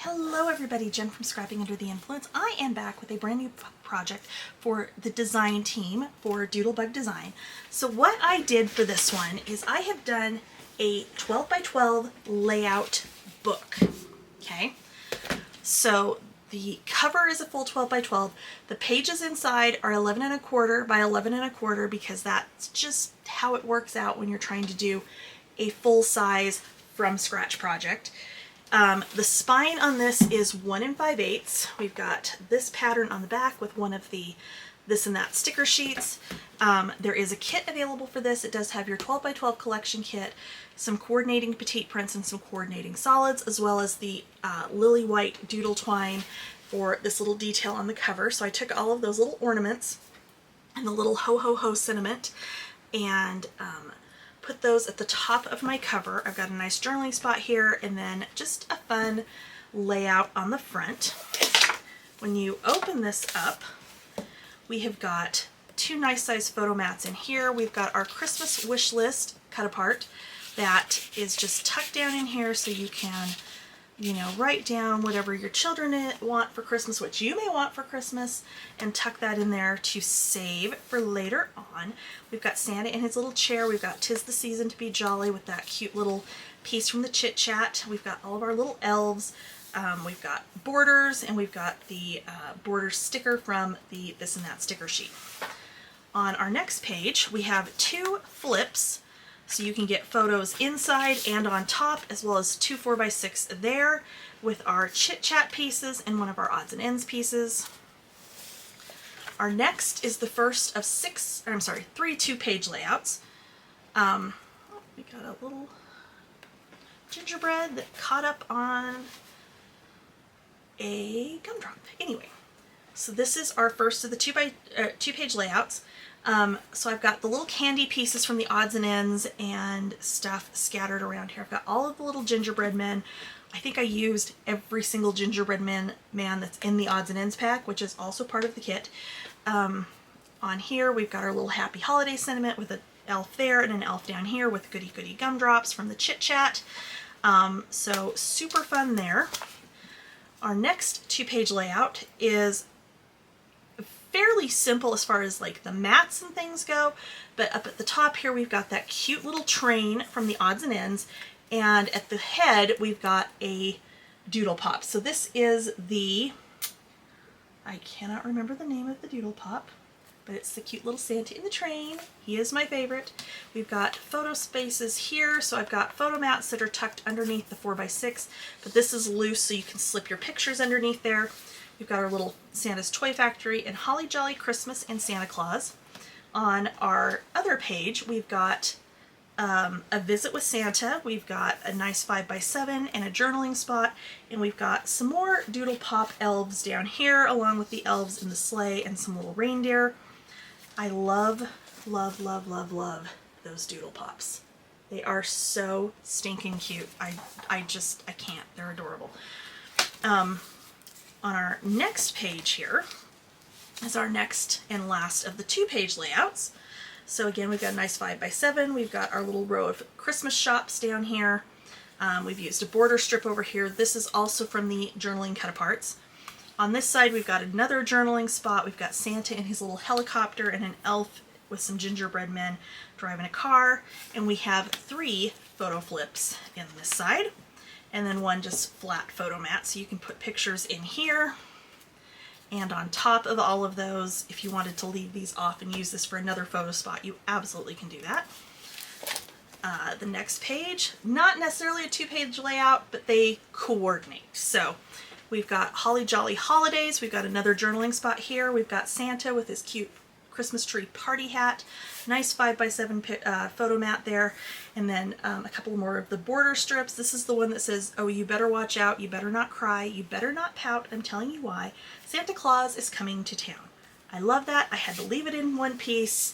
Hello everybody, Jen from Scrapping Under the Influence. I am back with a brand new project for the design team for Doodlebug Design. So what I did for this one is I have done a 12 by 12 layout book. Okay, so the cover is a full 12 by 12. The pages inside are 11 1/4 by 11 1/4 because that's just how it works out when you're trying to do a full size from scratch project. The spine on this is 1 5/8. We've got this pattern on the back with one of the this and that sticker sheets. There is a kit available for this. It does have your 12 by 12 collection kit, some coordinating Petite prints and some coordinating solids, as well as the Lily White Doodle Twine for this little detail on the cover. So I took all of those little ornaments and the little ho ho ho sentiment and put those at the top of my cover. I've got a nice journaling spot here and then just a fun layout on the front. When you open this up, we have got two nice size photo mats in here. We've got our Christmas wish list cut apart that is just tucked down in here so you can, you know, write down whatever your children want for Christmas, what you may want for Christmas, and tuck that in there to save for later on. We've got Santa in his little chair. We've got 'Tis the Season to Be Jolly with that cute little piece from the Chit Chat. We've got all of our little elves. We've got borders, and we've got the border sticker from the this and that sticker sheet. On our next page, we have two flips, so you can get photos inside and on top, as well as two 4x6 there with our Chit Chat pieces and one of our odds and ends pieces. Our next is the first of three 2-page layouts. We got a little gingerbread that caught up on a gumdrop. Anyway, so this is our first of the 2-page layouts. So I've got the little candy pieces from the odds and ends and stuff scattered around here. I've got all of the little gingerbread men. I think I used every single gingerbread man that's in the odds and ends pack, which is also part of the kit. On here we've got our little happy holiday sentiment with an elf there and an elf down here with goody goody gumdrops from the Chit Chat. So super fun there. Our next 2-page layout is fairly simple as far as like the mats and things go, but up at the top here we've got that cute little train from the odds and ends, and at the head we've got a doodle pop. So this is the, I cannot remember the name of the doodle pop, but it's the cute little Santa in the train. He is my favorite. We've got photo spaces here, so I've got photo mats that are tucked underneath the 4x6, but this is loose so you can slip your pictures underneath there. We've got our little Santa's Toy Factory and Holly Jolly Christmas and Santa Claus. On our other page, we've got a visit with Santa. We've got a nice 5x7 and a journaling spot, and we've got some more doodle pop elves down here along with the elves in the sleigh and some little reindeer. I love, love, love, love, love those doodle pops. They are so stinking cute. I can't. They're adorable. On our next page here is our next and last of the 2-page layouts. So again, we've got a nice 5x7. We've got our little row of Christmas shops down here. We've used a border strip over here. This is also from the journaling cut-aparts. On this side, we've got another journaling spot. We've got Santa in his little helicopter and an elf with some gingerbread men driving a car. And we have 3 photo flips in this side, and then one just flat photo mat. So you can put pictures in here. And on top of all of those, if you wanted to leave these off and use this for another photo spot, you absolutely can do that. The next page, not necessarily a 2-page layout, but they coordinate. So we've got Holly Jolly Holidays. We've got another journaling spot here. We've got Santa with his cute Christmas tree party hat. Nice 5x7 photo mat there. And then a couple more of the border strips. This is the one that says, "Oh, you better watch out. You better not cry. You better not pout. I'm telling you why. Santa Claus is coming to town." I love that. I had to leave it in one piece,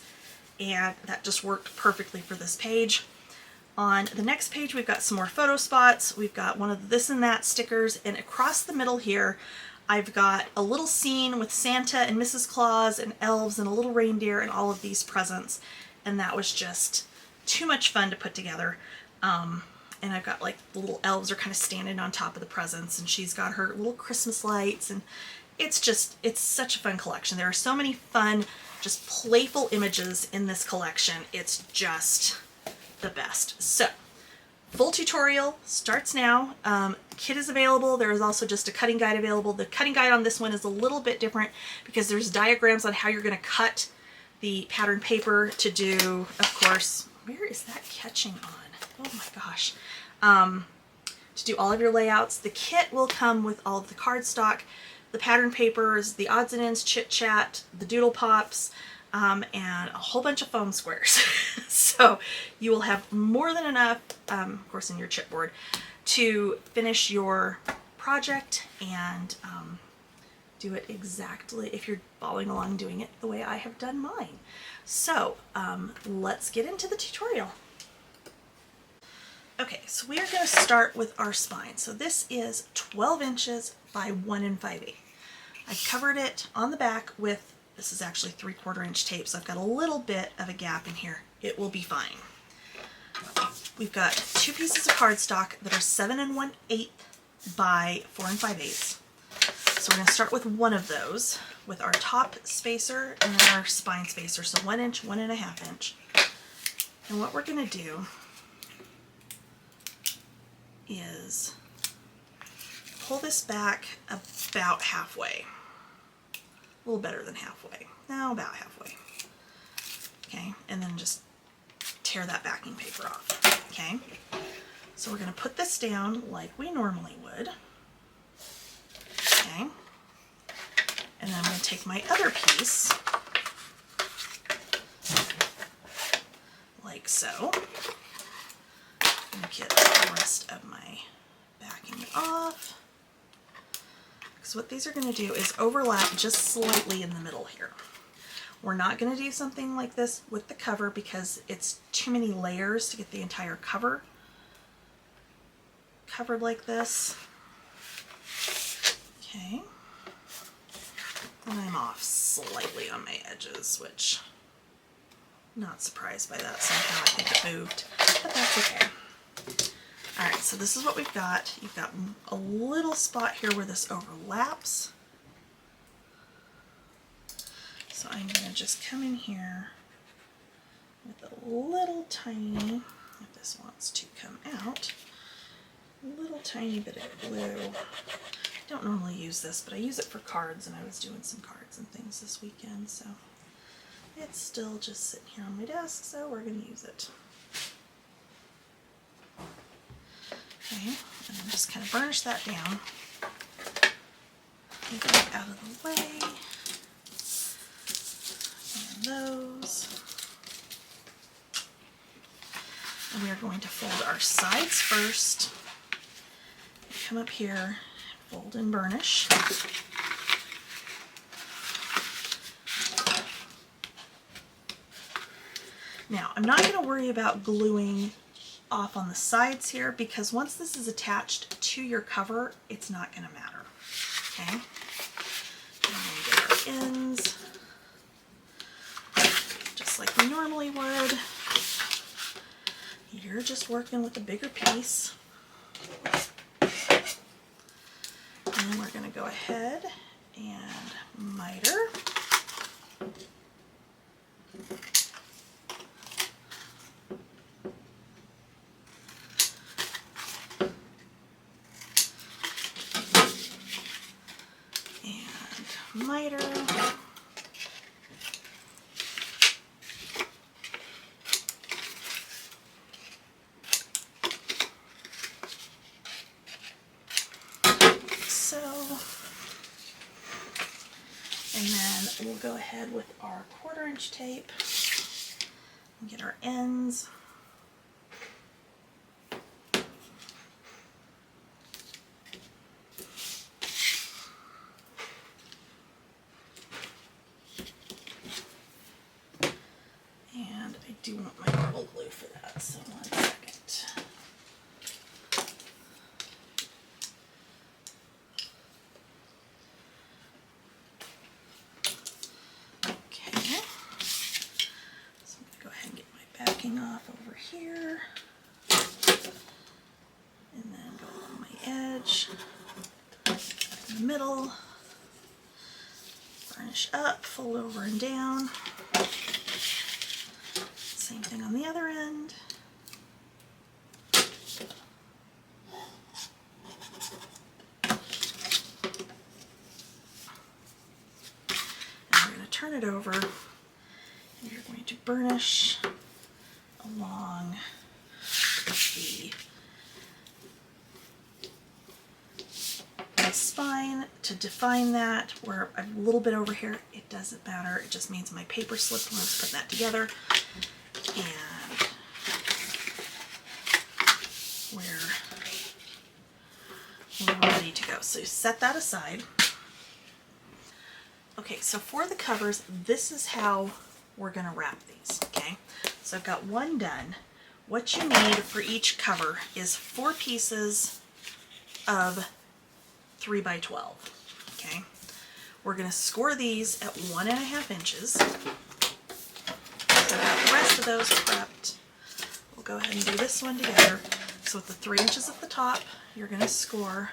and that just worked perfectly for this page. On the next page, we've got some more photo spots. We've got one of the this and that stickers, and across the middle here, I've got a little scene with Santa and Mrs. Claus and elves and a little reindeer and all of these presents, and that was just too much fun to put together. And I've got like the little elves are kind of standing on top of the presents, and she's got her little Christmas lights, and it's such a fun collection. There are so many fun, just playful images in this collection. It's just the best. So, full tutorial starts now. Kit is available. There is also just a cutting guide available. The cutting guide on this one is a little bit different because there's diagrams on how you're going to cut the pattern paper to do, of course, where is that catching on? Oh my gosh. To do all of your layouts. The kit will come with all of the cardstock, the pattern papers, the odds and ends, Chit Chat, the doodle pops, and a whole bunch of foam squares. So you will have more than enough, of course, in your chipboard to finish your project and do it exactly if you're following along doing it the way I have done mine. So let's get into the tutorial. Okay, so we are going to start with our spine. So this is 12 inches by 1 5/8. I've covered it on the back with, this is actually 3/4 inch tape, so I've got a little bit of a gap in here. It will be fine. We've got 2 pieces of cardstock that are 7 1/8 by 4 5/8. So we're going to start with one of those with our top spacer and then our spine spacer. So 1 inch, 1 1/2 inch. And what we're going to do is pull this back about halfway. A little better than halfway. No, about halfway. Okay, and then just tear that backing paper off. Okay, so we're going to put this down like we normally would. Okay, and then I'm going to take my other piece, like so. I'm going to get the rest of my backing off. Because what these are going to do is overlap just slightly in the middle here. We're not going to do something like this with the cover because it's too many layers to get the entire cover covered like this. Okay. And I'm off slightly on my edges, which I'm not surprised by that somehow. I think it moved, but that's okay. Alright, so this is what we've got. You've got a little spot here where this overlaps. So I'm going to just come in here with a little tiny, if this wants to come out, a little tiny bit of glue. I don't normally use this, but I use it for cards, and I was doing some cards and things this weekend, so it's still just sitting here on my desk, so we're going to use it. Okay, and then just kind of burnish that down. Get that out of the way. And those. And we are going to fold our sides first. Come up here, fold and burnish. Now, I'm not going to worry about gluing off on the sides here because once this is attached to your cover, it's not going to matter. Okay? And then we get our ends, just like we normally would. You're just working with a bigger piece. And then we're going to go ahead and miter. Miter. So, and then we'll go ahead with our 1/4 inch tape and get our ends. I do want my marble glue for that, so 1 second. Okay, so I'm going to go ahead and get my backing off over here. edge in the middle, burnish up, fold over and down. Same thing on the other end. And we're going to turn it over, and you're going to burnish along the spine to define that. Where a little bit over here, it doesn't matter. It just means my paper slipped when I was putting that together. And we're ready to go. So set that aside. Okay, so for the covers, this is how we're going to wrap these, okay? So I've got one done. What you need for each cover is 4 pieces of 3 by 12, okay? We're going to score these at 1.5 inches. So I've got the rest of those prepped. We'll go ahead and do this one together. So with the 3 inches at the top, you're going to score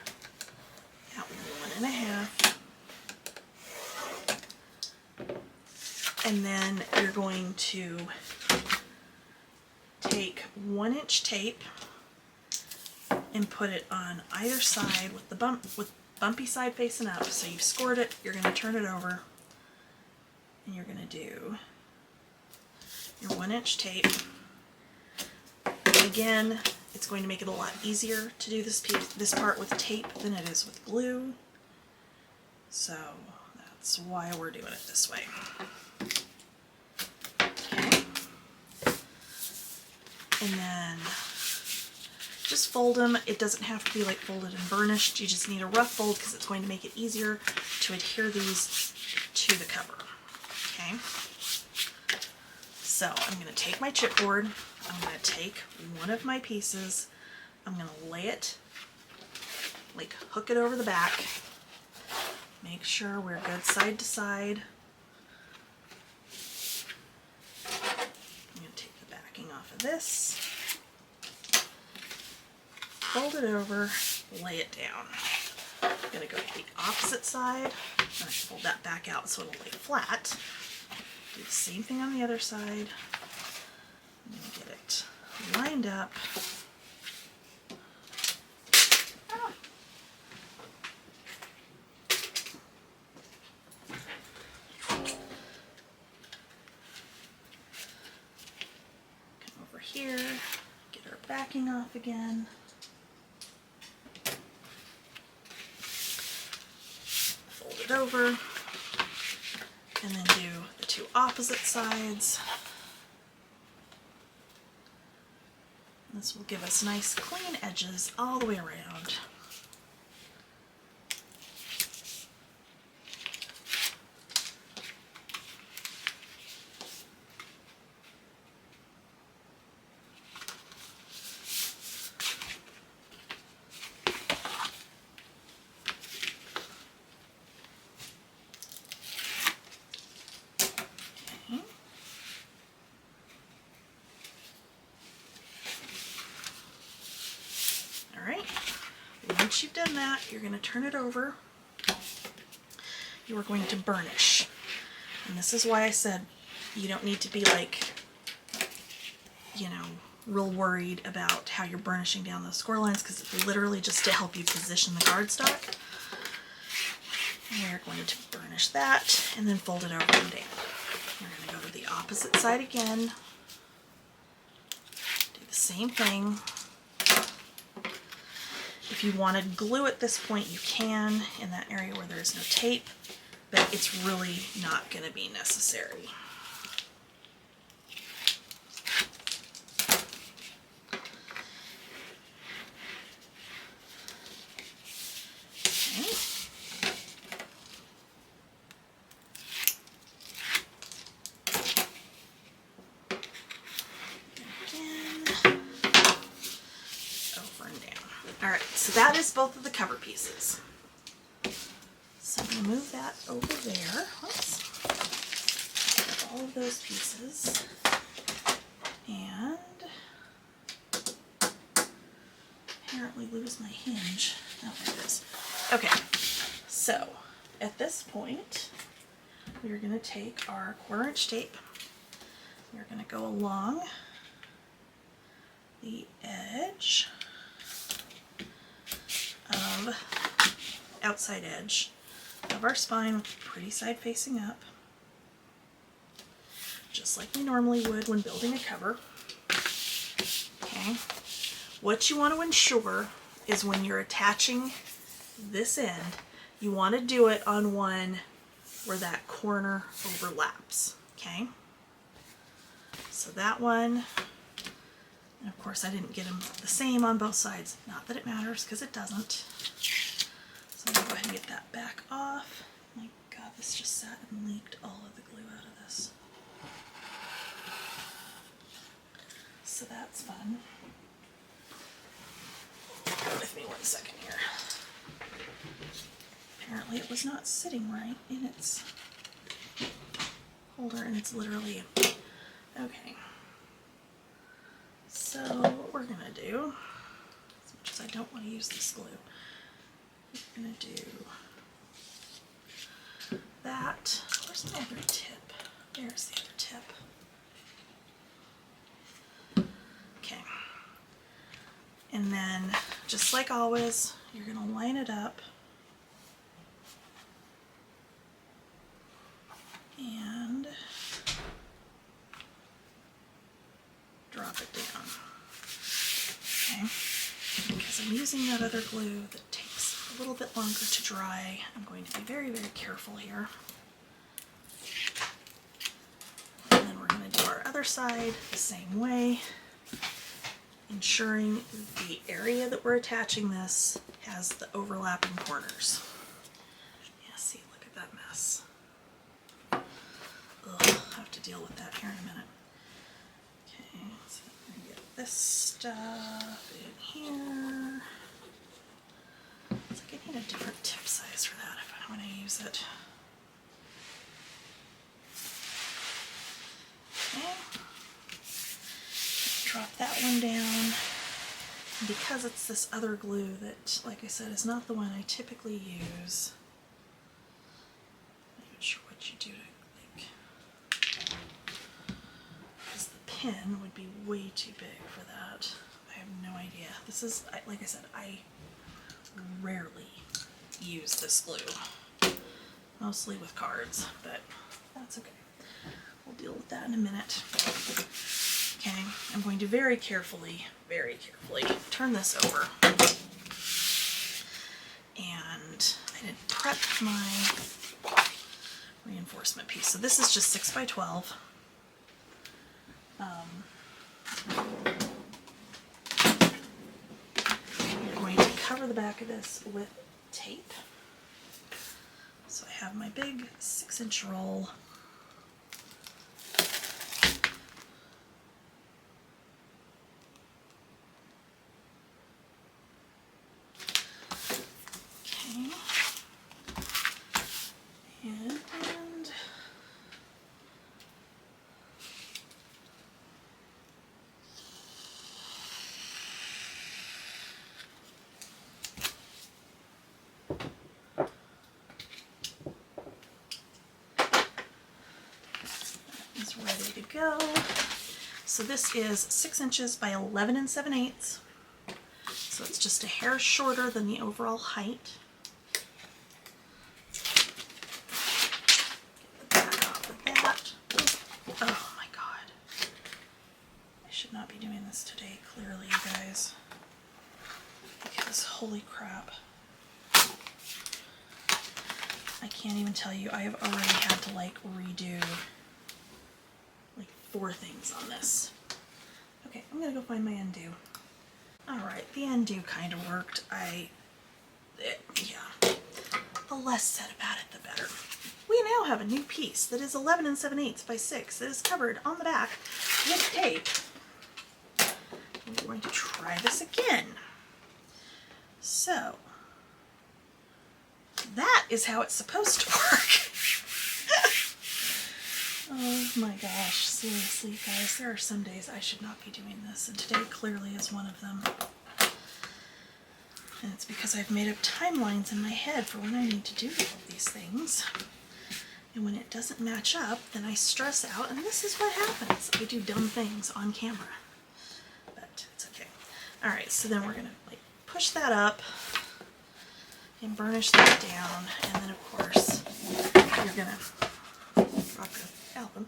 at 1.5. And then you're going to take 1-inch tape and put it on either side with the bumpy side facing up. So you've scored it, you're going to turn it over, and you're going to do your 1-inch tape. And again, it's going to make it a lot easier to do this part with tape than it is with glue. So that's why we're doing it this way. And then just fold them. It doesn't have to be like folded and burnished. You just need a rough fold because it's going to make it easier to adhere these to the cover. Okay. So I'm going to take my chipboard. I'm going to take one of my pieces. I'm going to lay it, like hook it over the back. Make sure we're good side to side. I'm going to take the backing off of this. Fold it over, lay it down. I'm going to go to the opposite side, and I fold that back out so it'll lay flat. Do the same thing on the other side. I'm going to get it lined up. Come over here, get our backing off again. It over, and then do the 2 opposite sides. This will give us nice clean edges all the way around. Once you've done that, you're going to turn it over. You are going to burnish. And this is why I said you don't need to be like, you know, real worried about how you're burnishing down those score lines, because it's literally just to help you position the cardstock. We're going to burnish that and then fold it over and down. We're going to go to the opposite side again. Do the same thing. If you want to glue at this point, you can in that area where there's no tape, but it's really not going to be necessary. Okay. Alright, so that is both of the cover pieces. So I'm going to move that over there. Whoops. Get all of those pieces. And apparently lose my hinge. Oh, there it is. Okay, so at this point, we're going to take our 1/4 inch tape. We're going to go along the edge of, outside edge of our spine, pretty side facing up, just like we normally would when building a cover. Okay. What you want to ensure is when you're attaching this end, you want to do it on one where that corner overlaps. Okay. So that one, and of course I didn't get them the same on both sides. Not that it matters, because it doesn't. So I'm going to go ahead and get that back off. My God, this just sat and leaked all of the glue out of this. So that's fun. Bear with me 1 second here. Apparently it was not sitting right in its holder, and it's literally empty. Okay. So what we're going to do, as much as I don't want to use this glue, we're going to do that. Where's my other tip? There's the other tip. Okay. And then, just like always, you're going to line it up and drop it down. Okay. Because I'm using that other glue that takes a little bit longer to dry, I'm going to be very, very careful here. And then we're going to do our other side the same way, ensuring the area that we're attaching this has the overlapping corners. Yeah, see, look at that mess. Ugh, I'll have to deal with that here in a minute. Okay, so I'm going to get this stuff in here. It's like I need a different tip size for that if I want to use it. Okay. Drop that one down. And because it's this other glue that, like I said, is not the one I typically use, I'm not sure what you do to, like, because the pin would be way too big for that. I have no idea. This is, like I said, I rarely use this glue, mostly with cards, but that's okay. We'll deal with that in a minute. Okay, I'm going to very carefully turn this over. And I didn't prep my reinforcement piece. So this is just 6 by 12. You're going to cover the back of this with tape. So I have my big 6-inch roll. Ready to go. So this is 6 inches by 11 7/8. So it's just a hair shorter than the overall height. Get the back off of that. Oh my God. I should not be doing this today, clearly, you guys. Because holy crap. I can't even tell you, I have already had to like redo like 4 things on this. Okay, I'm gonna go find my undo. Alright, the undo kind of worked. Yeah. The less said about it, the better. We now have a new piece that is 11 7/8 by 6 that is covered on the back with tape. We're going to try this again. So, that is how it's supposed to work. Oh my gosh, seriously guys, there are some days I should not be doing this, and today clearly is one of them. And it's because I've made up timelines in my head for when I need to do all of these things. And when it doesn't match up, then I stress out, and this is what happens. I do dumb things on camera. But it's okay. Alright, so then we're going to like push that up and burnish that down. And then of course, you're going to drop your album,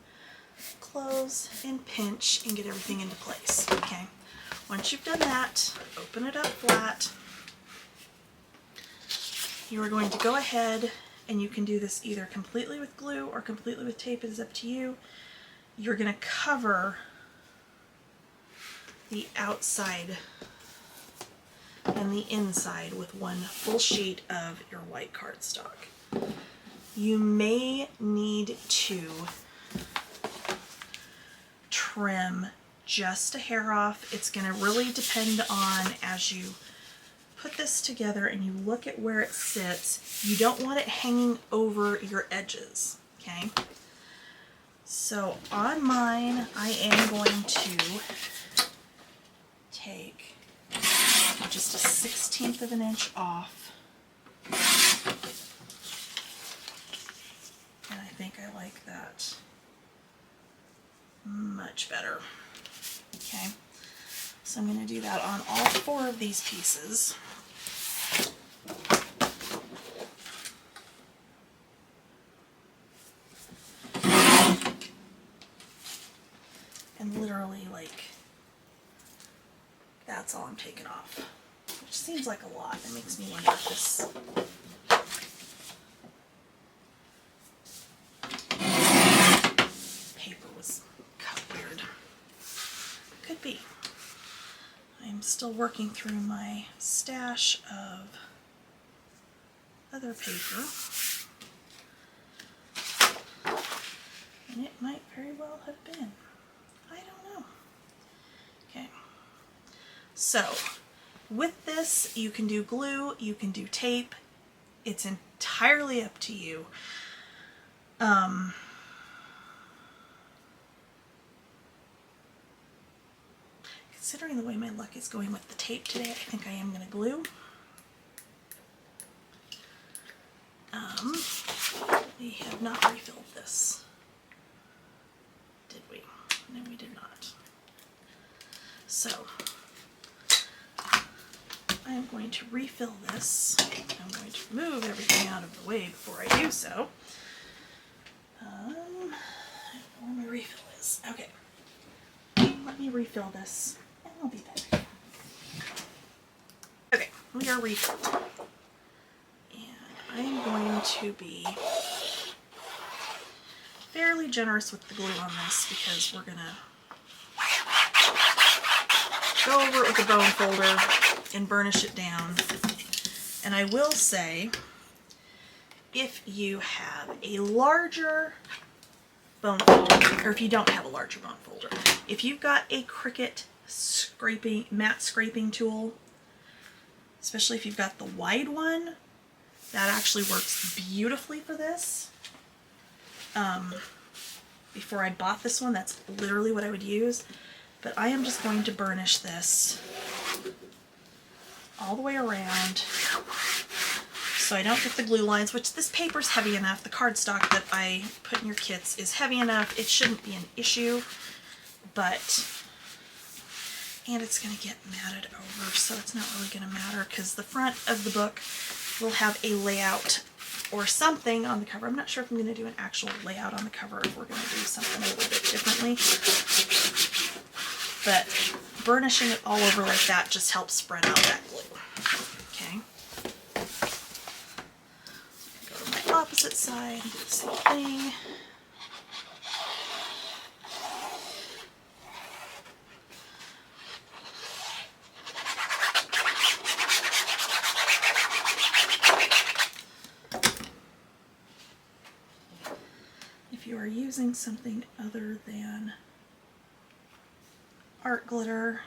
close and pinch and get everything into place. Okay. Once you've done that, open it up flat. You are going to go ahead, and you can do this either completely with glue or completely with tape, it is up to you. You're going to cover the outside and the inside with one full sheet of your white cardstock. You may need to trim just a hair off. It's going to really depend on, as you put this together and you look at where it sits, you don't want it hanging over your edges, okay? So on mine, I am going to take just a 1/16 of an inch off. And I think I like that much better. Okay, so I'm going to do that on all 4 of these pieces. And literally, like, that's all I'm taking off, which seems like a lot. It makes me wonder if this paper was cut weird. Could be. I'm still working through my stash of other paper, and it might very well have been. I don't know. Okay. So, with this, you can do glue, you can do tape. It's entirely up to you. Considering the way my luck is going with the tape today, I think I am going to glue. We have not refilled this, did we? No, we did not. So, I am going to refill this. I'm going to remove everything out of the way before I do so. I don't know where my refill is. Okay. Let me refill this. I'll be back. Okay, we are refilled. And I am going to be fairly generous with the glue on this because we're going to go over it with a bone folder and burnish it down. And I will say, if you have a larger bone folder, or if you don't have a larger bone folder, if you've got a Cricut matte scraping tool, especially if you've got the wide one, that actually works beautifully for this. Before I bought this one, that's literally what I would use. But I am just going to burnish this all the way around so I don't get the glue lines, which this paper's heavy enough. The cardstock that I put in your kits is heavy enough. It shouldn't be an issue, but, and it's going to get matted over, so it's not really going to matter because the front of the book will have a layout or something on the cover. I'm not sure if I'm going to do an actual layout on the cover, if we're going to do something a little bit differently. But burnishing it all over like that just helps spread out that glue. Okay. Go to my opposite side and do the same thing. If you are using something other than art glitter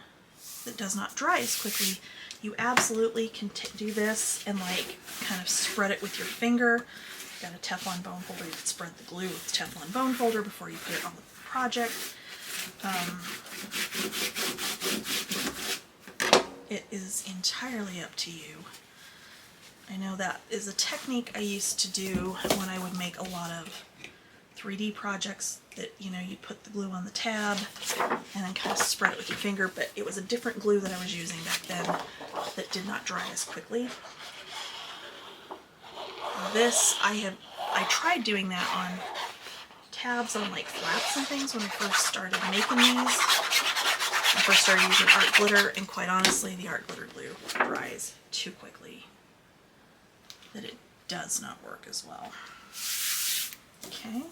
that does not dry as quickly, you absolutely can do this and like kind of spread it with your finger. Got a Teflon bone folder, you can spread the glue with the Teflon bone folder before you put it on the project. it is entirely up to you. I know that is a technique I used to do when I would make a lot of 3D projects that, you know, you'd put the glue on the tab and then kind of spread it with your finger, but it was a different glue that I was using back then that did not dry as quickly. This, I tried doing that on tabs on like flaps and things when I first started making these. I first started using art glitter, and quite honestly, the art glitter glue dries too quickly that it does not work as well. Okay.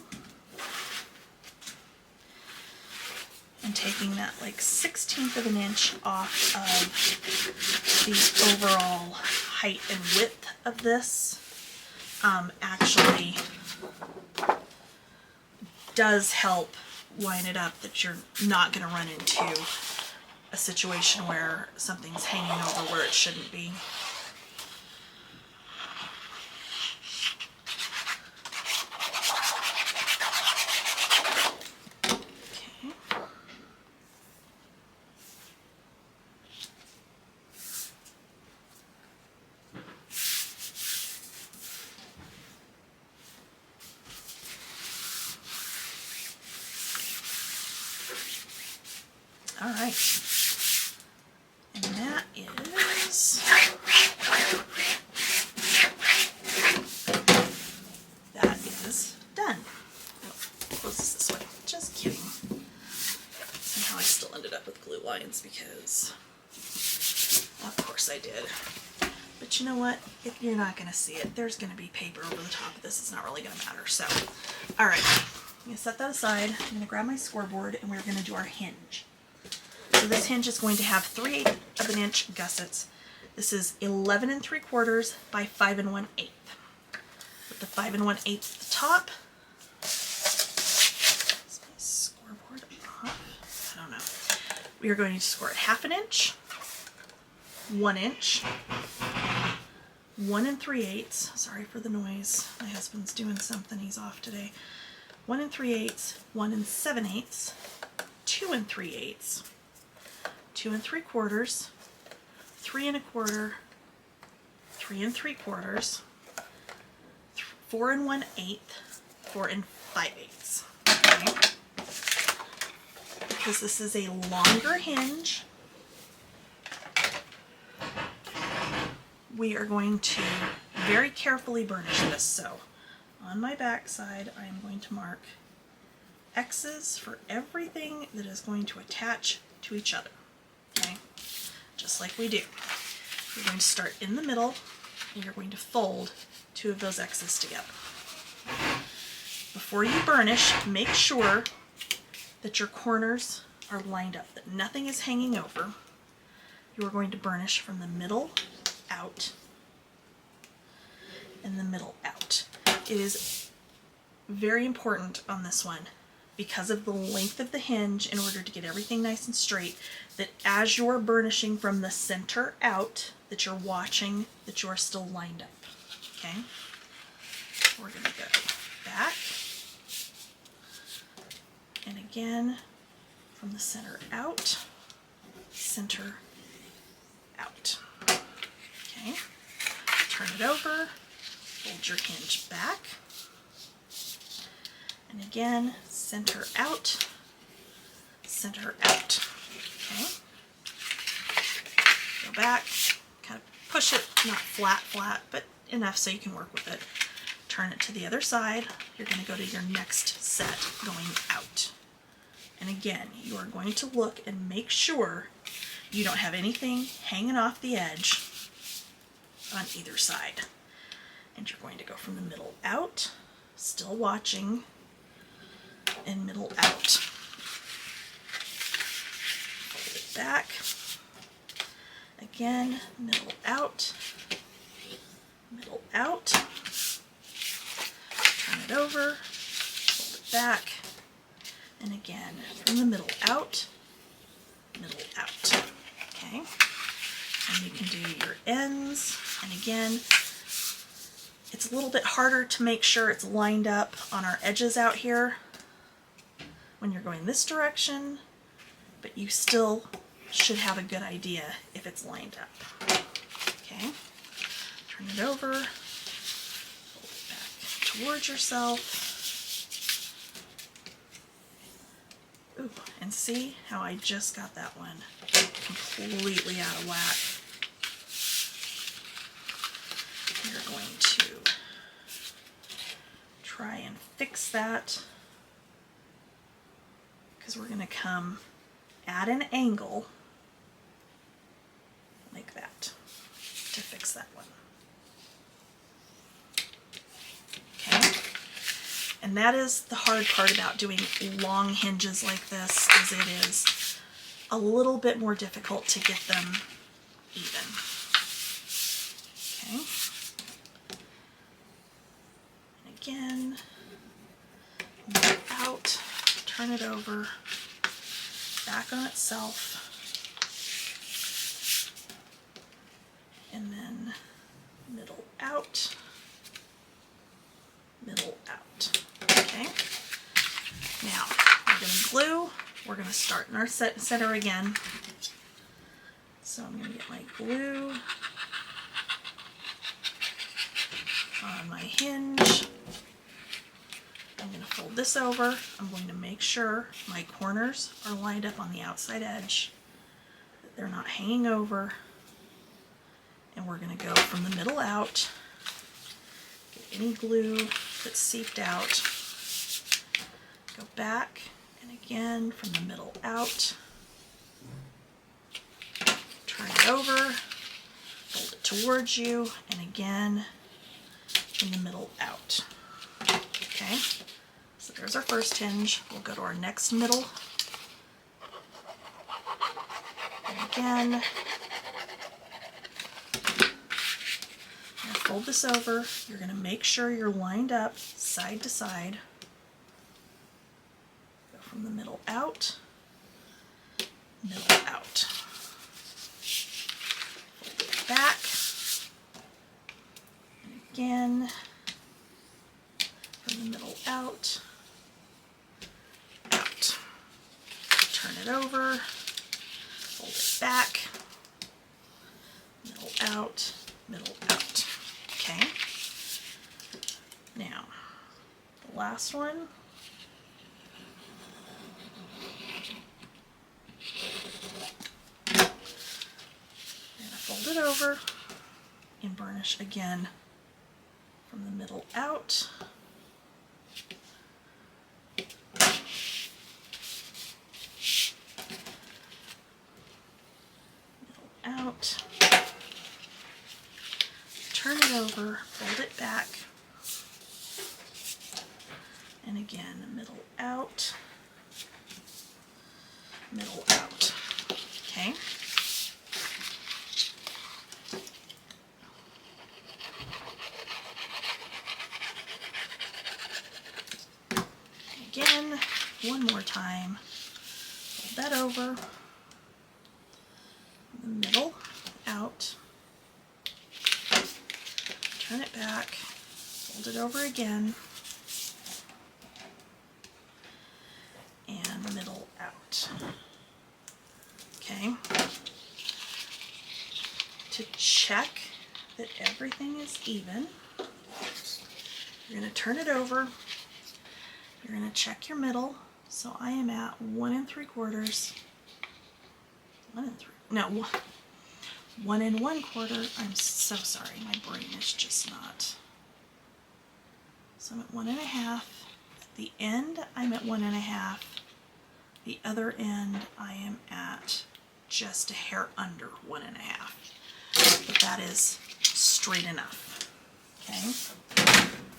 And taking that like 1/16 of an inch off of the overall height and width of this actually does help line it up, that you're not going to run into a situation where something's hanging over where it shouldn't be. All right, and that is done. Oh, close this way. Just kidding. Somehow I still ended up with glue lines because, of course I did. But you know what? If you're not going to see it, there's going to be paper over the top of this. It's not really going to matter. So, all right, I'm going to set that aside. I'm going to grab my scoreboard and we're going to do our hinge. So this hinge is going to have 3/8 of an inch gussets. This is 11 3/4 by 5 1/8. With the 5 1/8 at the top. Is my scoreboard off? I don't know. We are going to score it 1/2 inch, 1 inch, 1 3/8. Sorry for the noise. My husband's doing something. He's off today. 1 3/8, 1 7/8, 2 3/8. 2 3/4, 3 1/4, 3 3/4, 4 1/8, 4 5/8. Okay. Because this is a longer hinge, we are going to very carefully burnish this. So on my back side, I am going to mark X's for everything that is going to attach to each other. Okay, just like we do. You're going to start in the middle and you're going to fold 2 of those X's together. Before you burnish, make sure that your corners are lined up, that nothing is hanging over. You are going to burnish from the middle out and the middle out. It is very important on this one, because of the length of the hinge, in order to get everything nice and straight, that as you're burnishing from the center out, that you're watching that you're still lined up. Okay? We're going to go back. And again, from the center out, center out. Okay? Turn it over, fold your hinge back. And again, center out, okay? Go back, kind of push it, not flat, but enough so you can work with it. Turn it to the other side. You're going to go to your next set going out. And again, you are going to look and make sure you don't have anything hanging off the edge on either side. And you're going to go from the middle out, still watching, and middle out. Fold it back. Again, middle out, middle out. Turn it over, fold it back, and again, from the middle out, middle out. Okay? And you can do your ends, and again, it's a little bit harder to make sure it's lined up on our edges out here when you're going this direction, but you still should have a good idea if it's lined up. Okay, turn it over, fold it back towards yourself. Ooh, and see how I just got that one completely out of whack. You're going to try and fix that, because we're going to come at an angle like that to fix that one. Okay, and that is the hard part about doing long hinges like this, is it is a little bit more difficult to get them even. Okay, and again, move out, turn it over, back on itself, and then middle out, middle out. Okay, now we're going to glue. We're going to start in our center again. So I'm going to get my glue on my hinge. I'm going to fold this over. I'm going to make sure my corners are lined up on the outside edge, that they're not hanging over. And we're going to go from the middle out, get any glue that's seeped out, go back, and again from the middle out, turn it over, fold it towards you, and again from the middle out. Okay, so there's our first hinge. We'll go to our next middle, and again, fold this over. You're going to make sure you're lined up side to side. Go from the middle out, middle out. Fold it back. And again, from the middle out, out. Turn it over, fold it back, middle out, middle out. Okay, now the last one, I'm going to fold it over and burnish again from the middle out, middle out. Turn it over, fold it back, and again, middle out, middle out. Okay. Again, one more time, fold that over, the middle out. Turn it back, fold it over again, and middle out. Okay. To check that everything is even, you're going to turn it over. You're going to check your middle. So I am at 1 3/4. 1 1/4. I'm so sorry, my brain is just not. So I'm at 1 1/2. At the end, I'm at 1 1/2. The other end, I am at just a hair under 1 1/2. But that is straight enough. Okay.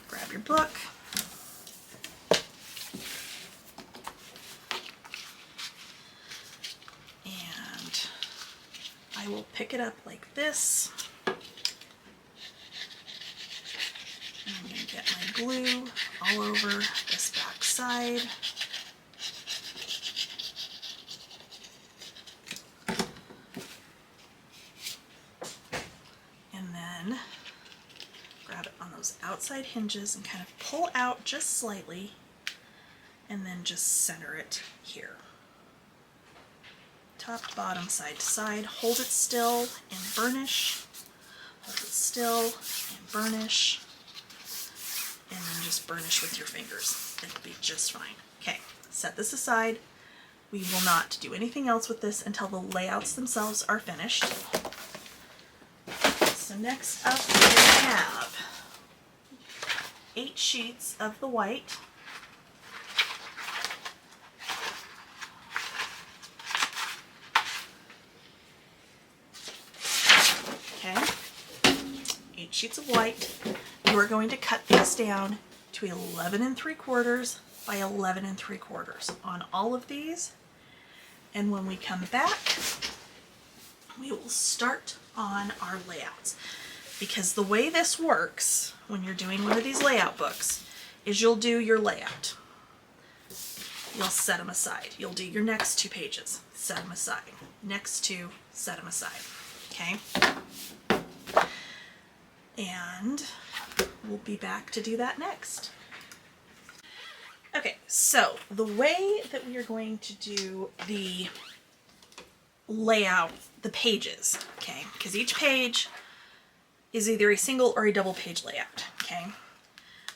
Grab your book. I will pick it up like this. And I'm going to get my glue all over this back side. And then grab it on those outside hinges and kind of pull out just slightly, and then just center it here. top to bottom, side to side. Hold it still and burnish. Hold it still and burnish. And then just burnish with your fingers. It'll be just fine. Okay, set this aside. We will not do anything else with this until the layouts themselves are finished. So next up we have 8 sheets of the white. Okay, 8 sheets of white. You are going to cut these down to 11 3/4 by 11 3/4 on all of these. And when we come back, we will start on our layouts. Because the way this works when you're doing one of these layout books is you'll do your layout. You'll set them aside. You'll do your next 2 pages, set them aside. Next 2, set them aside. Okay? And we'll be back to do that next. Okay, so the way that we are going to do the layout, the pages, okay, because each page is either a single or a double page layout, okay?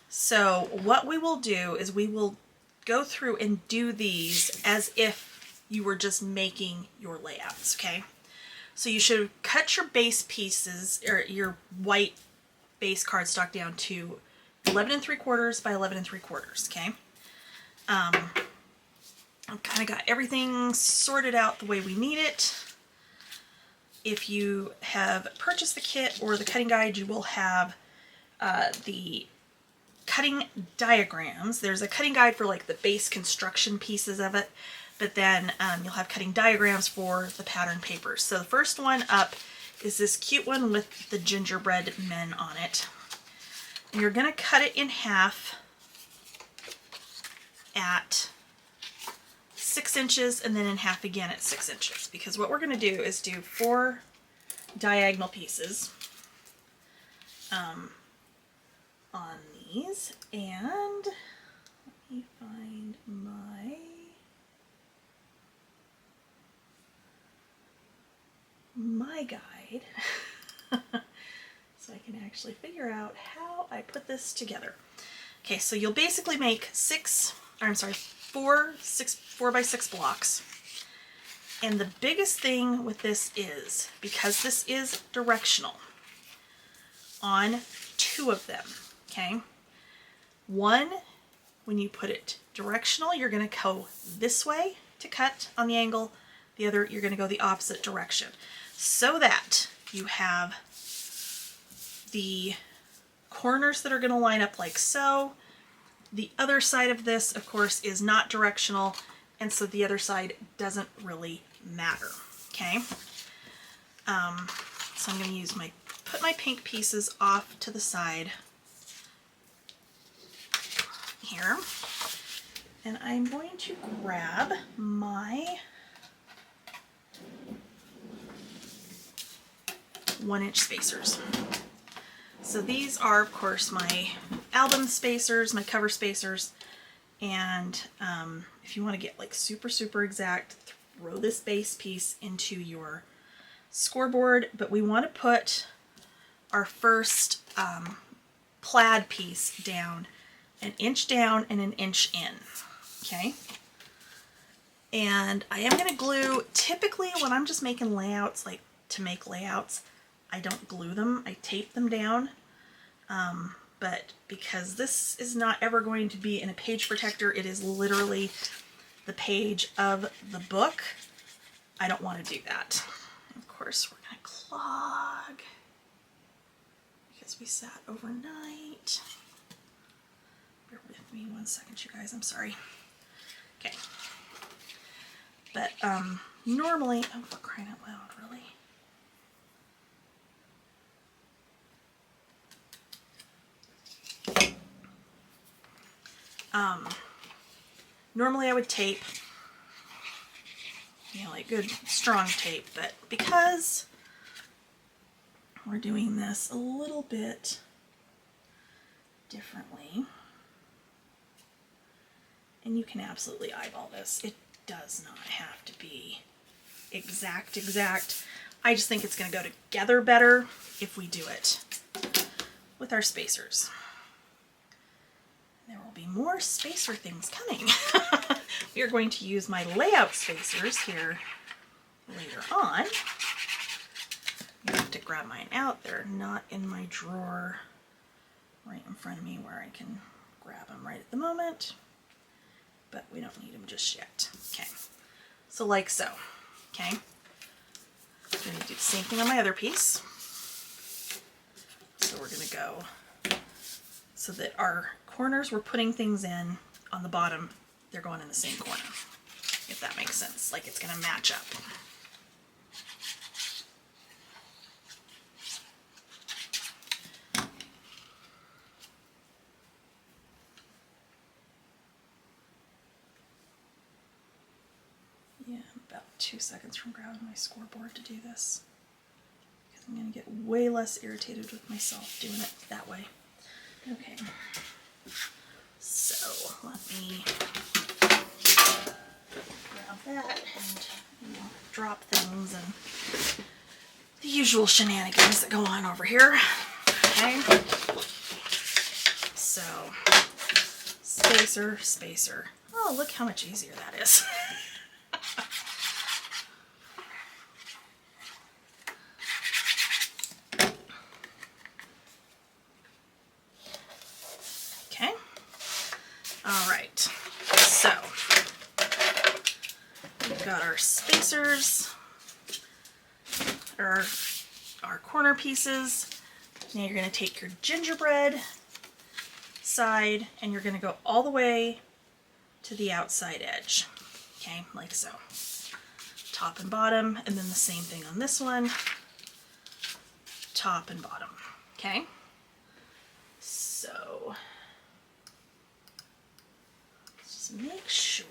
So what we will do is we will go through and do these as if you were just making your layouts, okay? So you should cut your base pieces, or your white base cardstock, down to 11 3/4 by 11 3/4, okay? I've kind of got everything sorted out the way we need it. If you have purchased the kit or the cutting guide, you will have the cutting diagrams. There's a cutting guide for like the base construction pieces of it, but then you'll have cutting diagrams for the pattern papers. So the first one up is this cute one with the gingerbread men on it. And you're going to cut it in half at 6 inches and then in half again at 6 inches, because what we're going to do is do 4 diagonal pieces on these. And let me find my guide so I can actually figure out how I put this together. Okay, so you'll basically make 4 by 6 blocks. And the biggest thing with this is, because this is directional on 2 of them, okay? One, when you put it directional, you're going to go this way to cut on the angle. The other, you're going to go the opposite direction, so that you have the corners that are going to line up like so. The other side of this, of course, is not directional, and so the other side doesn't really matter, okay? So I'm going to use put my pink pieces off to the side here, and I'm going to grab my 1-inch spacers. So these are, of course, my album spacers, my cover spacers, and if you want to get like super exact, throw this base piece into your scoreboard. But we want to put our first plaid piece down 1 inch down and 1 inch in, okay? And I am going to glue, typically when I'm just making layouts, like to make layouts, I don't glue them, I tape them down. But because this is not ever going to be in a page protector, it is literally the page of the book, I don't want to do that. And of course, we're going to clog because we sat overnight. Bear with me 1 second, you guys, I'm sorry. Okay. But normally, oh, for crying out loud, really? Normally I would tape, you know, like good strong tape, but because we're doing this a little bit differently, and you can absolutely eyeball this, it does not have to be exact. I just think it's going to go together better if we do it with our spacers. There will be more spacer things coming. We are going to use my layout spacers here later on. I have to grab mine out. They're not in my drawer right in front of me where I can grab them right at the moment, but we don't need them just yet. Okay, so like so. Okay, I'm going to do the same thing on my other piece. So we're going to go so that our corners we're putting things in on the bottom, they're going in the same corner, if that makes sense. Like it's going to match up. Yeah, I'm about 2 seconds from grabbing my scoreboard to do this, because I'm going to get way less irritated with myself doing it that way. Okay, so let me grab that and drop things and the usual shenanigans that go on over here. Okay, so spacer. Oh, look how much easier that is. Our corner pieces. Now you're going to take your gingerbread side and you're going to go all the way to the outside edge. Okay, like so. Top and bottom, and then the same thing on this one. Top and bottom. Okay? So let's just make sure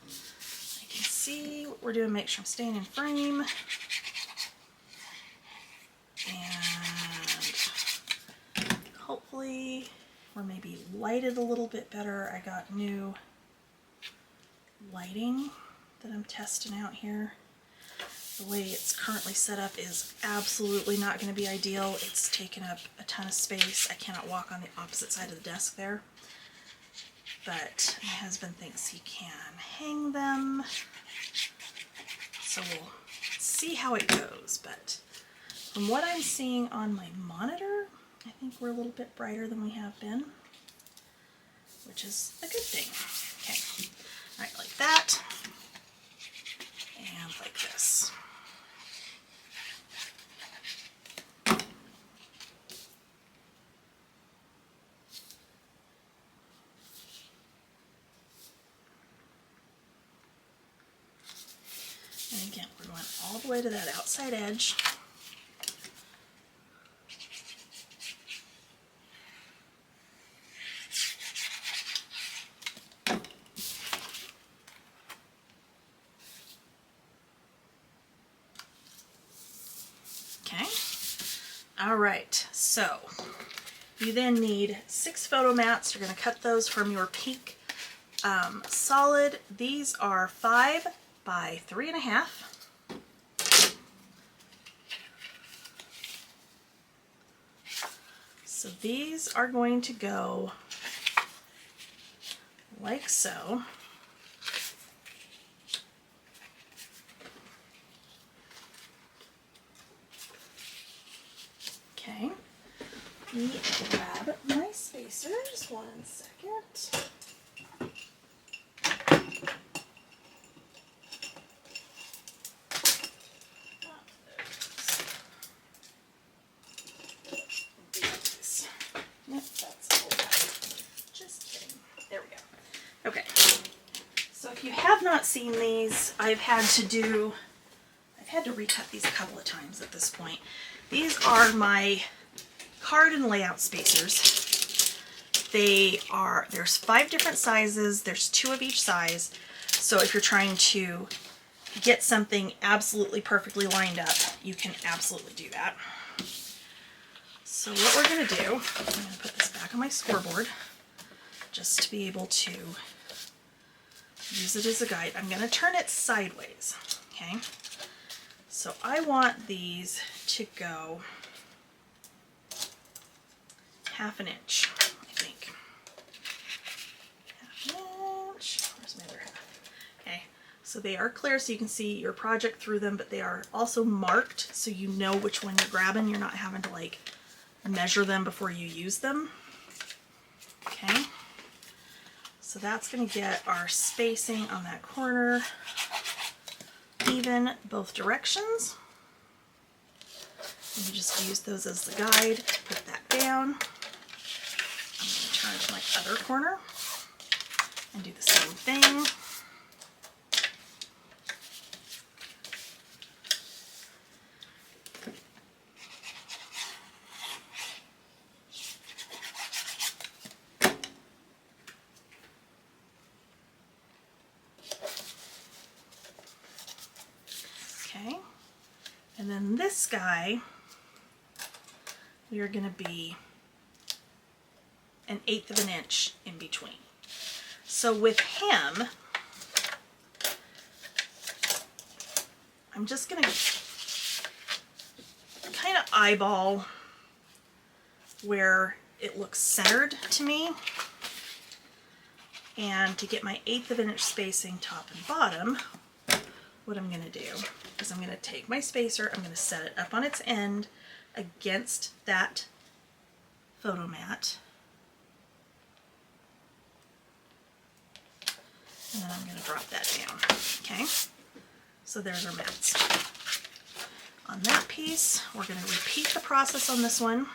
I can see what we're doing, make sure I'm staying in frame. And hopefully we're maybe lighted a little bit better. I got new lighting that I'm testing out here. The way it's currently set up is absolutely not going to be ideal. It's taken up a ton of space. I cannot walk on the opposite side of the desk there. But my husband thinks he can hang them. So we'll see how it goes. But from what I'm seeing on my monitor, I think we're a little bit brighter than we have been, which is a good thing. Okay, all right, like that, and like this. And again, we're going all the way to that outside edge. All right, so you then need 6 photo mats. You're going to cut those from your pink solid. These are 5 by 3.5. So these are going to go like so. Okay, let me grab my spacers 1 second. Yep, that's all right. Just kidding. There we go. Okay, so if you have not seen these, I've had to recut these a couple of times at this point. These are my card and layout spacers. There's 5 different sizes, there's 2 of each size. So if you're trying to get something absolutely perfectly lined up, you can absolutely do that. So what we're gonna do, I'm gonna put this back on my scoreboard just to be able to use it as a guide. I'm gonna turn it sideways. Okay, so I want these to go 1/2 inch, I think. 1/2 inch. Where's my other half? Okay, so they are clear so you can see your project through them, but they are also marked so you know which one you're grabbing. You're not having to like measure them before you use them. Okay, so that's going to get our spacing on that corner even both directions. And you just use those as the guide. Put that down. I'm going to turn to my other corner and do the same thing. Okay, and then this guy, we are going to be 1/8 of an inch in between. So with him, I'm just going to kind of eyeball where it looks centered to me. And to get my 1/8 of an inch spacing top and bottom, what I'm going to do is I'm going to take my spacer, I'm going to set it up on its end against that photo mat. And then I'm going to drop that down. Okay, so there's our mats. On that piece, we're going to repeat the process on this one.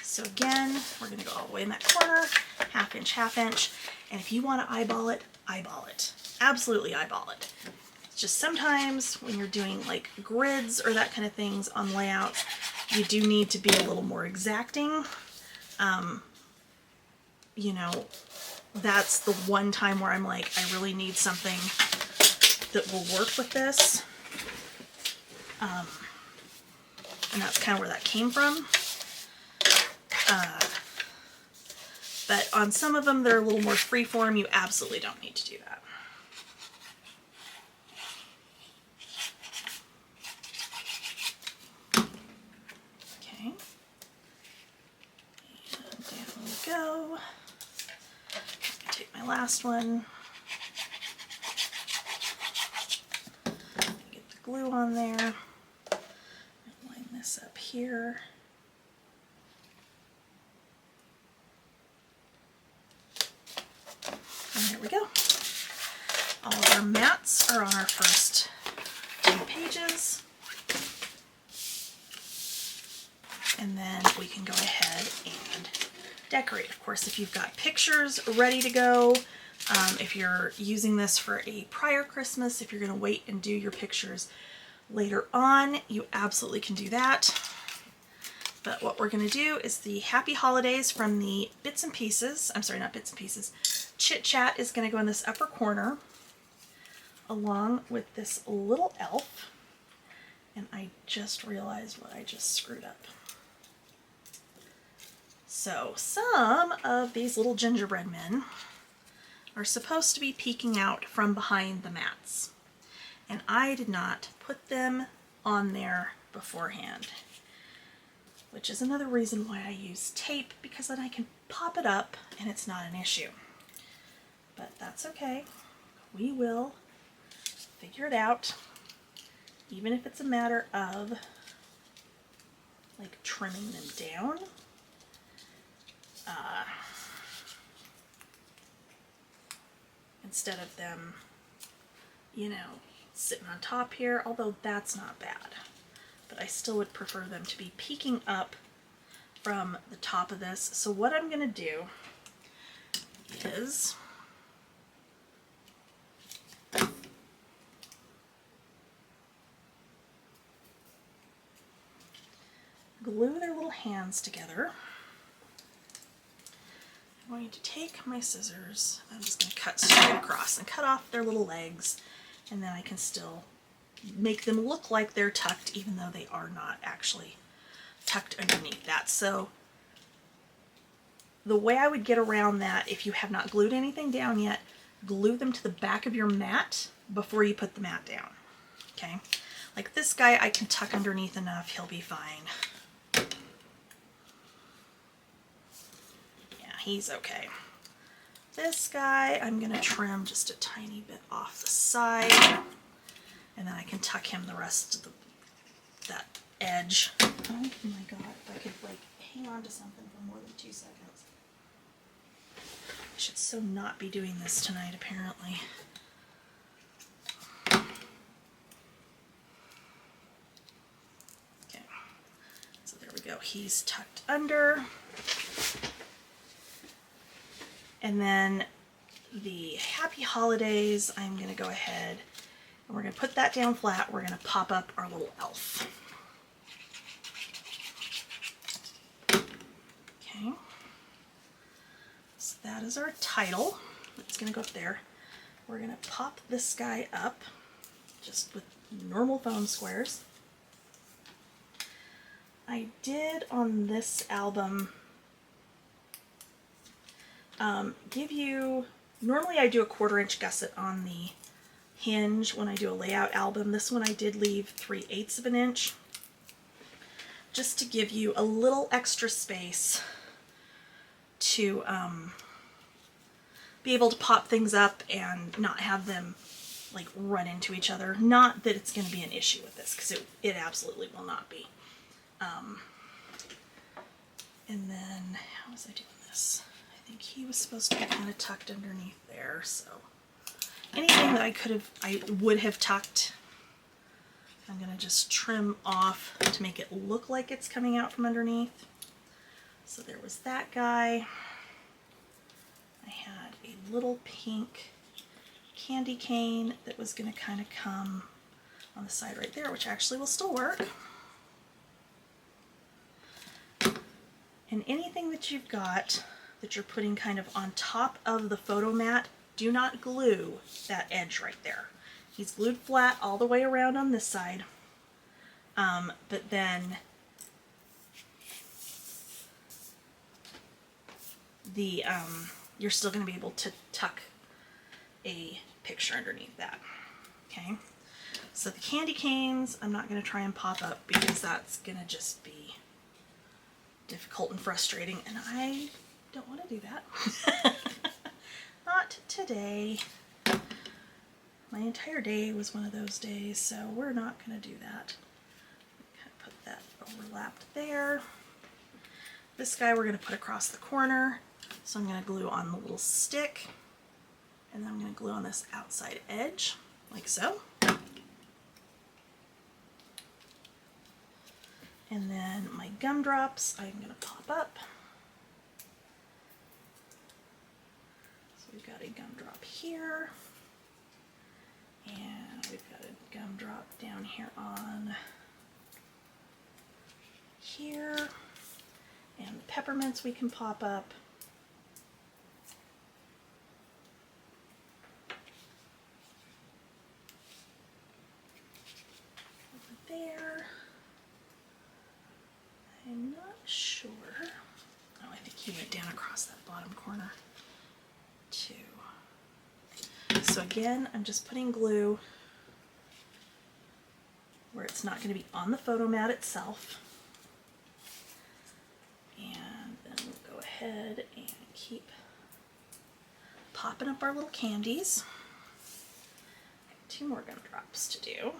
So again, we're going to go all the way in that corner, 1/2 inch, 1/2 inch. And if you want to eyeball it, eyeball it. Absolutely eyeball it. It's just sometimes when you're doing like grids or that kind of things on layouts, you do need to be a little more exacting. You know, that's the one time where I'm like, I really need something that will work with this. And that's kind of where that came from. But on some of them, they're a little more freeform. You absolutely don't need to do that. Okay. And down we go. Take my last one. Get the glue on there. Line this up here. And there we go. All of our mats are on our first 2 pages. And then we can go ahead and decorate. Of course, if you've got pictures ready to go, if you're using this for a prior Christmas, if you're going to wait and do your pictures later on, you absolutely can do that. But what we're going to do is the Happy Holidays from the Bits and Pieces, I'm sorry, not Bits and Pieces, Chit Chat is going to go in this upper corner along with this little elf. And I just realized what I just screwed up. So some of these little gingerbread men are supposed to be peeking out from behind the mats. And I did not put them on there beforehand, which is another reason why I use tape, because then I can pop it up and it's not an issue. But that's okay. We will figure it out, even if it's a matter of like trimming them down. Instead of them, you know, sitting on top here, although that's not bad. But I still would prefer them to be peeking up from the top of this. So what I'm going to do is glue their little hands together. I'm going to take my scissors, I'm just going to cut straight across and cut off their little legs, and then I can still make them look like they're tucked even though they are not actually tucked underneath that. So the way I would get around that, if you have not glued anything down yet, glue them to the back of your mat before you put the mat down. Okay, like this guy I can tuck underneath enough, he'll be fine. Yeah, he's okay. This guy I'm gonna trim just a tiny bit off the side, and then I can tuck him the rest of that edge. Oh my god, if I could like hang on to something for more than 2 seconds. I should so not be doing this tonight, apparently. Okay, so there we go. He's tucked under. And then the Happy Holidays, I'm going to go ahead and we're going to put that down flat. We're going to pop up our little elf. Okay. So that is our title. It's going to go up there. We're going to pop this guy up just with normal foam squares. I did on this album give you, normally I do a 1/4 inch gusset on the hinge when I do a layout album. This one I did leave 3/8 of an inch just to give you a little extra space to be able to pop things up and not have them like run into each other. Not that it's going to be an issue with this, because it absolutely will not be. And then, how was I doing this? I think he was supposed to be kind of tucked underneath there, so anything that I would have tucked, I'm going to just trim off to make it look like it's coming out from underneath. So there was that guy. I had a little pink candy cane that was going to kind of come on the side right there, which actually will still work. And anything that you've got that you're putting kind of on top of the photo mat, do not glue that edge right there. He's glued flat all the way around on this side, but then the you're still going to be able to tuck a picture underneath that. Okay, so the candy canes I'm not going to try and pop up because that's going to just be difficult and frustrating, and I don't want to do that. Not today. My entire day was one of those days, so we're not going to do that. Kind of put that overlapped there. This guy we're going to put across the corner, so I'm going to glue on the little stick, and then I'm going to glue on this outside edge, like so. And then my gumdrops I'm going to pop up. So we've got a gumdrop here, and we've got a gumdrop down here on here, and the peppermints we can pop up. Over there. I'm not sure. Oh, I think he went down across that bottom corner too. So again, I'm just putting glue where it's not going to be on the photo mat itself. And then we'll go ahead and keep popping up our little candies. 2 more gumdrops to do.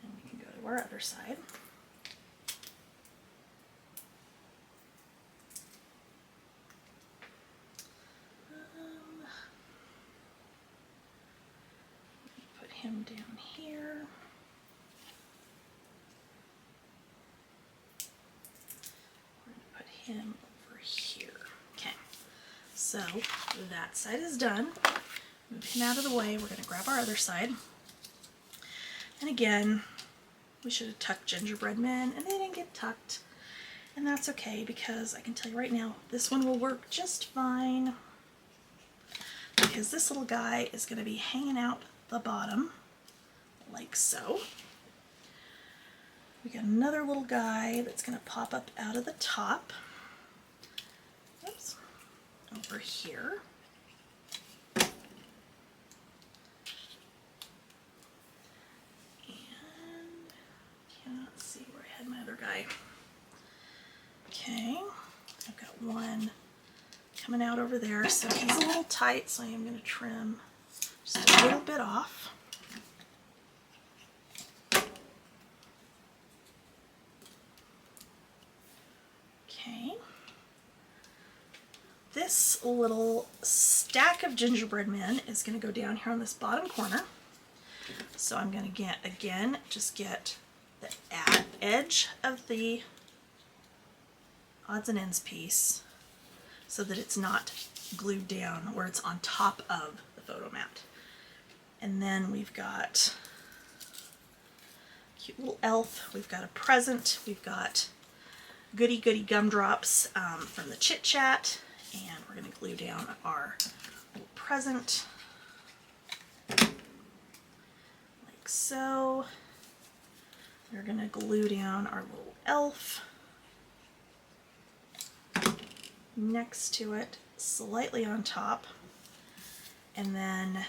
And we can go to our other side. Put him down here. We're going to put him over here. Okay, so that side is done. Move him out of the way. We're going to grab our other side. And again, we should have tucked gingerbread men, and they didn't get tucked. And that's okay, because I can tell you right now, this one will work just fine. Because this little guy is going to be hanging out the bottom, like so. We got another little guy that's going to pop up out of the top. Oops. Over here. die. Okay, I've got one coming out over there, so he's a little tight, so I am going to trim just a little bit off. Okay. This little stack of gingerbread men is going to go down here on this bottom corner. So I'm going to get the edge of the odds and ends piece so that it's not glued down where it's on top of the photo mat. And then we've got a cute little elf, we've got a present, we've got goody gumdrops from the Chit Chat, and we're going to glue down our little present like so. We're going to glue down our little elf next to it, slightly on top, and then I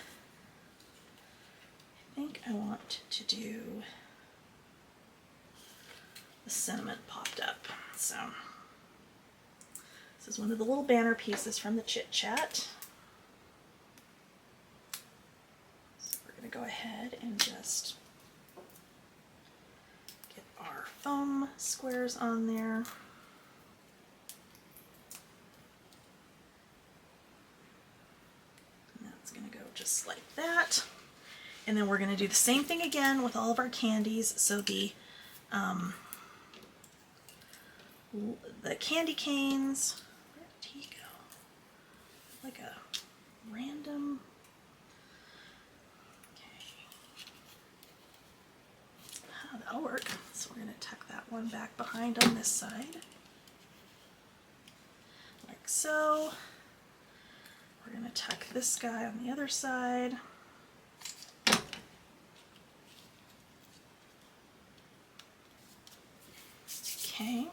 think I want to do the sentiment popped up. So this is one of the little banner pieces from the Chit Chat. So we're going to go ahead and just get our foam squares on there. And that's going to go just like that. And then we're going to do the same thing again with all of our candies. So the candy canes, where did he go? Like a random, okay. Oh, that'll work. So we're going to tuck that one back behind on this side, like so. We're going to tuck this guy on the other side. Okay.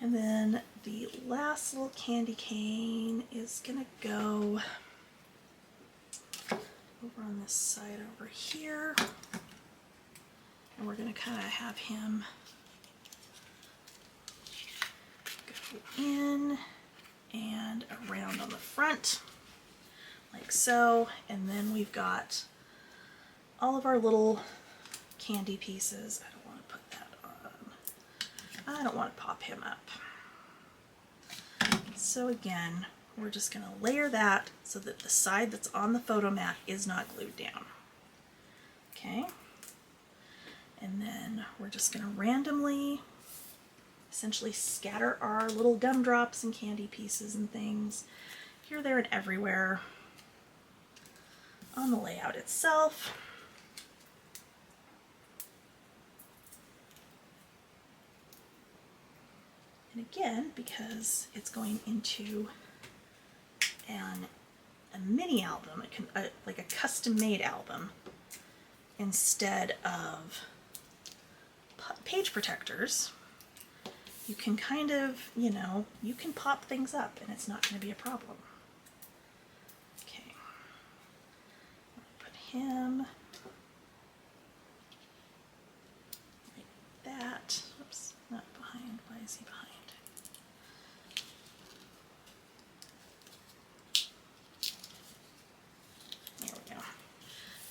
And then the last little candy cane is gonna go over on this side over here. And we're gonna kind of have him go in and around on the front, like so. And then we've got all of our little candy pieces. I don't want to put that on. I don't want to pop him up. So again, we're just going to layer that so that the side that's on the photo mat is not glued down. Okay. And then we're just going to randomly essentially scatter our little gumdrops and candy pieces and things here, there, and everywhere on the layout itself. And again, because it's going into a mini album, like a custom-made album, instead of page protectors, you can kind of, you can pop things up and it's not going to be a problem. Okay, put him like that. Oops, not behind. Why is he behind? There we go.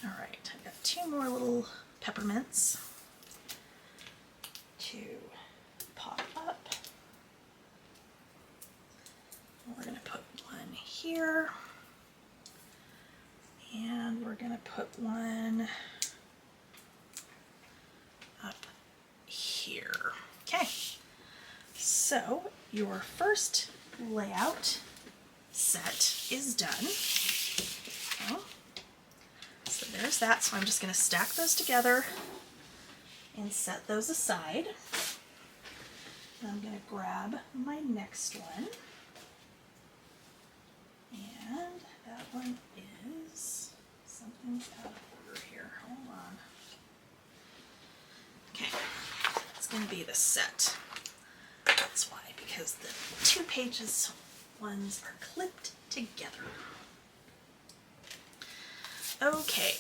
All right, I've got two more little peppermints to pop up. We're going to put one here, and we're going to put one up here. Okay, so your first layout set is done. Okay. So there's that. So I'm just going to stack those together and set those aside. And I'm going to grab my next one. And that one is, something's out of order here. Hold on. Okay, it's going to be the set. That's why, because the 2 pages ones are clipped together. Okay,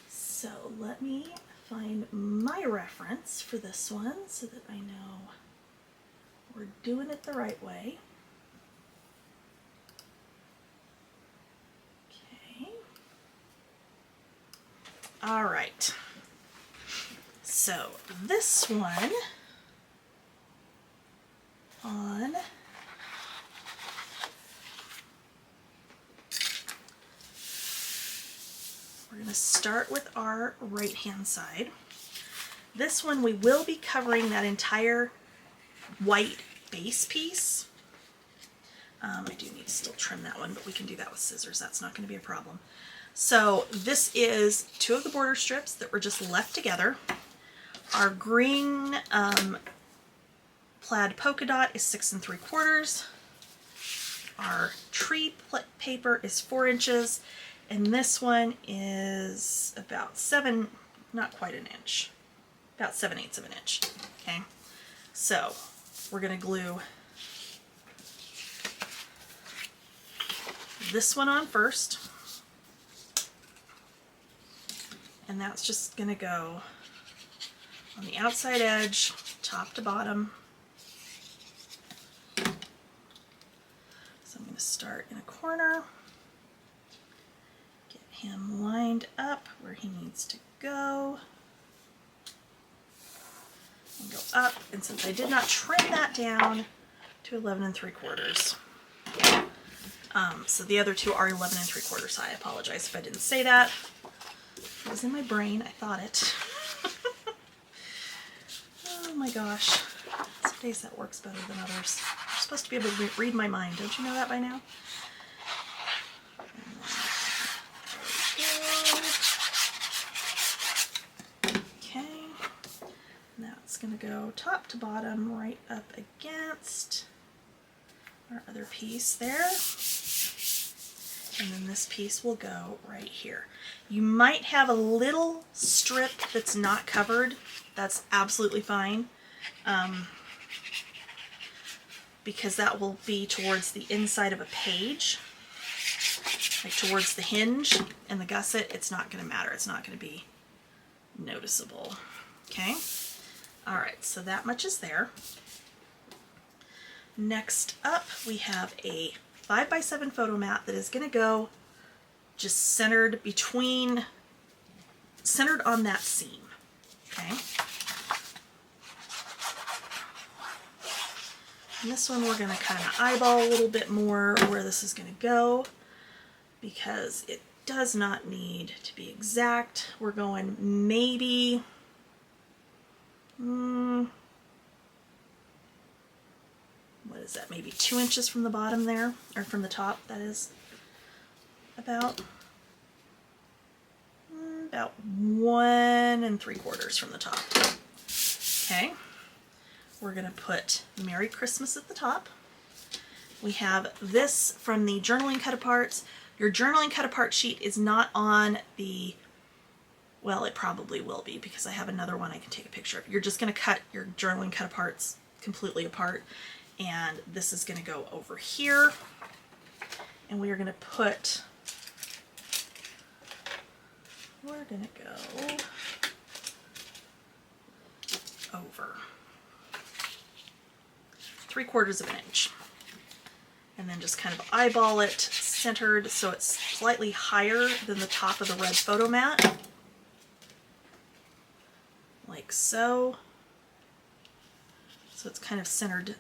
so let me find my reference for this one so that I know we're doing it the right way. Okay. All right. So this one on we're going to start with our right hand side. This one we will be covering that entire white base piece. I do need to still trim that one, but we can do that with scissors. That's not going to be a problem. So this is 2 of the border strips that were just left together. Our green plaid polka dot is 6 3/4. Our tree paper is 4 inches, and this one is about 7, not quite an inch, about 7/8 of an inch. Okay, so we're going to glue this one on first, and that's just going to go on the outside edge, top to bottom. So I'm going to start in a corner, get him lined up where he needs to go, and go up. And since I did not trim that down to 11 3/4, so the other 2 are 11 3/4. I apologize if I didn't say that. It was in my brain. I thought it. Oh my gosh. Some days that works better than others. You're supposed to be able to read my mind. Don't you know that by now? Okay. Now it's going to go top to bottom right up against our other piece there. And then this piece will go right here. You might have a little strip that's not covered. That's absolutely fine, because that will be towards the inside of a page, like towards the hinge and the gusset. It's not going to matter. It's not going to be noticeable. Okay. All right. So that much is there. Next up, we have a 5x7 photo mat that is going to go just centered on that seam. Okay. And this one we're going to kind of eyeball a little bit more where this is going to go, because it does not need to be exact. We're going maybe what is that, maybe 2 inches from the bottom there, or from the top, that is. About 1 3/4 from the top. Okay, we're going to put Merry Christmas at the top. We have this from the Journaling Cut Aparts. Your Journaling Cut Apart sheet is not on the, well, it probably will be, because I have another one I can take a picture of. You're just going to cut your Journaling Cut Aparts completely apart, and this is going to go over here, and we are going to put, we're going to go over 3/4 of an inch, and then just kind of eyeball it centered so it's slightly higher than the top of the red photo mat, like so. So it's kind of centered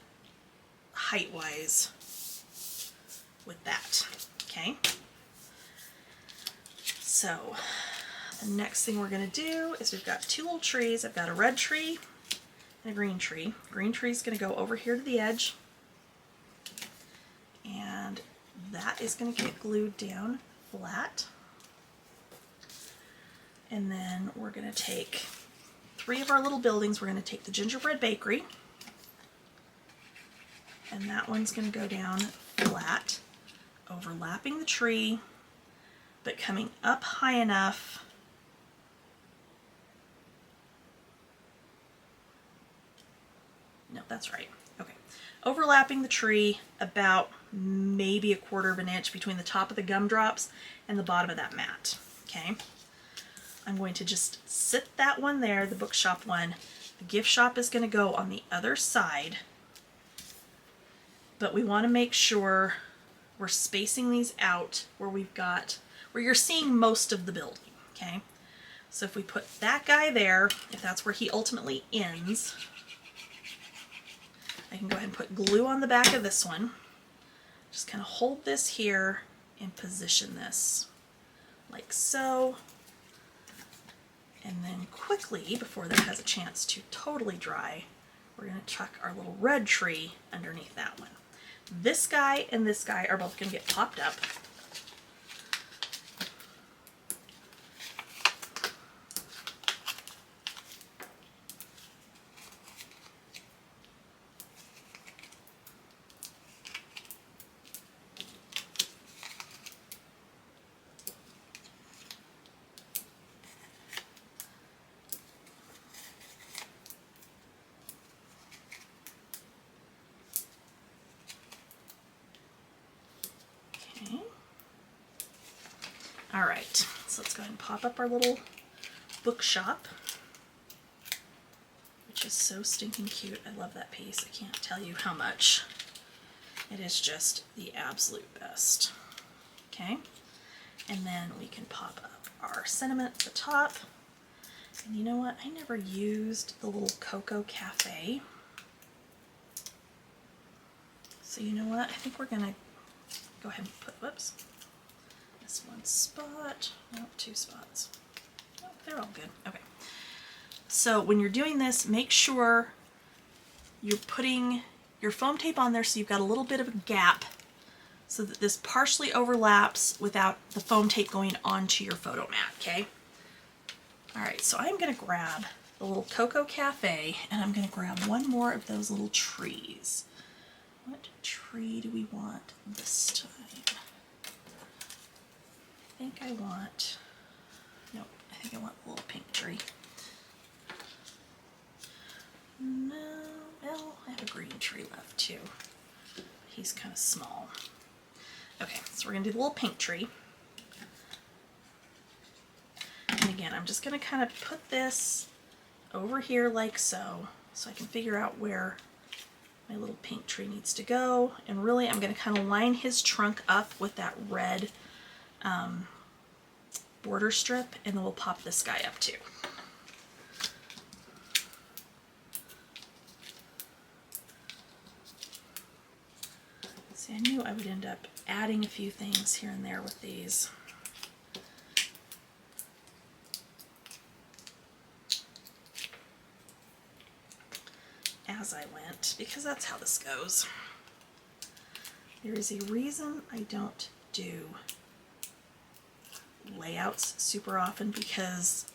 height-wise with that. Okay. So the next thing we're going to do is we've got 2 little trees. I've got a red tree and a green tree. Green tree is going to go over here to the edge, and that is going to get glued down flat. And then we're going to take 3 of our little buildings. We're going to take the gingerbread bakery, and that one's going to go down flat, overlapping the tree, but coming up high enough no, that's right. Okay. Overlapping the tree about maybe 1/4 of an inch between the top of the gumdrops and the bottom of that mat. Okay. I'm going to just sit that one there, the bookshop one. The gift shop is going to go on the other side, but we want to make sure we're spacing these out where where you're seeing most of the building, okay? So if we put that guy there, if that's where he ultimately ends, I can go ahead and put glue on the back of this one. Just kind of hold this here and position this like so. And then quickly, before that has a chance to totally dry, we're going to chuck our little red tree underneath that one. This guy and this guy are both going to get popped up. All right, so let's go ahead and pop up our little bookshop, which is so stinking cute. I love that piece. I can't tell you how much. It is just the absolute best. Okay, and then we can pop up our sentiment at the top. And you know what? I never used the little Cocoa Cafe. So you know what? I think we're gonna go ahead and put, whoops, this one spot, no, two spots. Oh, they're all good. Okay. So when you're doing this, make sure you're putting your foam tape on there so you've got a little bit of a gap so that this partially overlaps without the foam tape going onto your photo mat, okay? All right, so I'm gonna grab the little Cocoa Cafe and I'm gonna grab one more of those little trees. What tree do we want this time? I think I want, nope, I think I want a little pink tree. No, well, I have a green tree left too. He's kind of small. Okay, so we're gonna do the little pink tree. And again, I'm just gonna kind of put this over here like so I can figure out where my little pink tree needs to go. And really, I'm gonna kind of line his trunk up with that red border strip, and then we'll pop this guy up too. See, I knew I would end up adding a few things here and there with these. As I went, because that's how this goes. There is a reason I don't do layouts super often, because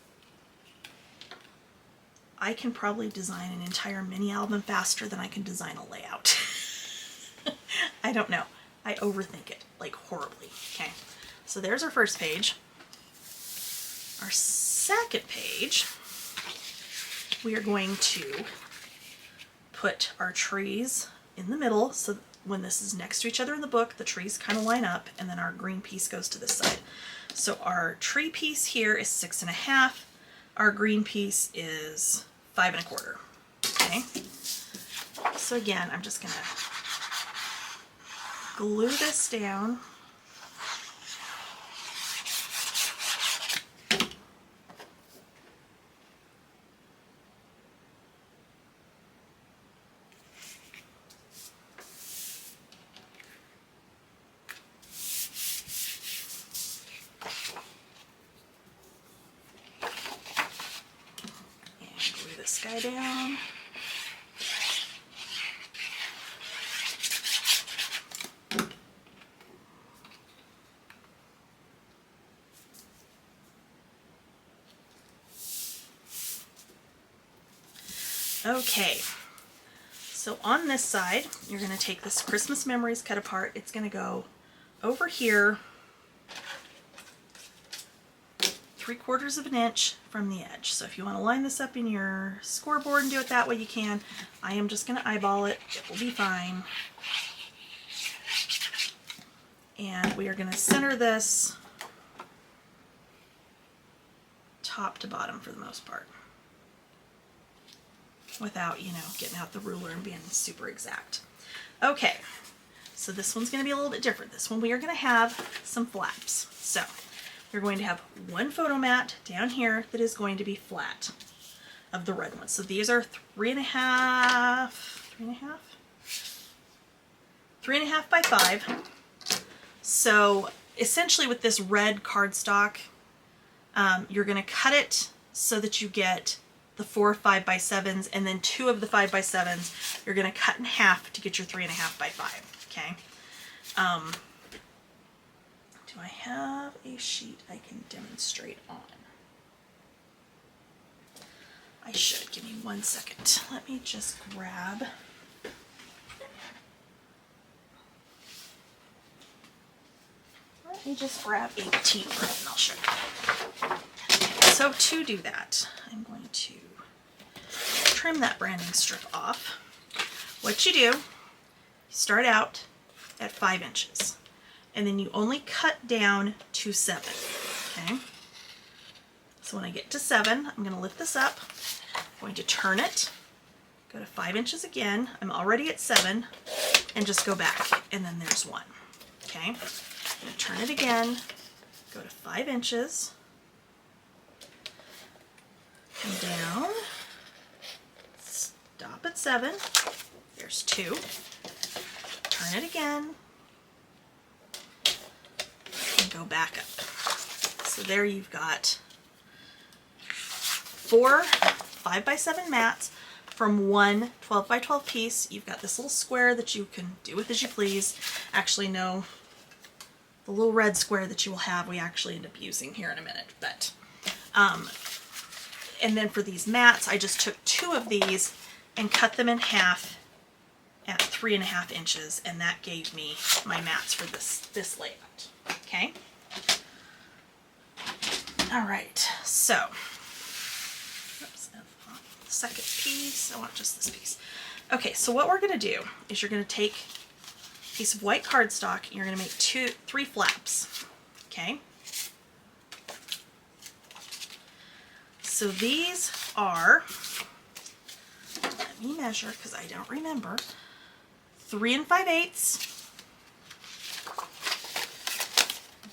I can probably design an entire mini album faster than I can design a layout. I don't know. I overthink it like horribly. Okay, so there's our first page. Our second page, we are going to put our trees in the middle, so when this is next to each other in the book, the trees kind of line up, and then our green piece goes to this side. So our tree piece here is 6.5. Our green piece is 5.25. Okay. So again, I'm just gonna glue this down. Guy down. Okay, so on this side, you're going to take this Christmas Memories cut apart. It's going to go over here 3/4 of an inch from the edge. So if you want to line this up in your scoreboard and do it that way, you can. I am just going to eyeball it. It will be fine. And we are going to center this top to bottom for the most part, without, you know, getting out the ruler and being super exact. Okay, so this one's going to be a little bit different. This one we are going to have some flaps. So you're going to have one photo mat down here that is going to be flat of the red ones. So these are 3.5 by 5. So essentially with this red cardstock, you're going to cut it so that you get the 4 5x7s, and then 2 of the 5x7s you're going to cut in half to get your 3.5 by 5. Okay. Do I have a sheet I can demonstrate on? I should. Give me 1 second. Let me just grab. Let me just grab a Petite thread and I'll show you. Okay, so to do that, I'm going to trim that branding strip off. What you do, you start out at 5 inches, and then you only cut down to 7. Okay. So when I get to 7, I'm going to lift this up. I'm going to turn it, go to 5 inches again. I'm already at 7, and just go back, and then there's 1. Okay. I'm going to turn it again, go to 5 inches, come down, stop at 7. There's 2. Turn it again, and go back up. So there you've got 4 5x7 mats from one 12 by 12 piece. You've got this little square that you can do with as you please. Actually, no, the little red square that you will have we actually end up using here in a minute. But and then for these mats, I just took 2 of these and cut them in half at 3.5 inches, and that gave me my mats for this layout. Okay. All right. So, oops, the second piece. I want just this piece. Okay. So what we're going to do is you're going to take a piece of white cardstock and you're going to make 3 flaps. Okay. So these are, let me measure because I don't remember, 3 5/8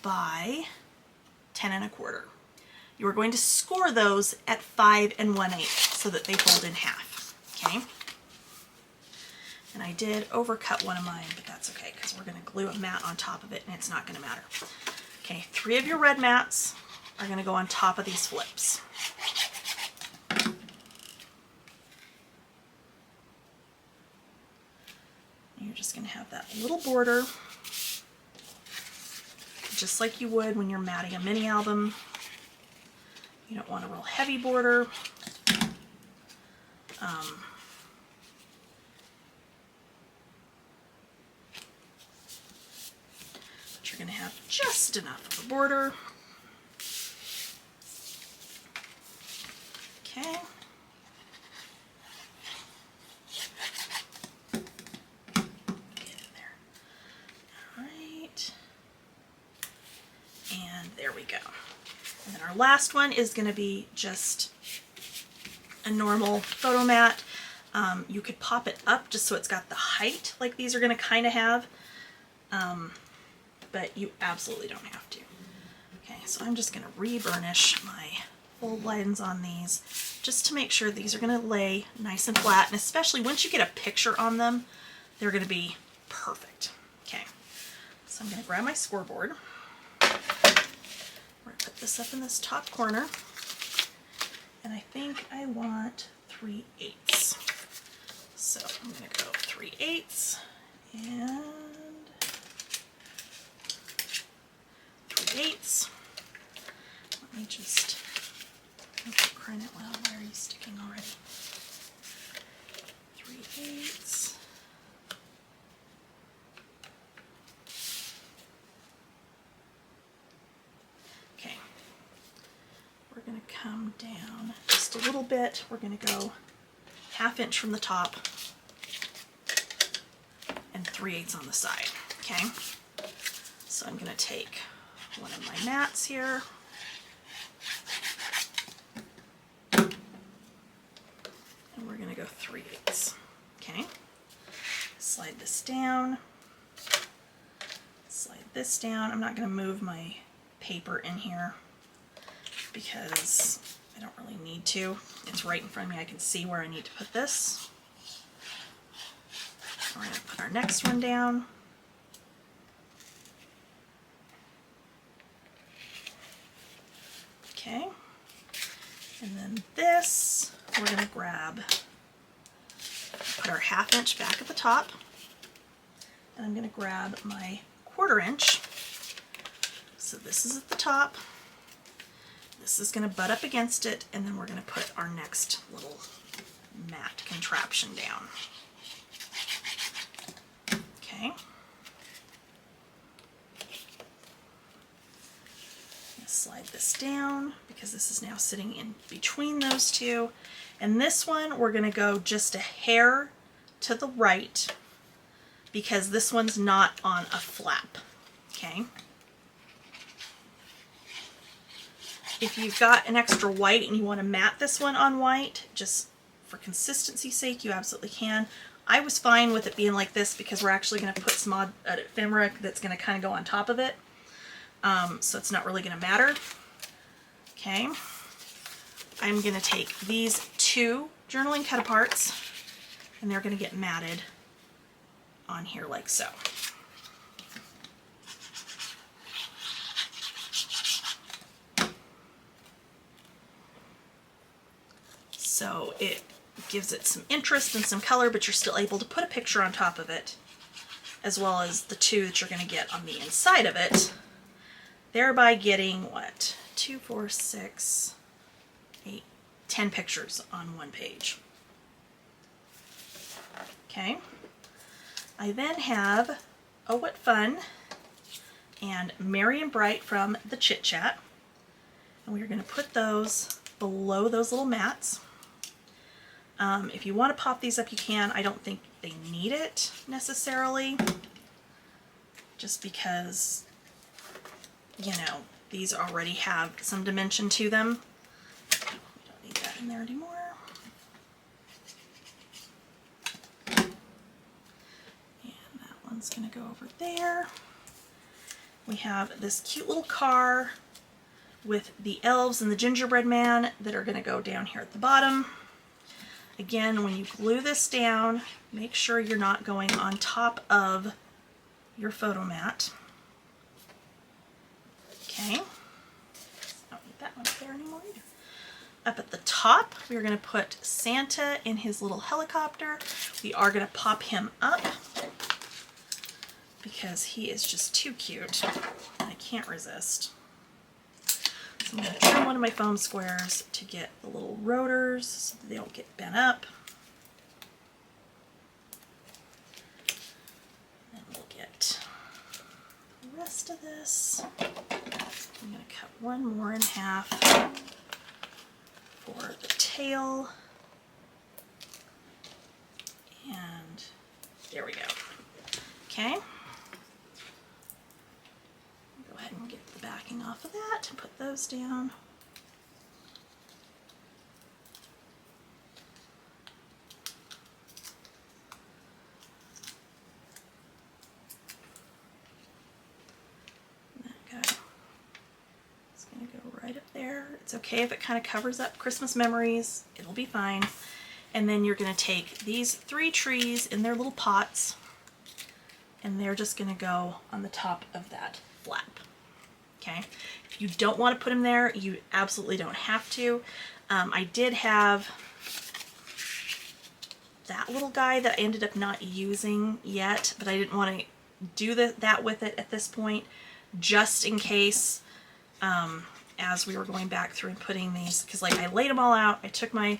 by 10 1/4. You are going to score those at 5 1/8 so that they fold in half. Okay. And I did overcut one of mine, but that's okay because we're going to glue a mat on top of it and it's not going to matter. Okay, 3 of your red mats are going to go on top of these flips. You're just going to have that little border, just like you would when you're matting a mini album. You don't want a real heavy border. But you're going to have just enough of a border. Okay. There we go. And then our last one is going to be just a normal photo mat. You could pop it up just so it's got the height like these are going to kind of have, but you absolutely don't have to. Okay, so I'm just going to re-burnish my fold lines on these just to make sure these are going to lay nice and flat, and especially once you get a picture on them, they're going to be perfect. Okay, so I'm going to grab my scoreboard. We're going to put this up in this top corner, and I think I want 3/8. So I'm going to go 3/8 and 3/8. Let me just, oh, crying out loud, why are you sticking already? 3/8. Okay, we're going to come down just a little bit. We're going to go 1/2 inch from the top and 3/8 on the side. Okay, so I'm going to take one of my mats here, going to go 3/8. Okay. Slide this down. Slide this down. I'm not going to move my paper in here because I don't really need to. It's right in front of me. I can see where I need to put this. We're going to put our next one down. Okay. And then this, we're going to grab, put our 1/2 inch back at the top. And I'm going to grab my 1/4 inch. So this is at the top. This is going to butt up against it, and then we're going to put our next little mat contraption down. Okay. Slide this down because this is now sitting in between those two. And this one we're going to go just a hair to the right because this one's not on a flap. Okay. If you've got an extra white and you want to mat this one on white, just for consistency's sake, you absolutely can. I was fine with it being like this because we're actually going to put some odd ephemera that's going to kind of go on top of it. So it's not really going to matter. Okay. I'm going to take these 2 journaling cut aparts and they're going to get matted on here like so. So it gives it some interest and some color, but you're still able to put a picture on top of it, as well as the 2 that you're going to get on the inside of it, thereby getting, what, 2, 4, 6, 8, 10 pictures on one page. Okay. I then have Oh What Fun and Merry and Bright from the Chit Chat, and we're going to put those below those little mats. If you want to pop these up, you can. I don't think they need it necessarily, just because, you know, these already have some dimension to them. We don't need that in there anymore. And that one's going to go over there. We have this cute little car with the elves and the gingerbread man that are going to go down here at the bottom. Again, when you glue this down, make sure you're not going on top of your photo mat. Okay. Don't need that one up there anymore either. Up at the top, we're going to put Santa in his little helicopter. We are going to pop him up because he is just too cute. I can't resist. So I'm going to trim one of my foam squares to get the little rotors so that they don't get bent up. And we'll get the rest of this. I'm going to cut one more in half for the tail. And there we go. Okay. Go ahead and get the backing off of that and put those down. It's going to go right up there. It's okay if it kind of covers up Christmas memories. It'll be fine. And then you're going to take these 3 trees in their little pots, and they're just going to go on the top of that flap. Okay, if you don't want to put them there, you absolutely don't have to. I did have that little guy that I ended up not using yet, but I didn't want to do that with it at this point, just in case, as we were going back through and putting these, because like I laid them all out, I took my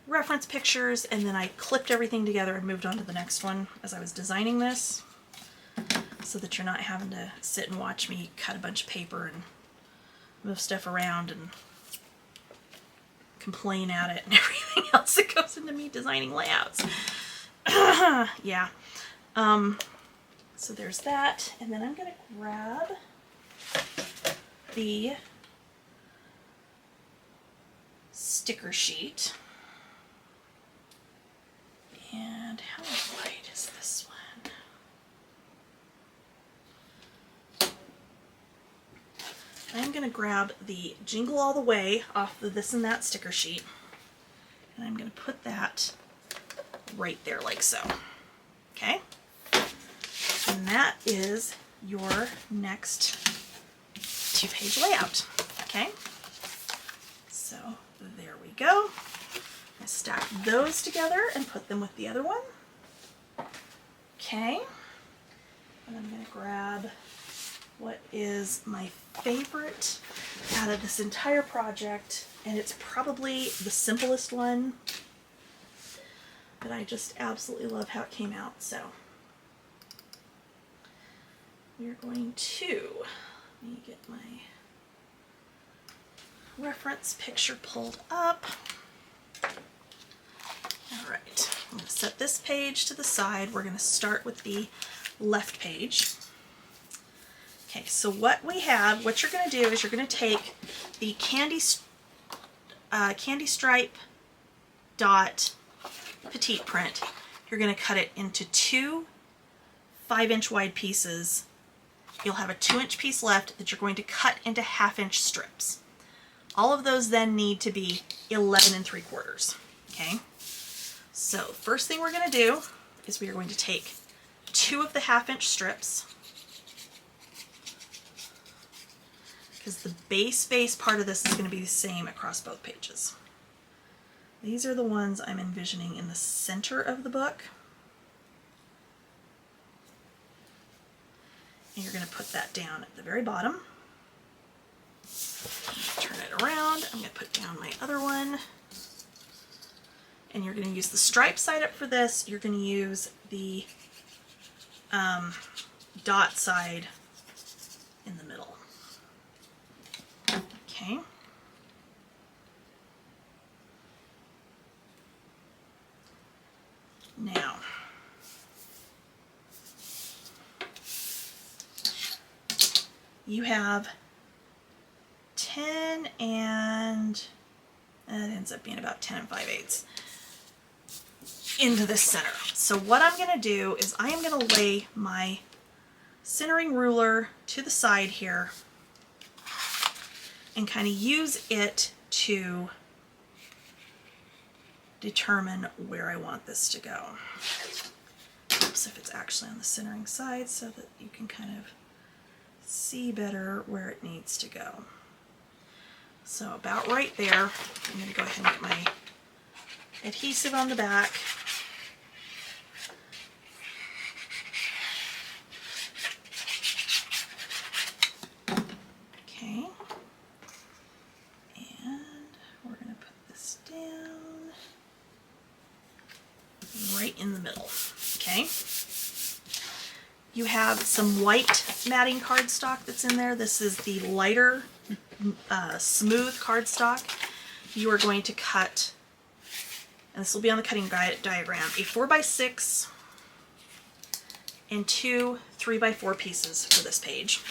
reference pictures, and then I clipped everything together and moved on to the next one as I was designing this, so that you're not having to sit and watch me cut a bunch of paper and move stuff around and complain at it and everything else that goes into me designing layouts. Yeah. So there's that, and then I'm going to grab the sticker sheet. And how light is this one? I'm going to grab the Jingle All the Way off the This and That sticker sheet, and I'm going to put that right there like so. Okay? And that is your next 2-page layout. Okay? So there we go. I stack those together and put them with the other one. Okay. And I'm going to grab what is my favorite out of this entire project, and it's probably the simplest one, but I just absolutely love how it came out. So we're going to, let me get my reference picture pulled up. All right, I'm going to set this page to the side. We're going to start with the left page. Okay, so what we have, what you're going to do is you're going to take the candy stripe dot petite print. You're going to cut it into 2 5-inch wide pieces. You'll have a 2-inch piece left that you're going to cut into 1/2-inch strips. All of those then need to be 11 3/4. Okay, so first thing we're going to do is we are going to take 2 of the 1/2-inch strips, because the base part of this is going to be the same across both pages. These are the ones I'm envisioning in the center of the book. And you're going to put that down at the very bottom. Turn it around. I'm going to put down my other one. And you're going to use the stripe side up for this. You're going to use the dot side in the middle. Okay. Now, you have 10 and it ends up being about 10 5/8 into the center. So what I'm going to do is I am going to lay my centering ruler to the side here and kind of use it to determine where I want this to go. Helps if it's actually on the centering side so that you can kind of see better where it needs to go. So about right there, I'm going to go ahead and get my adhesive on the back. Okay. And we're going to put this down right in the middle. Okay. You have some white matting cardstock that's in there. This is the lighter smooth cardstock. You are going to cut, and this will be on the cutting diagram, a 4x6 and 2 3x4 pieces for this page.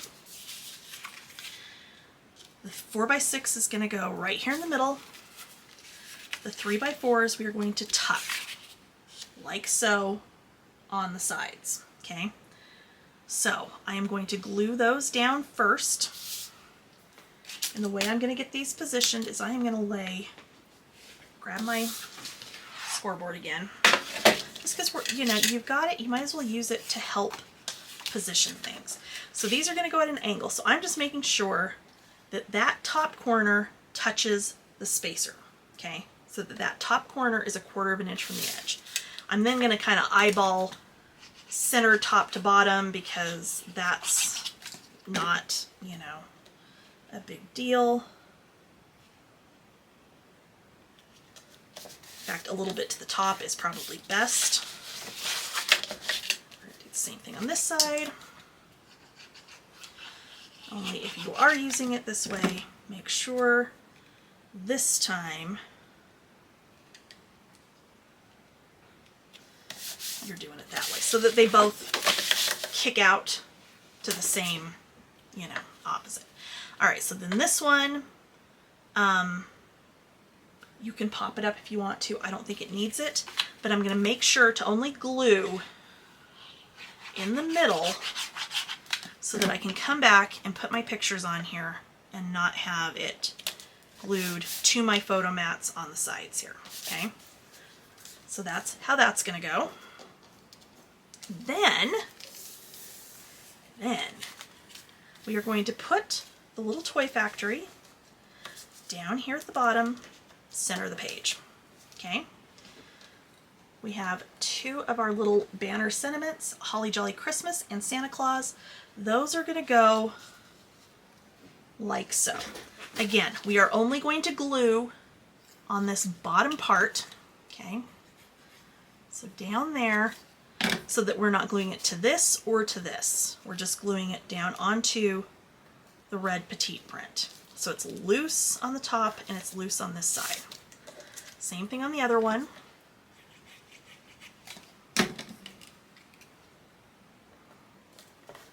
The 4x6 is going to go right here in the middle. The 3x4s we are going to tuck like so on the sides. Okay, so I am going to glue those down first. And the way I'm going to get these positioned is I am going to grab my scoreboard again. Just because you've got it, you might as well use it to help position things. So these are going to go at an angle. So I'm just making sure that that top corner touches the spacer. Okay, so that top corner is 1/4 inch from the edge. I'm then going to kind of eyeball center top to bottom because that's not, a big deal. In fact, a little bit to the top is probably best. We're going to do the same thing on this side. Only if you are using it this way, make sure this time you're doing it that way so that they both kick out to the same, opposite. All right, so then this one, You can pop it up if you want to. I don't think it needs it, but I'm going to make sure to only glue in the middle so that I can come back and put my pictures on here and not have it glued to my photo mats on the sides here, okay? So that's how that's going to go. Then we are going to put the little toy factory down here at the bottom, center of the page, okay? We have two of our little banner sentiments, Holly Jolly Christmas and Santa Claus. Those are going to go like so. Again, we are only going to glue on this bottom part, okay? So down there, so that we're not gluing it to this or to this. We're just gluing it down onto the red Petite print. So it's loose on the top and it's loose on this side. Same thing on the other one.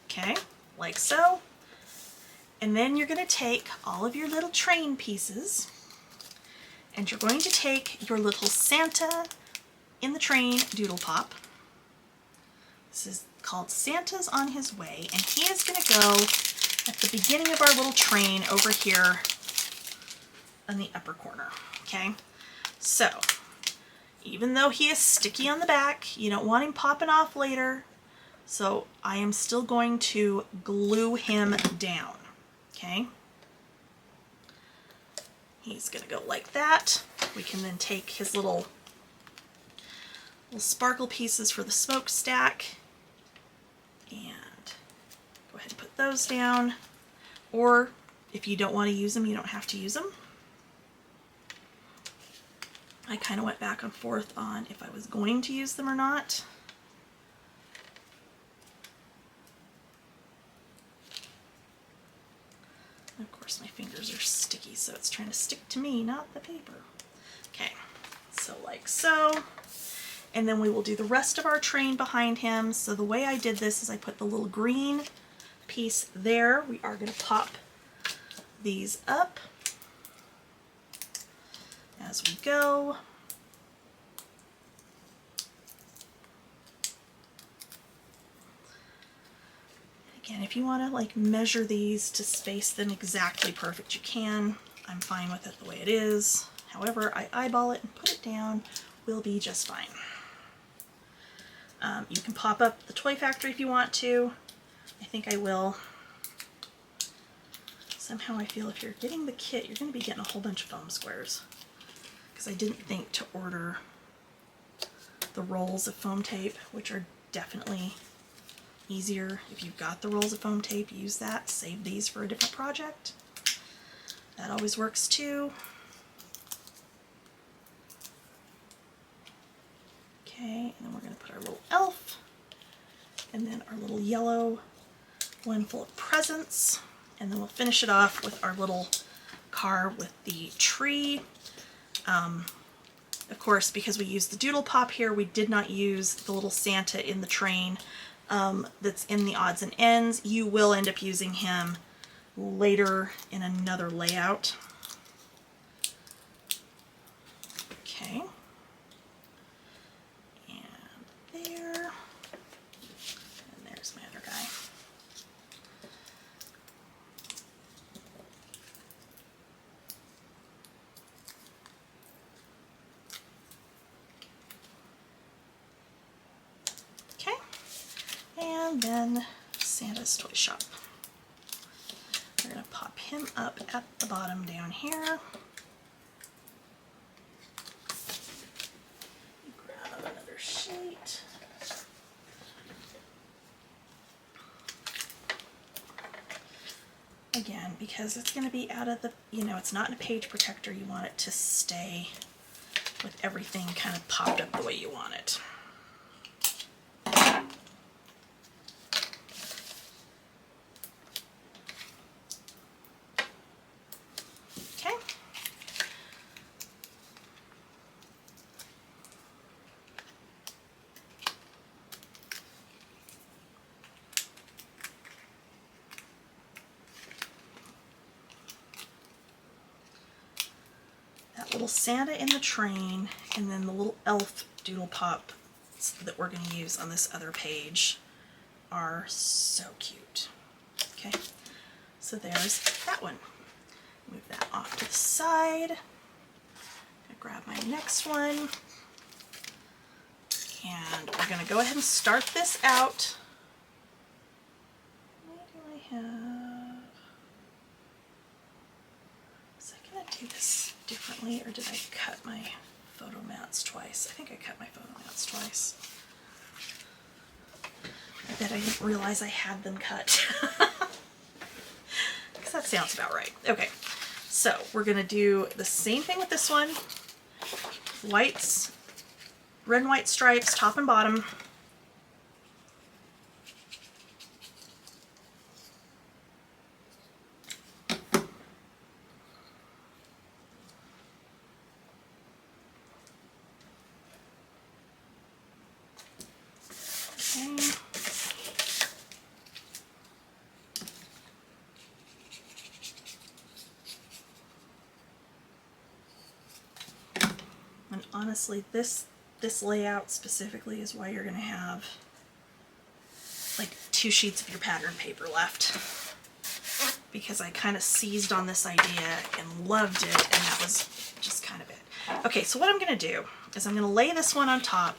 Okay, like so. And then you're going to take all of your little train pieces and you're going to take your little Santa in the train doodle pop. This is called Santa's on His Way, and he is going to go at the beginning of our little train over here in the upper corner, okay? So, even though he is sticky on the back, you don't want him popping off later, so I am still going to glue him down, okay? He's going to go like that. We can then take his little sparkle pieces for the smokestack and go ahead and put those down. Or if you don't want to use them, you don't have to use them. I kind of went back and forth on if I was going to use them or not. Of course my fingers are sticky, so it's trying to stick to me, not the paper. Okay, so like so. And then we will do the rest of our train behind him. So the way I did this is I put the little green piece there. We are going to pop these up as we go. Again, if you want to like measure these to space them exactly perfect, you can. I'm fine with it the way it is. However, I eyeball it and put it down. Will be just fine. You can pop up the toy factory if you want to. I think I will. Somehow I feel if you're getting the kit, you're going to be getting a whole bunch of foam squares. Because I didn't think to order the rolls of foam tape, which are definitely easier. If you've got the rolls of foam tape, use that. Save these for a different project. That always works too. Okay, and then we're going to put our little elf, and then our little yellow one full of presents, and then we'll finish it off with our little car with the tree. Of course, because we used the doodle pop here, we did not use the little Santa in the train that's in the odds and ends. You will end up using him later in another layout. Okay. There, and there's my other guy. Okay, and then Santa's Toy Shop. We're going to pop him up at the bottom down here. Grab another sheet. Again, because it's going to be out of the, it's not in a page protector, you want it to stay with everything kind of popped up the way you want it. Okay. little Santa in the train, and then the little elf doodle pop that we're going to use on this other page are so cute. Okay, so there's that one. Move that off to the side. I'm going to grab my next one. And we're going to go ahead and start this out. What do I have? Was I going to do this differently, or did I cut my photo mats twice? I think I cut my photo mats twice. I bet I didn't realize I had them cut. Because that sounds about right. Okay, so we're going to do the same thing with this one. Whites. Red and white stripes, top and bottom. Okay. And honestly, this layout specifically is why you're going to have like 2 sheets of your pattern paper left, because I kind of seized on this idea and loved it, and that was just kind of it. Okay, so what I'm going to do is I'm going to lay this one on top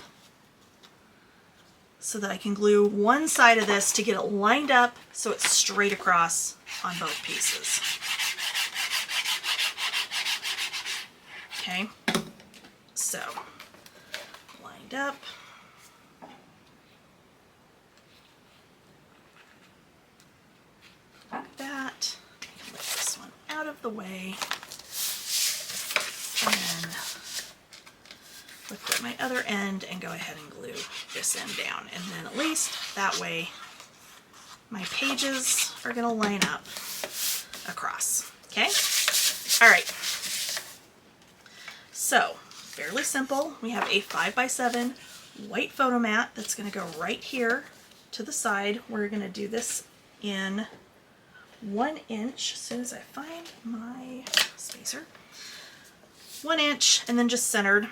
so that I can glue one side of this to get it lined up so it's straight across on both pieces. Okay, so up. Like that. I can lift this one out of the way. And then look at my other end and go ahead and glue this end down. And then at least that way my pages are going to line up across. Okay? All right. So, fairly simple. We have a 5x7 white photo mat that's going to go right here to the side. We're going to do this in 1 inch as soon as I find my spacer. 1 inch, and then just centered.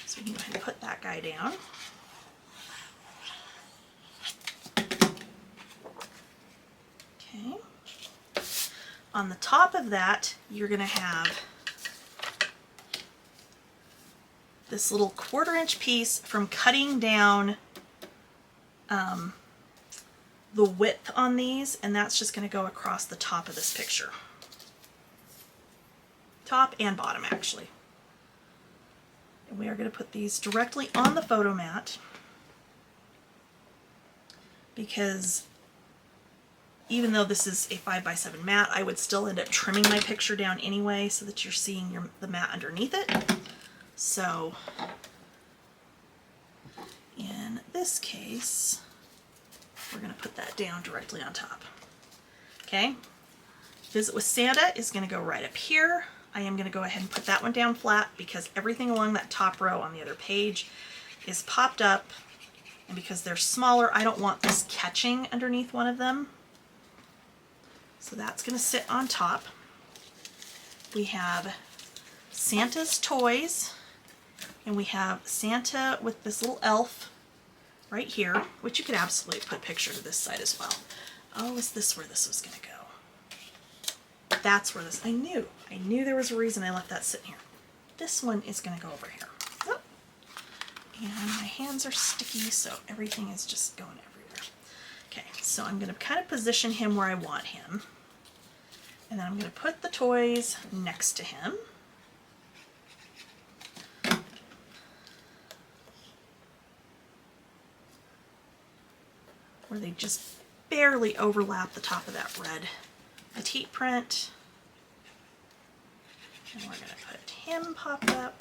So we can go ahead and put that guy down. Okay. On the top of that, you're going to have this little 1/4 inch piece from cutting down the width on these, and that's just going to go across the top of this picture. Top and bottom, actually. And we are going to put these directly on the photo mat, because even though this is a 5x7 mat, I would still end up trimming my picture down anyway so that you're seeing the mat underneath it. So in this case, we're going to put that down directly on top. Okay, Visit with Santa is going to go right up here. I am going to go ahead and put that one down flat because everything along that top row on the other page is popped up, and because they're smaller, I don't want this catching underneath one of them. So that's going to sit on top. We have Santa's toys, and we have Santa with this little elf right here, which you could absolutely put a picture to this side as well. Oh, is this where this was going to go? That's where this, I knew there was a reason I left that sitting here. This one is going to go over here. Oh. And my hands are sticky, so everything is just going everywhere. Okay, so I'm going to kind of position him where I want him. And then I'm going to put the toys next to him. Where they just barely overlap the top of that red Petite print. And we're going to put him popped up,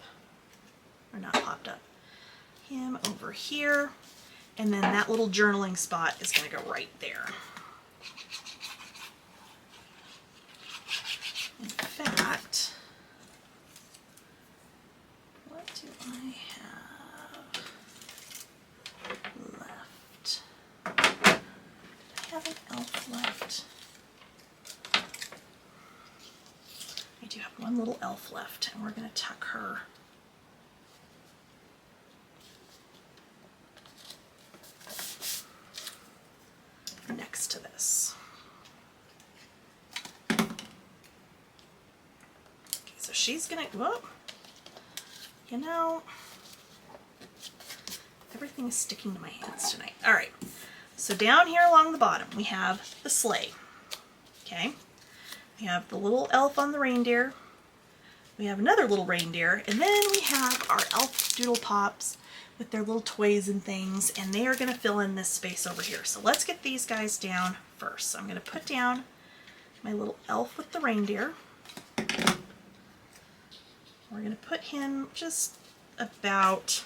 or not popped up, him over here. And then that little journaling spot is going to go right there. In fact, what do I have left? Did I have an elf left? I do have one little elf left, and we're going to tuck her next to this. Okay, so she's going to, whoop, you know, everything is sticking to my hands tonight. All right, so down here along the bottom, we have the sleigh. Okay, we have the little elf on the reindeer. We have another little reindeer, and then we have our elf doodle pops with their little toys and things, and they are going to fill in this space over here. So let's get these guys down first. So I'm going to put down my little elf with the reindeer. We're going to put him just about,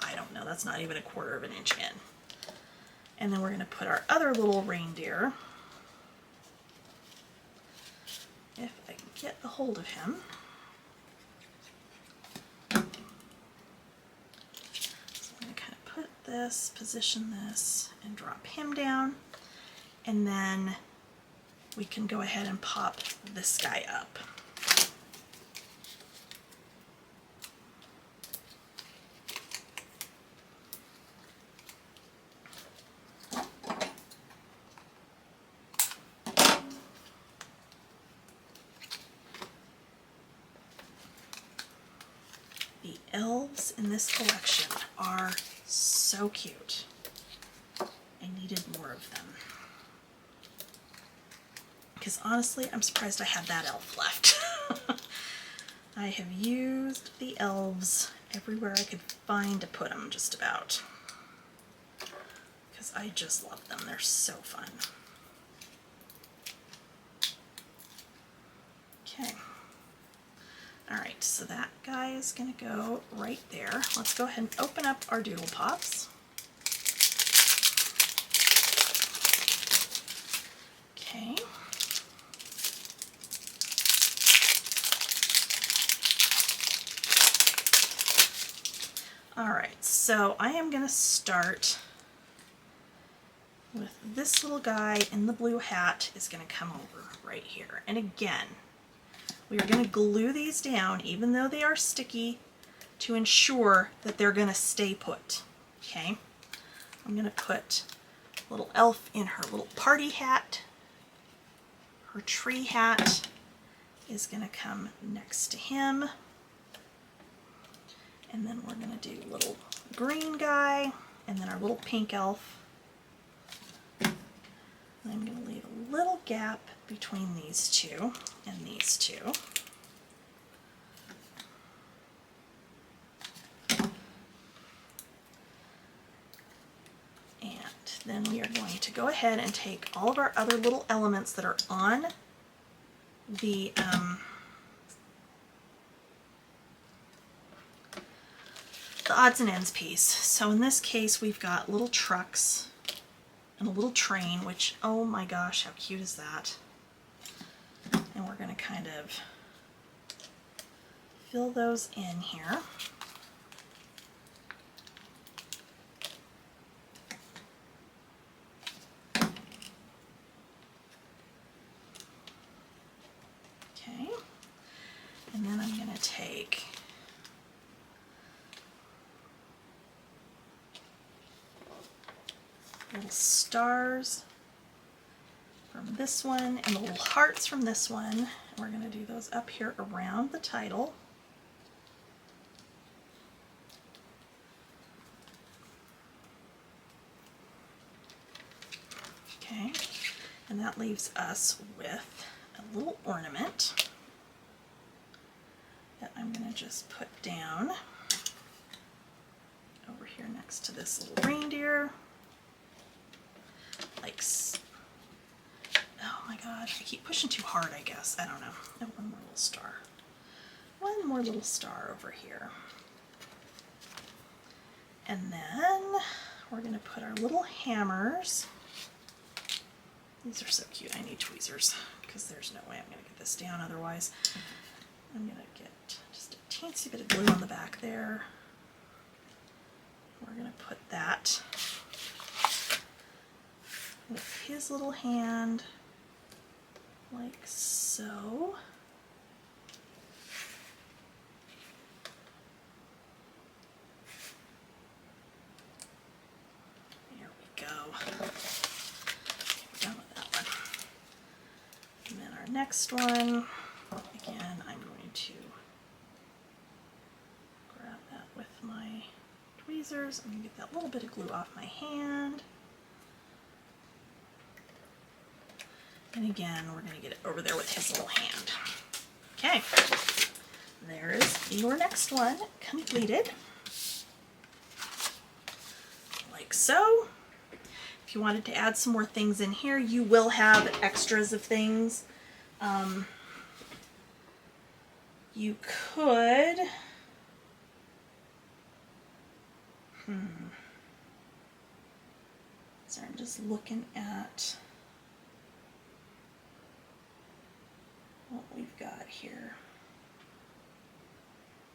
I don't know, that's not even a 1/4 of an inch in. And then we're going to put our other little reindeer, if I can get a hold of him. This, position this, and drop him down, and then we can go ahead and pop this guy up. The elves in this collection are so cute. I needed more of them. Because honestly, I'm surprised I had that elf left. I have used the elves everywhere I could find to put them, just about. Because I just love them. They're so fun. Okay. Alright, so that guy is going to go right there. Let's go ahead and open up our Doodle Pops. Okay. Alright, so I am going to start with this little guy in the blue hat is going to come over right here. And again, we are going to glue these down, even though they are sticky, to ensure that they're going to stay put. Okay? I'm going to put little elf in her little party hat. Her tree hat is going to come next to him. And then we're going to do little green guy, and then our little pink elf. And I'm going to leave a little gap between these two and these two. And then we are going to go ahead and take all of our other little elements that are on the odds and ends piece. So in this case, we've got little trucks and a little train, which, oh my gosh, how cute is that? And we're going to kind of fill those in here. Okay, and then I'm going to take little stars from this one and the little hearts from this one, and we're going to do those up here around the title. Okay, and that leaves us with a little ornament that I'm going to just put down over here next to this little reindeer. Like, oh my god, I keep pushing too hard, I guess. I don't know. Oh, one more little star. One more little star over here. And then we're going to put our little hammers. These are so cute. I need tweezers because there's no way I'm going to get this down otherwise. I'm going to get just a teensy bit of glue on the back there. We're going to put that with his little hand, like so. the next one. Again, I'm going to grab that with my tweezers. I'm going to get that little bit of glue off my hand. And again, we're going to get it over there with his little hand. Okay, there's your next one completed. Like so. If you wanted to add some more things in here, you will have extras of things. You could, so I'm just looking at what we've got here.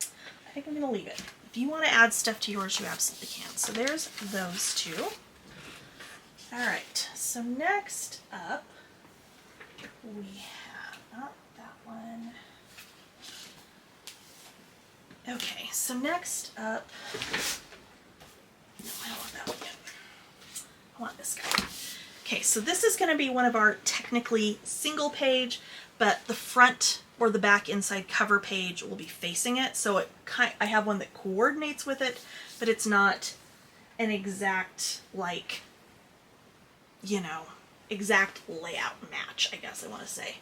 I think I'm going to leave it. If you want to add stuff to yours, you absolutely can. So there's those two. All right, so next up we have, not that one. Okay, so next up, no, I don't want that one yet. I want this guy. Okay, so this is going to be one of our technically single page, but the front or the back inside cover page will be facing it. So I have one that coordinates with it, but it's not an exact, like, you know, exact layout match, I guess I want to say.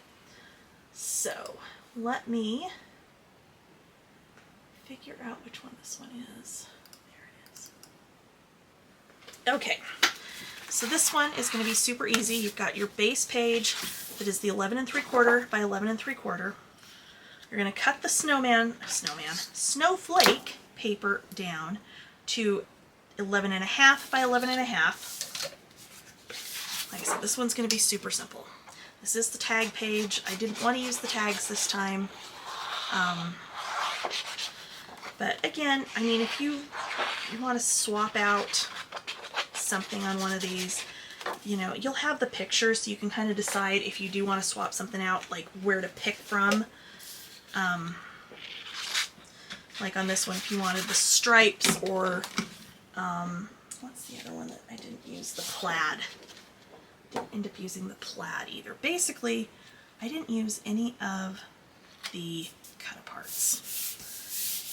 So let me figure out which one this one is. There it is. Okay, so this one is going to be super easy. You've got your base page that is the 11 3/4 by 11 3/4. You're going to cut the snowflake paper down to 11.5 by 11.5. Like I said, this one's going to be super simple. This is the tag page. I didn't want to use the tags this time. But again, I mean, if you want to swap out something on one of these, you know, you'll have the picture so you can kind of decide if you do want to swap something out, like where to pick from. Like on this one, if you wanted the stripes or, what's the other one that I didn't use? The plaid. Didn't end up using the plaid either. Basically, I didn't use any of the cut-aparts.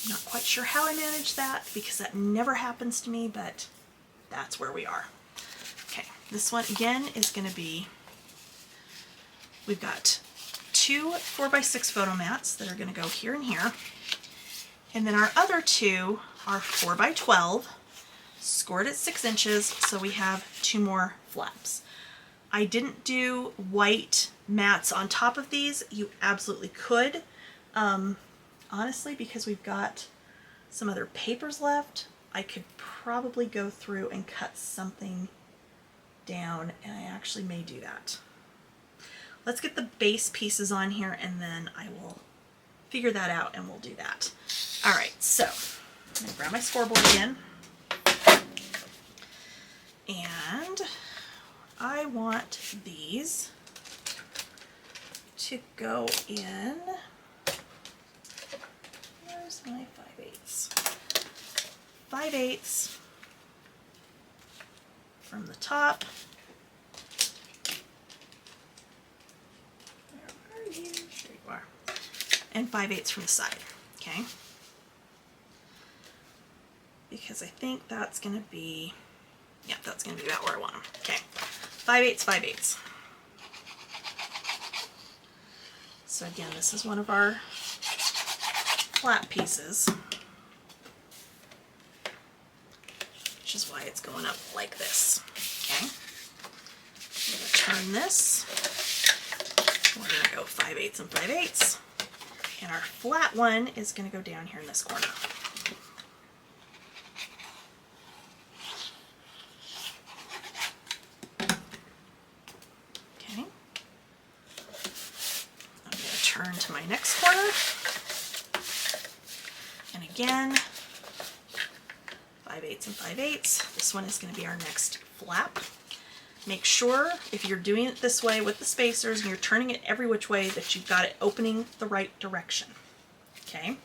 I'm not quite sure how I managed that because that never happens to me, but that's where we are. Okay, this one again is going to be, we've got 2 4x6 photo mats that are going to go here and here. And then our other 2 are 4x12, scored at 6 inches, so we have 2 more flaps. I didn't do white mats on top of these. You absolutely could. Honestly, because we've got some other papers left, I could probably go through and cut something down, and I actually may do that. Let's get the base pieces on here, and then I will figure that out, and we'll do that. All right, so I'm going to grab my scoreboard again, and I want these to go in. Where's my 5/8? 5/8 from the top. Where are you? There you are. And 5/8 from the side. Okay. Because I think that's going to be, yeah, that's going to be about where I want them. Okay. 5/8, 5/8. So again, this is one of our flat pieces, which is why it's going up like this. Okay. I'm going to turn this. We're going to go 5/8 and 5/8. And our flat one is going to go down here in this corner. Okay. I'm going to turn to my next corner. And again, 5/8 and 5/8. This one is going to be our next flap. Make sure if you're doing it this way with the spacers and you're turning it every which way that you've got it opening the right direction. Okay?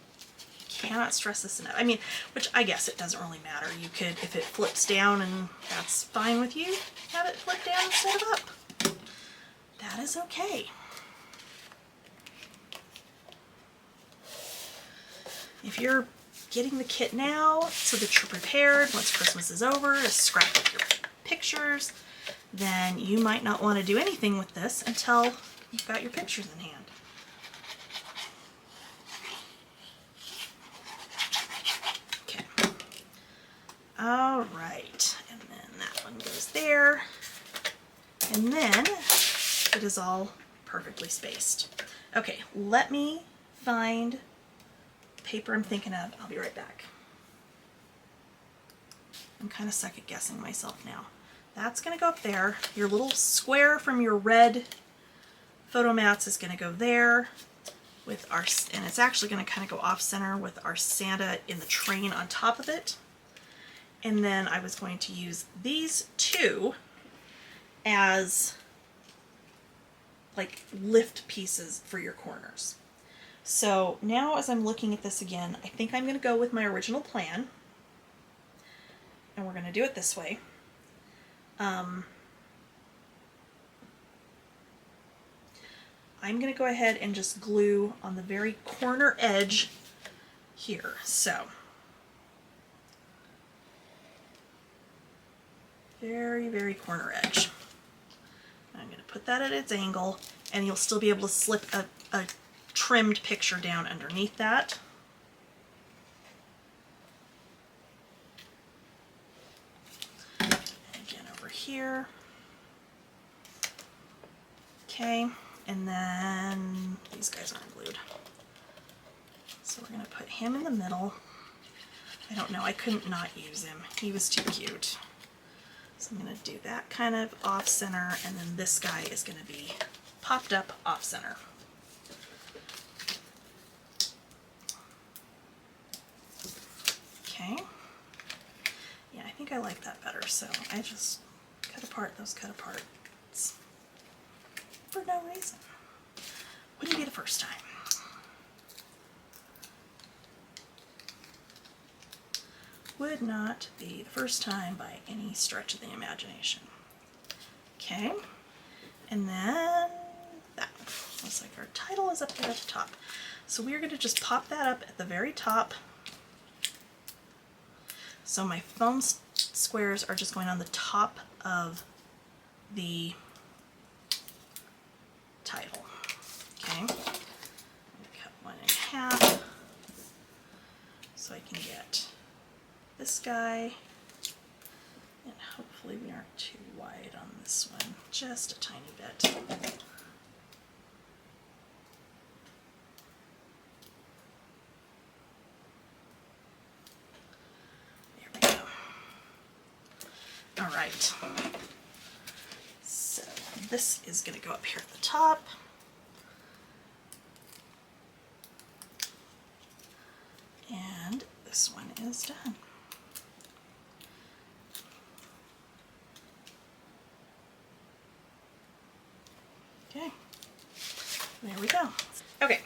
Cannot stress this enough. I mean, which I guess it doesn't really matter. You could, if it flips down and that's fine with you, have it flip down instead of up. That is okay. If you're getting the kit now so that you're prepared once Christmas is over to scrap up your pictures, then you might not want to do anything with this until you've got your pictures in hand. Okay. All right, and then that one goes there, and then it is all perfectly spaced. Okay, let me find the paper I'm thinking of. I'll be right back. I'm kind of second guessing myself now. That's going to go up there. Your little square from your red photo mats is going to go there with our, and it's actually going to kind of go off center with our Santa in the train on top of it. And then I was going to use these two as like lift pieces for your corners. So now as I'm looking at this again, I think I'm going to go with my original plan. And we're going to do it this way. I'm going to go ahead and just glue on the very corner edge here. So, very, very corner edge. I'm going to put that at its angle, and you'll still be able to slip a trimmed picture down underneath that. Here. Okay, and then these guys aren't glued. So we're going to put him in the middle. I don't know, I couldn't not use him. He was too cute. So I'm going to do that kind of off center, and then this guy is going to be popped up off center. Okay. Yeah, I think I like that better, so I just cut apart those cut aparts for no reason. Wouldn't be the first time. Would not be the first time by any stretch of the imagination. Okay, and then that looks like our title is up there at the top. So we're going to just pop that up at the very top. So my foam squares are just going on the top of the title. Okay, I'm going to cut one in half so I can get this guy, and hopefully we aren't too wide on this one, just a tiny bit. There we go. All right, so this is going to go up here at the top. And this one is done. Okay, there we go. Okay,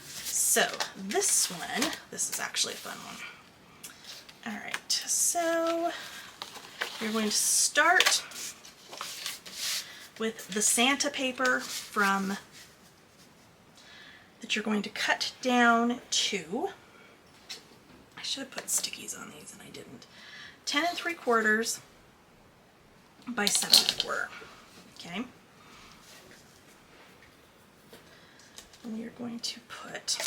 so this one, this is actually a fun one. All right, so you're going to start with the Santa paper from that you're going to cut down to, I should have put stickies on these and I didn't, 10 3/4 by 7 1/4. Okay. And we are going to put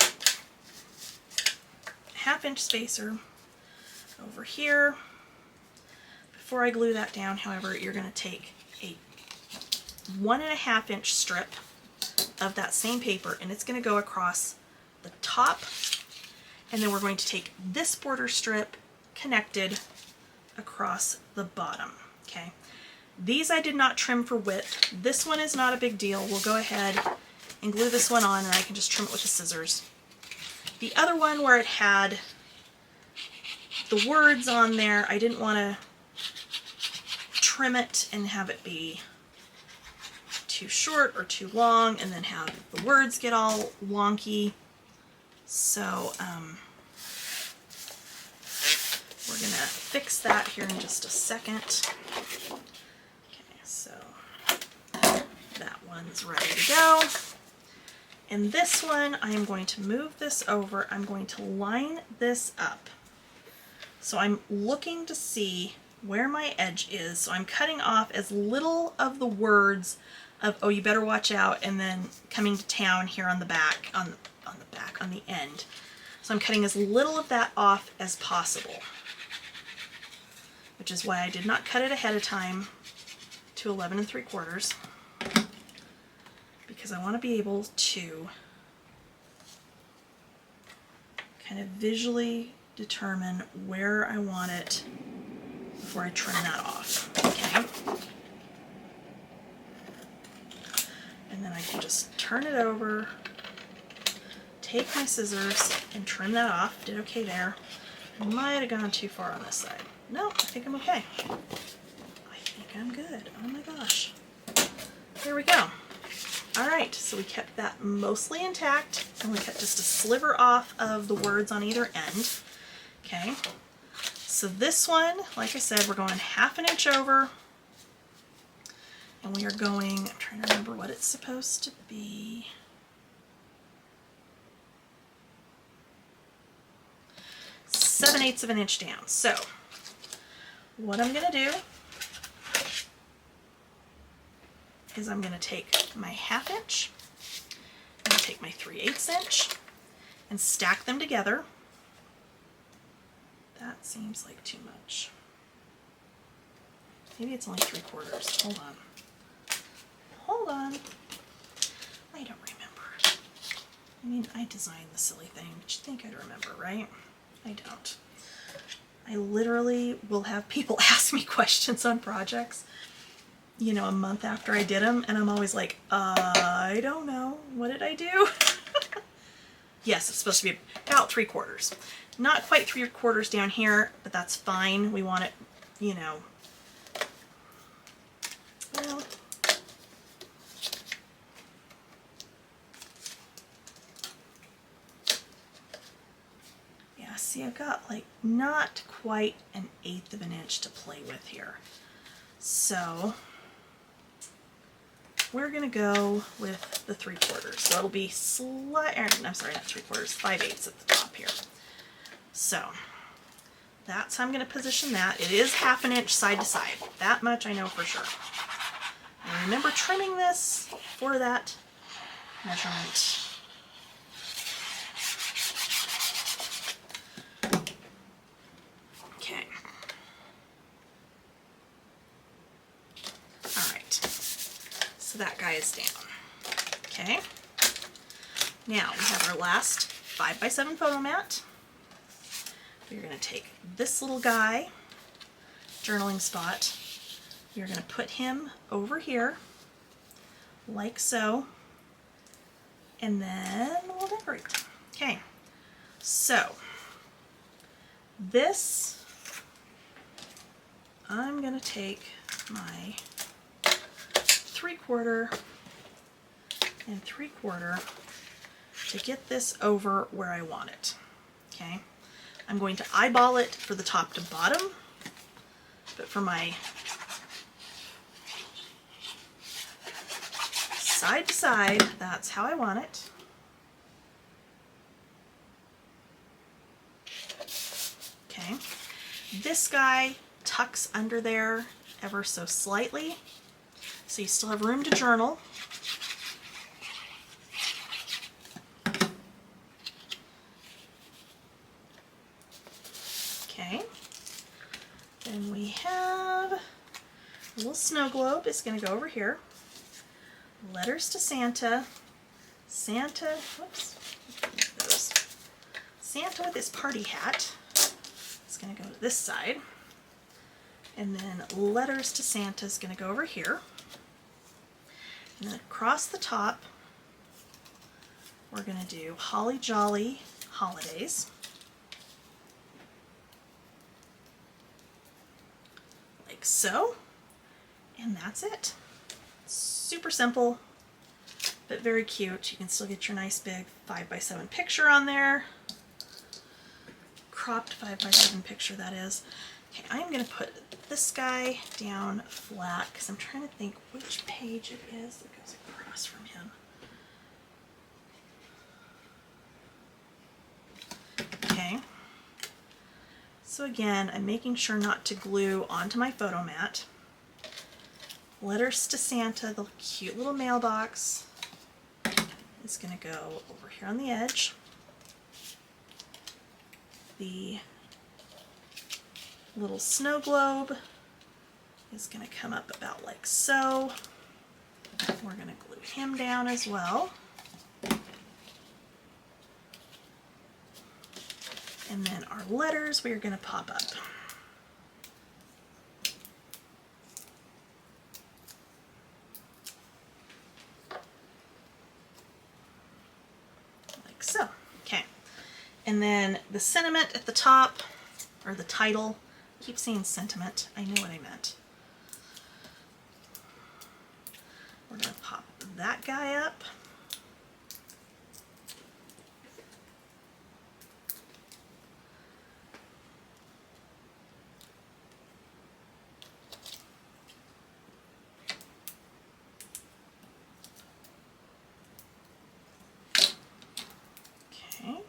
a 1/2 inch spacer over here. Before I glue that down, however, you're going to take a 1.5 inch strip of that same paper, and it's going to go across the top, and then we're going to take this border strip connected across the bottom. Okay, these I did not trim for width. This one is not a big deal. We'll go ahead and glue this one on, and I can just trim it with the scissors. The other one where it had the words on there, I didn't want to trim it and have it be too short or too long and then have the words get all wonky. So we're going to fix that here in just a second. Okay, so that one's ready to go. In this one, I am going to move this over. I'm going to line this up. So I'm looking to see where my edge is. So I'm cutting off as little of the words of, oh, you better watch out, and then coming to town here on the back, on the end. So I'm cutting as little of that off as possible, which is why I did not cut it ahead of time to 11 3/4, because I want to be able to kind of visually determine where I want it before I trim that off. Okay. And then I can just turn it over, take my scissors and trim that off. Did okay there. I might have gone too far on this side. No, I think I'm okay. I think I'm good. Oh my gosh. There we go. All right, so we kept that mostly intact, and we cut just a sliver off of the words on either end. Okay, so this one, like I said, we're going 1/2 inch over, and we are going, I'm trying to remember what it's supposed to be. Seven-eighths of an inch down. So what I'm going to do is I'm going to take my 1/2 inch, I'm going to take my 3/8 inch and stack them together. That seems like too much. Maybe it's only 3/4. Hold on. Hold on. I don't remember. I mean, I designed the silly thing, but you'd think I'd remember, right? I don't. I literally will have people ask me questions on projects, you know, a month after I did them, and I'm always like, I don't know. What did I do? Yes, it's supposed to be about 3/4. Not quite 3/4 down here, but that's fine. We want it, you know, well, yeah, see, I've got like not quite 1/8 of an inch to play with here. So we're going to go with the 3/4. So it'll be I'm sorry, not 3/4, 5/8 at the top here. So that's how I'm going to position that. It is 1/2 an inch side to side. That much I know for sure. I remember trimming this for that measurement. Okay. All right. So that guy is down. Okay. Now we have our last 5x7 photo mat. We're going to take this little guy, journaling spot, you're going to put him over here, like so, and then we'll decorate. Okay, so this, I'm going to take my 3/4 and 3/4 to get this over where I want it. Okay. I'm going to eyeball it for the top to bottom, but for my side to side, that's how I want it. Okay, this guy tucks under there ever so slightly, so you still have room to journal. Okay, then we have a little snow globe. It's going to go over here. Letters to Santa. Santa, whoops, those. Santa with his party hat. It's going to go to this side. And then letters to Santa is going to go over here. And then across the top, we're going to do Holly Jolly Holidays. Like so. And that's it. Super simple, but very cute. You can still get your nice big 5x7 picture on there. Cropped 5x7 picture, that is. Okay, I'm going to put this guy down flat because I'm trying to think which page it is that goes across from him. So again, I'm making sure not to glue onto my photo mat. Letters to Santa, the cute little mailbox, is going to go over here on the edge. The little snow globe is going to come up about like so. We're going to glue him down as well. And then our letters we are going to pop up. Like so. Okay. And then the sentiment at the top, or the title, I keep saying sentiment, I knew what I meant. We're going to pop that guy up. Okay.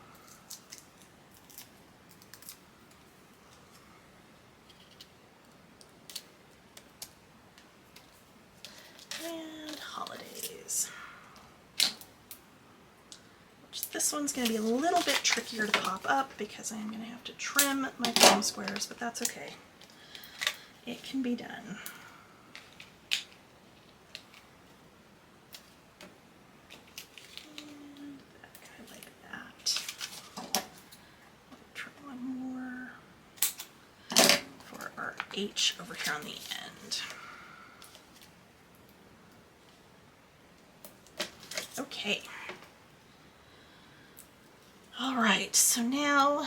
And holidays. Which this one's going to be a little bit trickier to pop up because I'm going to have to trim my foam squares, but that's okay. It can be done. And that guy like that. I'll trim one more for our H over here on the end. Okay. All right, so now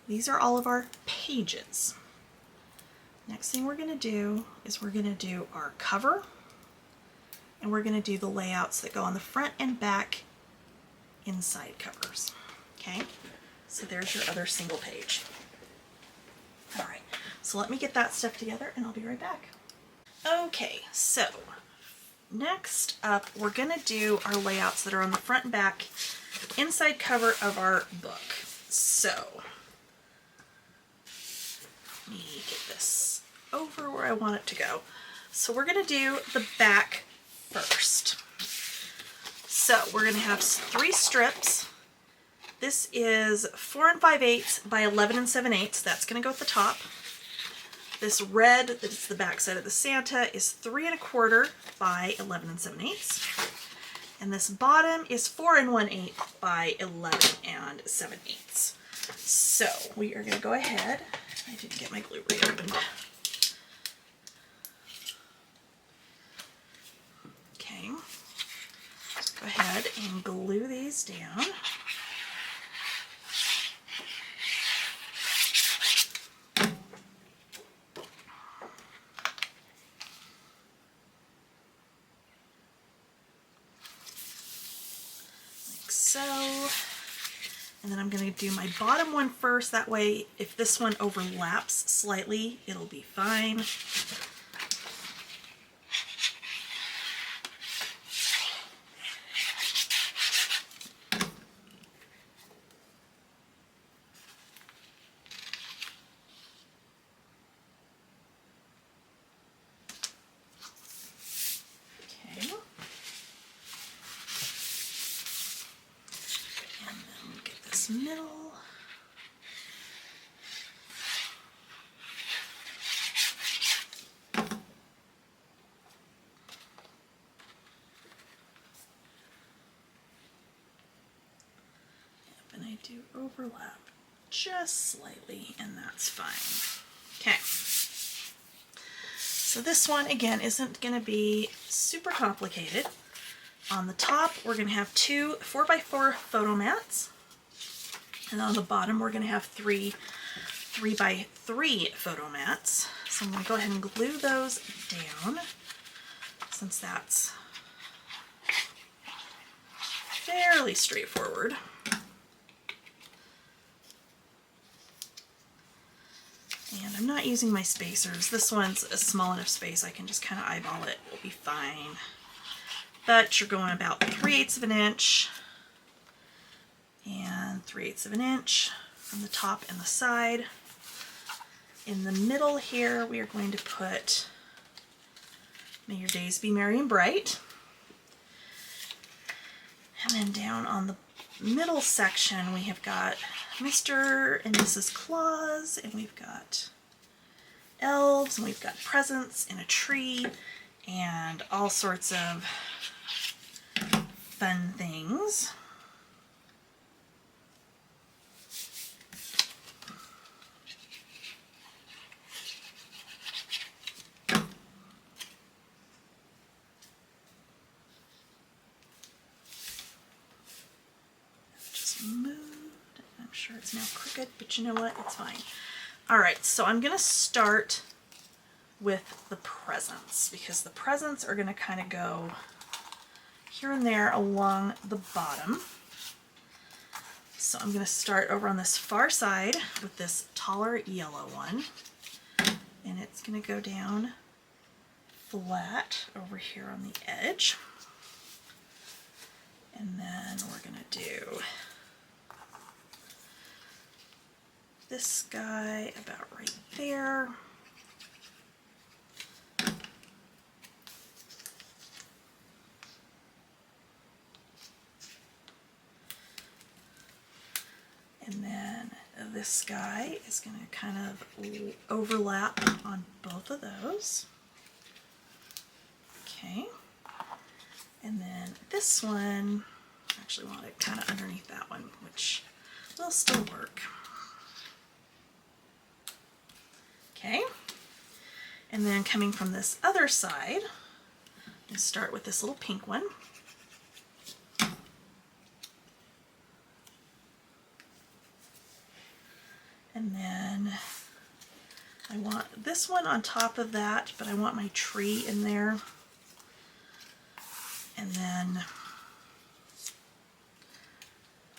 these are all of our pages. Next thing we're going to do is we're going to do our cover, and we're going to do the layouts that go on the front and back inside covers. Okay, so there's your other single page. All right, so let me get that stuff together and I'll be right back. Okay, so next up, we're going to do our layouts that are on the front and back inside cover of our book. So, let me get this over where I want it to go. So we're going to do the back first. So we're going to have 3 strips. This is 4 5/8 by 11 7/8. That's going to go at the top. This red, that is the back side of the Santa, is 3 1/4 by 11 7/8. And this bottom is 4 1/8 by 11 7/8. So we are going to go ahead. I didn't get my glue reopened. Okay. Go ahead and glue these down. So, and then I'm going to do my bottom one first, that way if this one overlaps slightly, it'll be fine. Middle. And I do overlap just slightly, and that's fine. Okay. So this one, again, isn't going to be super complicated. On the top, we're going to have 2 4x4 photo mats. And on the bottom, we're going to have 3 3x3 photo mats. So I'm going to go ahead and glue those down, since that's fairly straightforward. And I'm not using my spacers. This one's a small enough space I can just kind of eyeball it. It'll be fine. But you're going about 3/8 of an inch and 3/8 of an inch from the top and the side. In the middle here, we are going to put May Your Days Be Merry and Bright. And then down on the middle section, we have got Mr. and Mrs. Claus, and we've got elves, and we've got presents and a tree, and all sorts of fun things. I'm sure it's now crooked, but you know what? It's fine. All right, so I'm going to start with the presents because the presents are going to kind of go here and there along the bottom. So I'm going to start over on this far side with this taller yellow one, and it's going to go down flat over here on the edge. And then we're going to do this guy about right there. And then this guy is going to kind of overlap on both of those. Okay. And then this one, I actually want it kind of underneath that one, which will still work. Okay. And then coming from this other side, I'm start with this little pink one. And then I want this one on top of that, but I want my tree in there. And then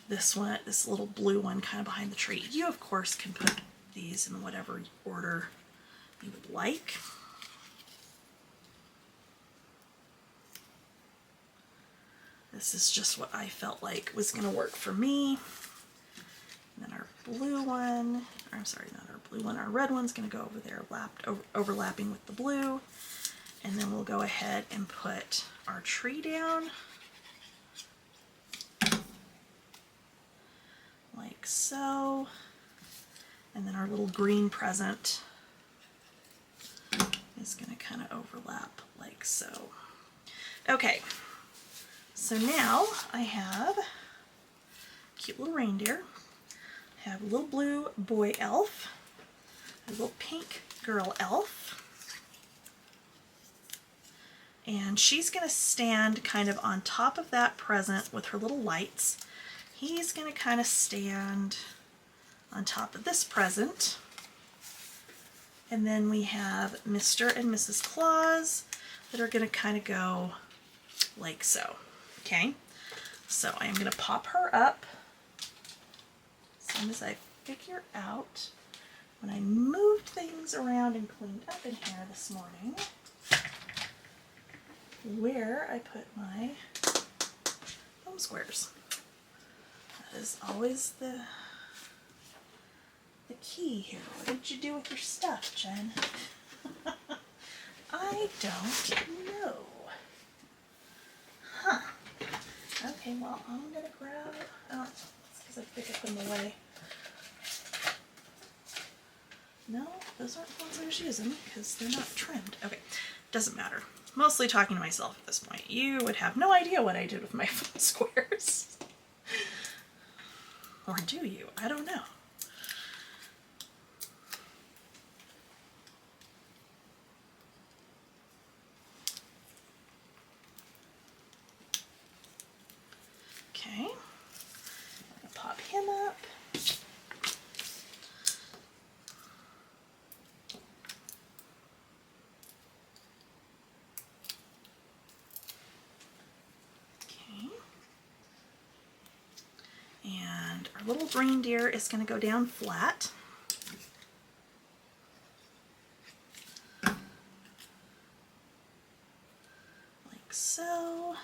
this one, this little blue one kind of behind the tree. You, of course, can put these in whatever order you would like. This is just what I felt like was going to work for me. And then our blue one, or I'm sorry, not our blue one, our red one's going to go over there, overlapping with the blue. And then we'll go ahead and put our tree down, like so. And then our little green present is going to kind of overlap like so. Okay, so now I have a cute little reindeer. I have a little blue boy elf, a little pink girl elf, and she's going to stand kind of on top of that present with her little lights. He's going to kind of stand on top of this present. And then we have Mr. and Mrs. Claus that are going to kind of go like so. Okay, so I am going to pop her up as soon as I figure out, when I moved things around and cleaned up in here this morning, where I put my foam squares. That is always the key here. What did you do with your stuff, Jen? I don't know. Huh. Okay, well, I'm going to grab, oh, it's because I think I put them away. No, those aren't the ones I was using because they're not trimmed. Okay, doesn't matter. Mostly talking to myself at this point. You would have no idea what I did with my foam squares. Or do you? I don't know. Okay, I'm gonna pop him up. Okay, and our little reindeer is going to go down flat. Like so.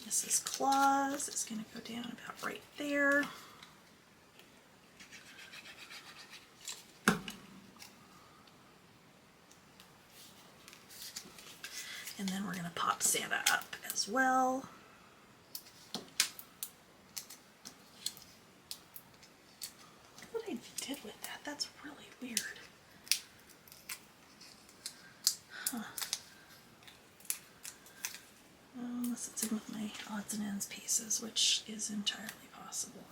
Mrs. Claus is going to go down about right there. pop Santa up as well. What I did with that, that's really weird. Huh. Unless it's in with my odds and ends pieces, which is entirely possible.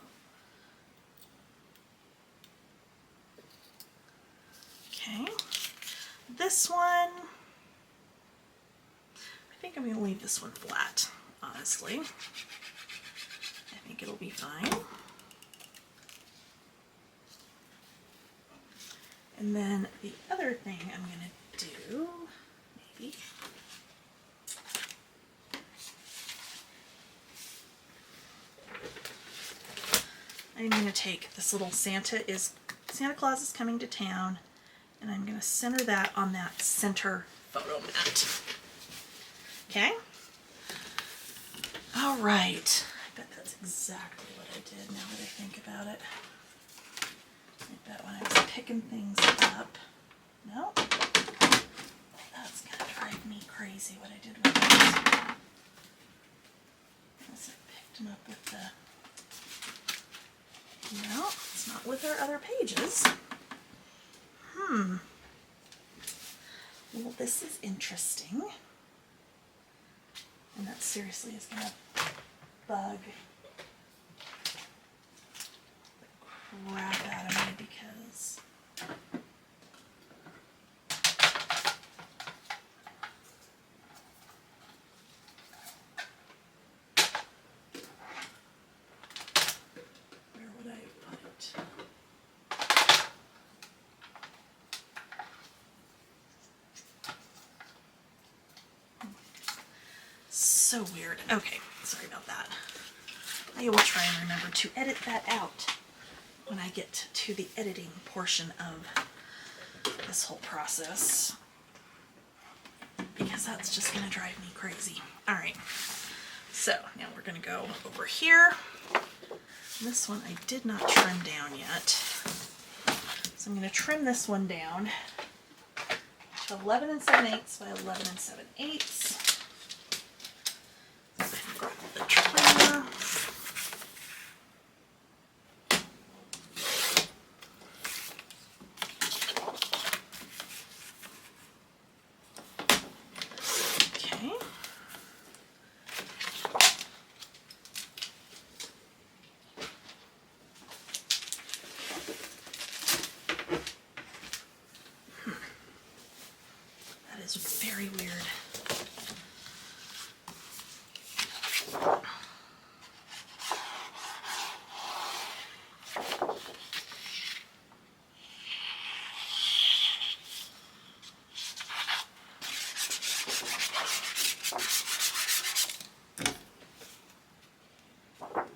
Okay, this one, I think I'm going to leave this one flat, honestly. I think it'll be fine. And then the other thing I'm going to do, maybe, I'm going to take this little Santa Claus is coming to town, and I'm going to center that on that center photo mat. Okay? All right. I bet that's exactly what I did now that I think about it. I bet when I was picking things up, no, that's going to drive me crazy what I did with these. Unless I picked them up with the, no, it's not with our other pages. Well, this is interesting. And that seriously is going to bug the crap out of me because where would I put it? So weird. Okay, sorry about that. I will try and remember to edit that out when I get to the editing portion of this whole process, because that's just going to drive me crazy. All right, so now we're going to go over here. This one I did not trim down yet, so I'm going to trim this one down to 11 7/8 by 11 7/8. Grab the trimmer. Okay. That is very weird.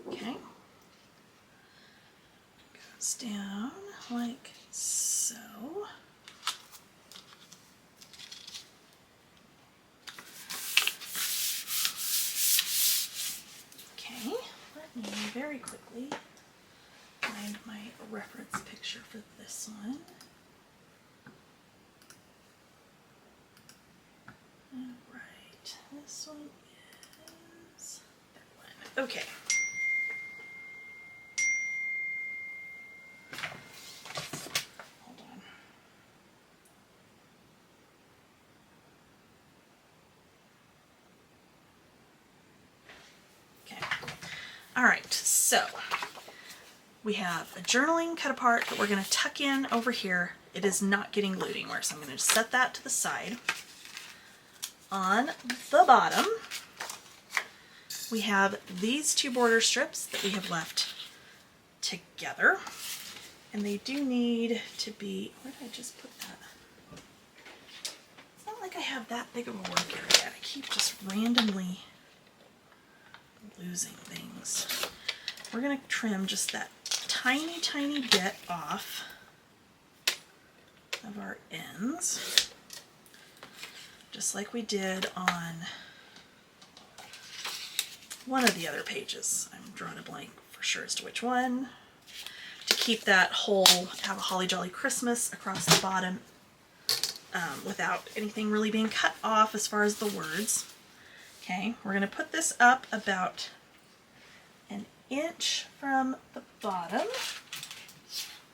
Okay. Goes down like so. Okay, let me very quickly find my reference picture for this one. Alright, this one is that one. Okay. Hold on. Okay. Alright, so we have a journaling cut apart that we're going to tuck in over here. It is not getting glued anywhere, so I'm going to set that to the side. On the bottom, we have these two border strips that we have left together, and they do need to be, where did I just put that? It's not like I have that big of a work area. I keep just randomly losing things. We're going to trim just that tiny, tiny bit off of our ends, just like we did on one of the other pages. I'm drawing a blank for sure as to which one. To keep that whole Have a Holly Jolly Christmas across the bottom without anything really being cut off as far as the words. Okay, we're going to put this up about an inch from the bottom.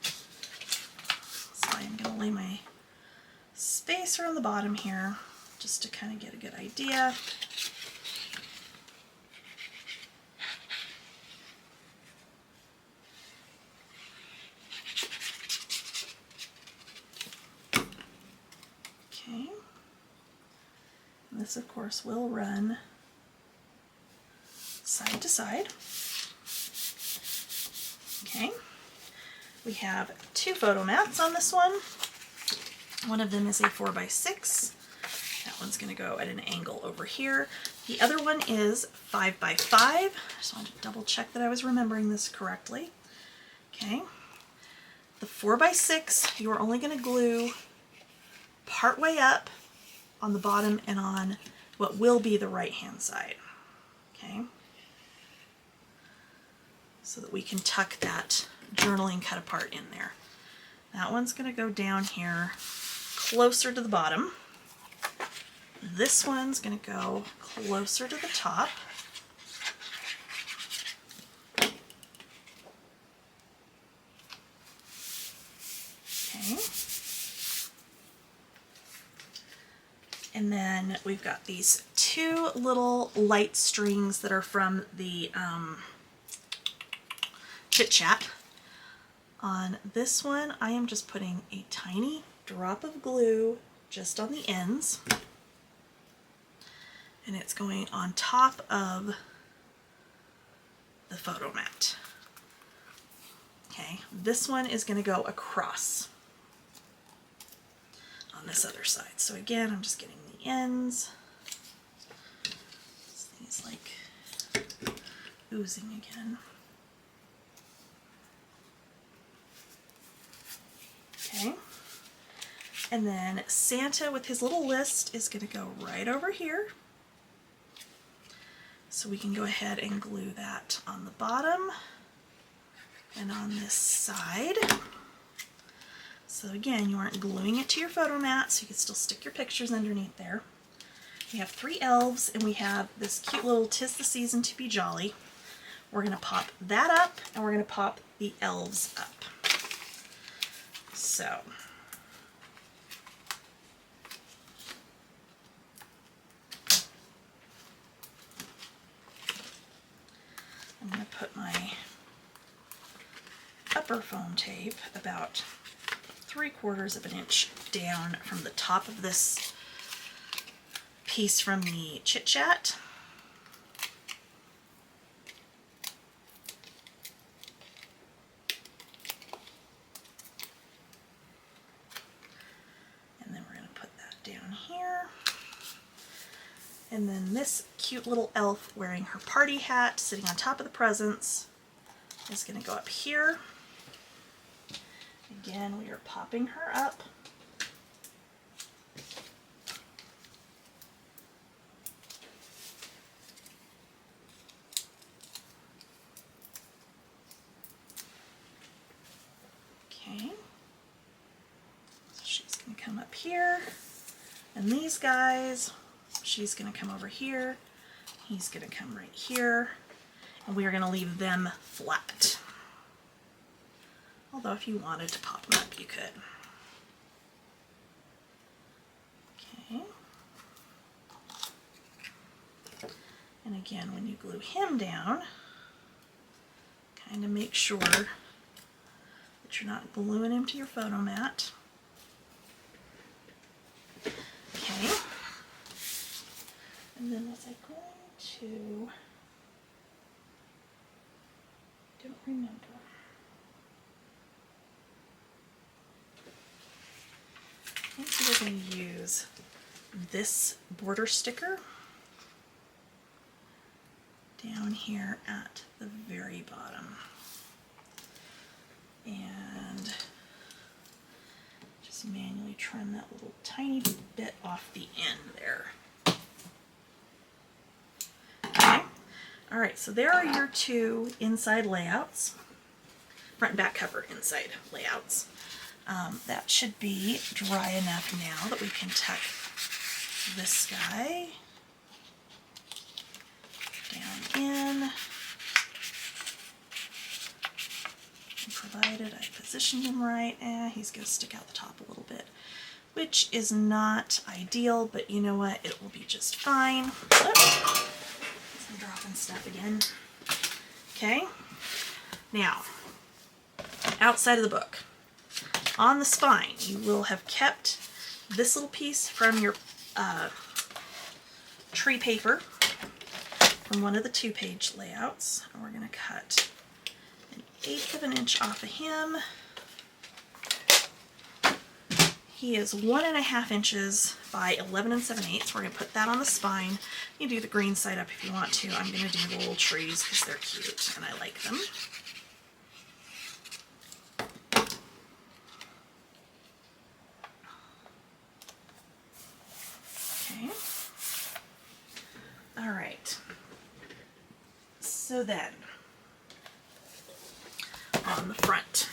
So I'm going to lay my spacer on the bottom here just to kind of get a good idea. Okay, and this of course will run side to side. Okay, we have 2 photo mats on this one. One of them is a 4x6. That one's going to go at an angle over here. The other one is 5x5. I just wanted to double check that I was remembering this correctly. Okay, the 4x6 you are only going to glue part way up on the bottom and on what will be the right hand side. Okay, so that we can tuck that journaling cut apart in there. That one's going to go down here closer to the bottom. This one's going to go closer to the top. Okay. And then we've got these 2 little light strings that are from the Chit Chat. On this one, I am just putting a tiny drop of glue just on the ends. And it's going on top of the photo mat. Okay, this one is going to go across on this other side. So again, I'm just getting the ends. This thing is like oozing again. Okay, and then Santa with his little list is going to go right over here. So we can go ahead and glue that on the bottom and on this side. So again, you aren't gluing it to your photo mat, so you can still stick your pictures underneath there. We have 3 elves, and we have this cute little 'Tis the Season to Be Jolly. We're going to pop that up, and we're going to pop the elves up. So I'm going to put my upper foam tape about 3/4 of an inch down from the top of this piece from the Chit Chat. And then we're going to put that down here. And then this cute little elf wearing her party hat, sitting on top of the presents, is going to go up here. Again, we are popping her up. Okay. So she's going to come up here. And these guys, she's going to come over here. He's going to come right here. And we are going to leave them flat. Although if you wanted to pop them up, you could. Okay. And again, when you glue him down, kind of make sure that you're not gluing him to your photo mat. Okay. And then was I going to, don't remember. I think we're going to use this border sticker down here at the very bottom. And just manually trim that little tiny bit off the end there. Okay. All right, so there are your 2 inside layouts, front and back cover inside layouts. That should be dry enough now that we can tuck this guy in. Provided I positioned him right, he's going to stick out the top a little bit, which is not ideal, but you know what, it will be just fine. Oops. I'm dropping stuff again. Okay, now, outside of the book, on the spine, you will have kept this little piece from your tree paper from one of the 2-page layouts, and we're going to cut 1/8 of an inch off of him. He is 1.5 inches by 11 7/8. We're going to put that on the spine. You can do the green side up if you want to. I'm going to do the little trees because they're cute and I like them. Okay. All right. So then, on the front,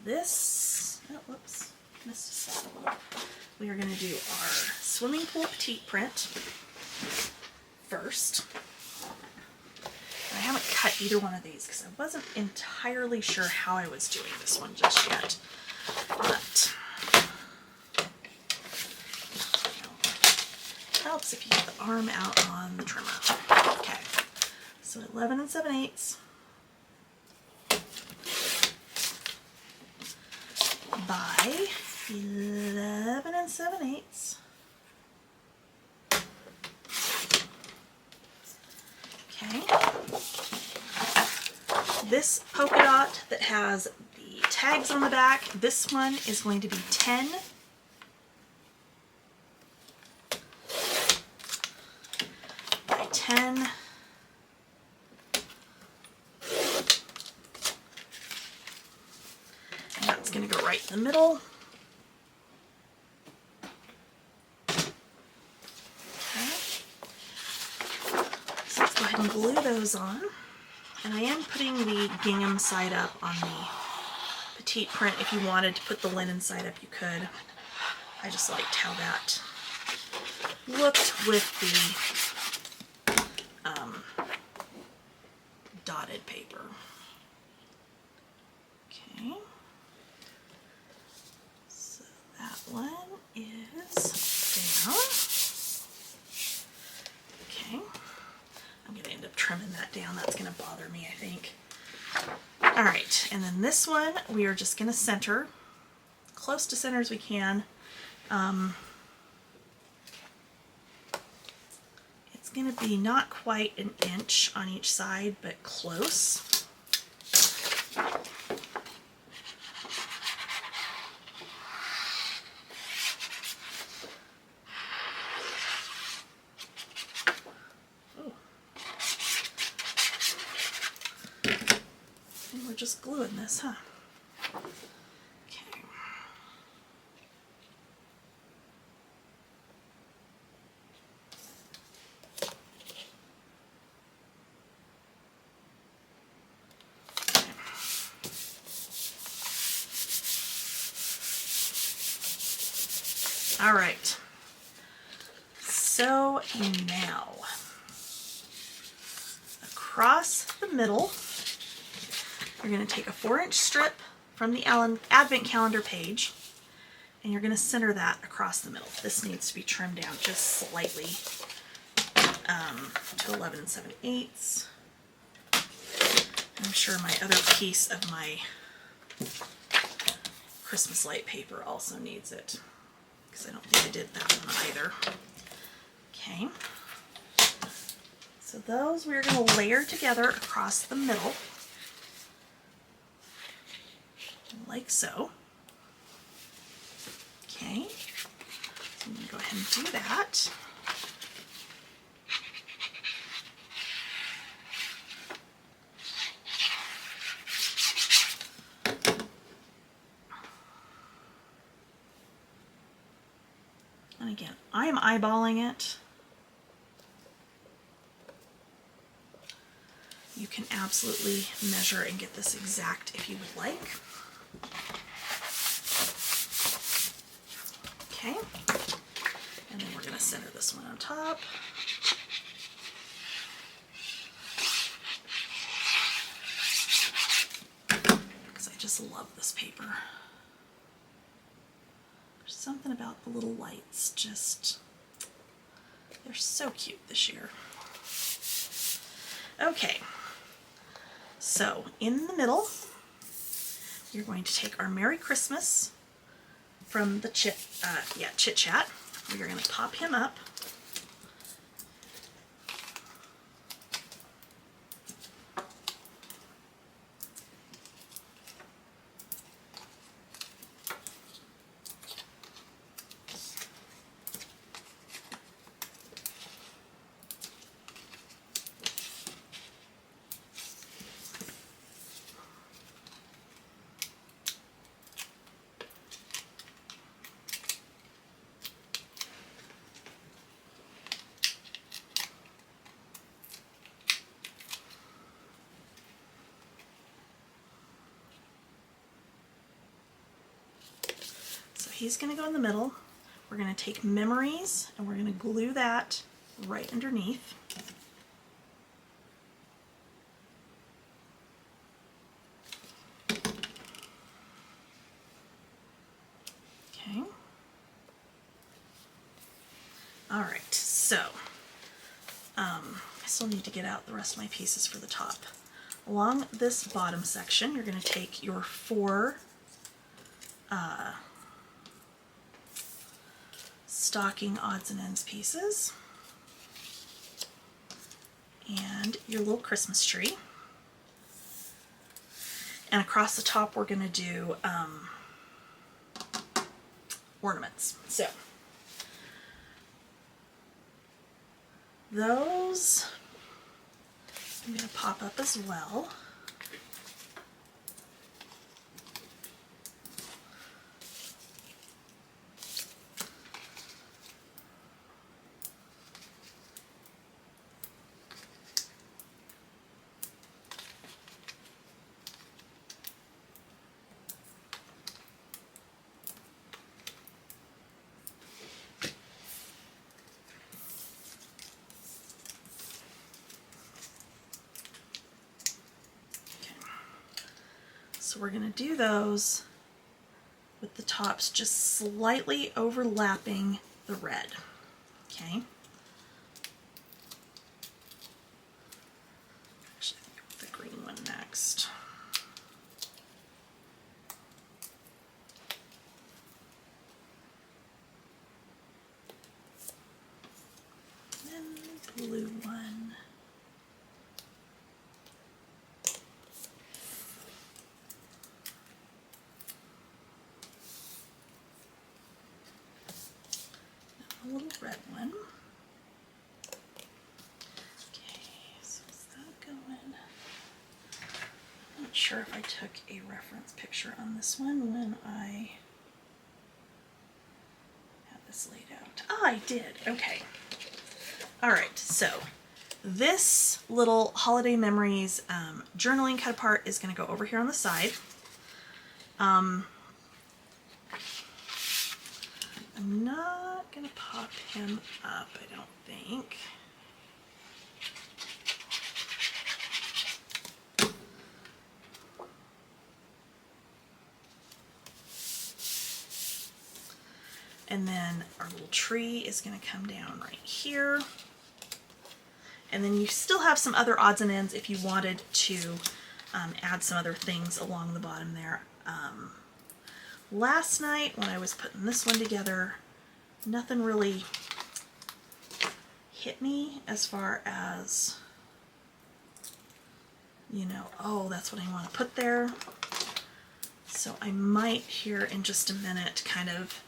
this, oh, whoops, missed a spot a little. We are going to do our swimming pool petite print first. I haven't cut either one of these because I wasn't entirely sure how I was doing this one just yet, but it helps if you get the arm out on the trimmer. Okay, so 11 7/8 by 11 7/8. Okay. This polka dot that has the tags on the back, this one is going to be 10 by 10. And that's going to go right in the middle. And glue those on, and I am putting the gingham side up on the petite print. If you wanted to put the linen side up, you could. I just liked how that looked with the dotted paper. Okay, so that one is down. Okay. I'm going to end up trimming that down. That's going to bother me, I think. All right, and then this one, we are just going to center, close to center as we can. It's going to be not quite an inch on each side, but close. Just gluing this, huh? Okay. All right. So now, across the middle, you're going to take a 4-inch strip from the Advent calendar page, and you're going to center that across the middle. This needs to be trimmed down just slightly to 11 7/8. I'm sure my other piece of my Christmas light paper also needs it, because I don't think I did that one either. Okay, so those we're going to layer together across the middle. Like so. Okay, so I'm going to go ahead and do that. And again, I am eyeballing it. You can absolutely measure and get this exact if you would like. Okay, and then we're going to center this one on top. Because I just love this paper. There's something about the little lights, just, they're so cute this year. Okay, so in the middle, you're going to take our Merry Christmas from the Chit Chat. We're going to pop him up. He's going to go in the middle. We're going to take Memories and we're going to glue that right underneath. Okay. All right, so I still need to get out the rest of my pieces for the top. Along this bottom section, you're going to take your 4 stocking odds and ends pieces and your little Christmas tree, and across the top we're going to do ornaments. So those I'm going to pop up as well. So we're going to do those with the tops just slightly overlapping the red. Okay. Actually, I think I'll put the green one next. And then the blue one. A little red one. Okay, so is that going? I'm not sure if I took a reference picture on this one when I had this laid out. Oh, I did. Okay. All right, so this little Holiday Memories journaling cut apart is going to go over here on the side. I'm not going to pop him up, I don't think. And then our little tree is going to come down right here. And then you still have some other odds and ends if you wanted to add some other things along the bottom there. Last night when I was putting this one together, nothing really hit me as far as, you know, oh, that's what I want to put there. So I might here in just a minute kind of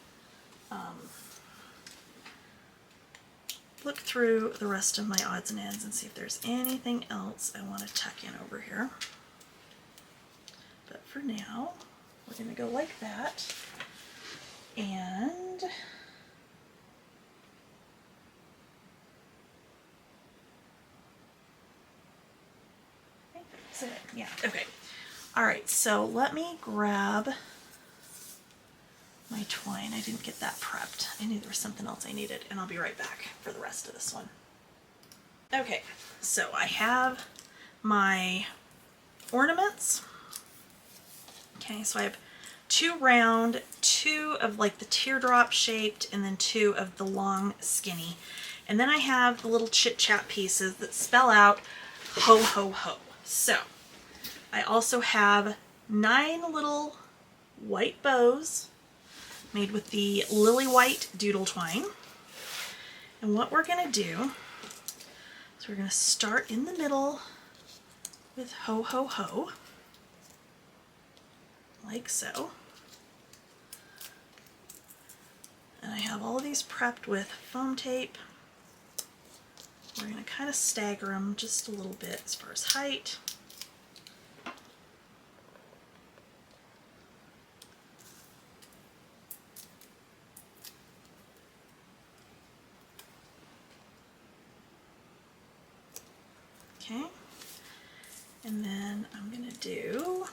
look through the rest of my odds and ends and see if there's anything else I want to tuck in over here. But for now, we're going to go like that. And I think that's it. Yeah, okay. All right, so let me grab my twine. I didn't get that prepped. I knew there was something else I needed, and I'll be right back for the rest of this one. Okay, so I have my ornaments. Okay, so I have 2 round, 2 of like the teardrop shaped, and then 2 of the long skinny. And then I have the little Chit Chat pieces that spell out ho ho ho. So I also have 9 little white bows made with the Lily White Doodle Twine. And what we're going to do is we're going to start in the middle with ho ho ho, like so. And I have all of these prepped with foam tape. We're going to kind of stagger them just a little bit as far as height. Okay, and then I'm going to do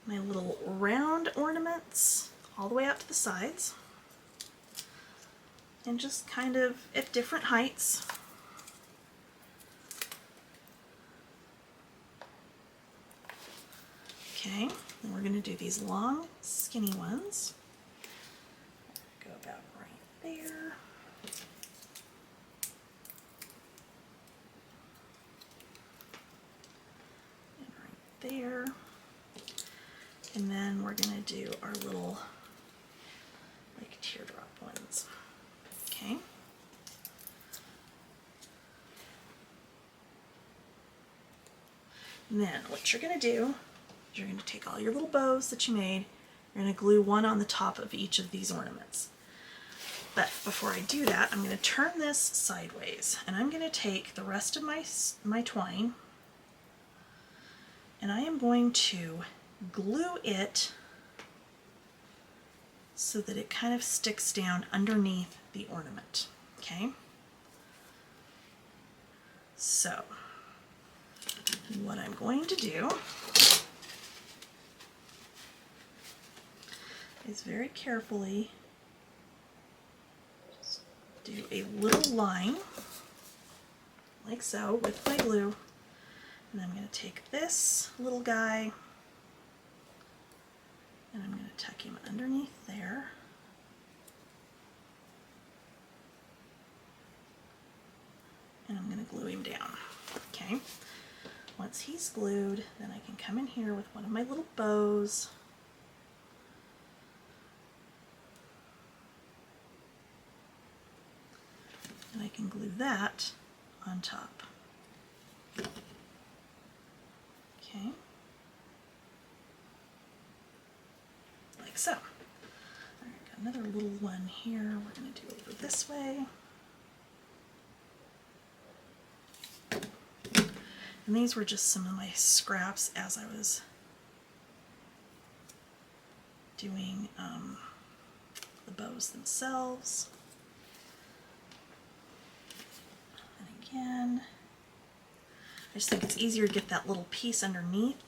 my little round ornaments all the way out to the sides, and just kind of at different heights. Okay, then we're going to do these long skinny ones. Go about right there. There, and then we're going to do our little like teardrop ones. Okay, and then what you're going to do is you're going to take all your little bows that you made, you're going to glue one on the top of each of these ornaments. But before I do that, I'm going to turn this sideways, and I'm going to take the rest of my twine, and I am going to glue it so that it kind of sticks down underneath the ornament. Okay? So, what I'm going to do is very carefully just do a little line, like so, with my glue. And I'm going to take this little guy and I'm going to tuck him underneath there. And I'm going to glue him down. Okay. Once he's glued, then I can come in here with one of my little bows. And I can glue that on top. Okay, like so. All right, got another little one here. We're going to do over this way. And these were just some of my scraps as I was doing the bows themselves. And again, I just think it's easier to get that little piece underneath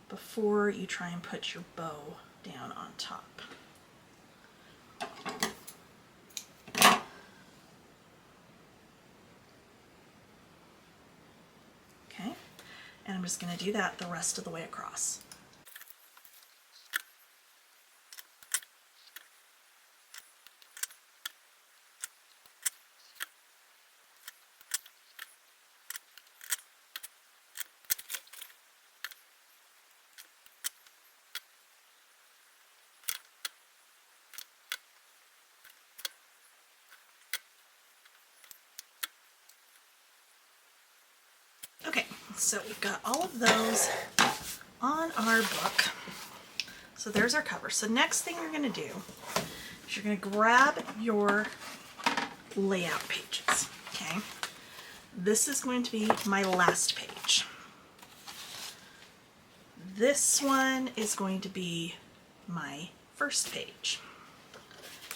before you try and put your bow down on top. Okay, and I'm just going to do that the rest of the way across. Okay, so we've got all of those on our book. So there's our cover. So next thing you're going to do is you're going to grab your layout pages. Okay, this is going to be my last page. This one is going to be my first page.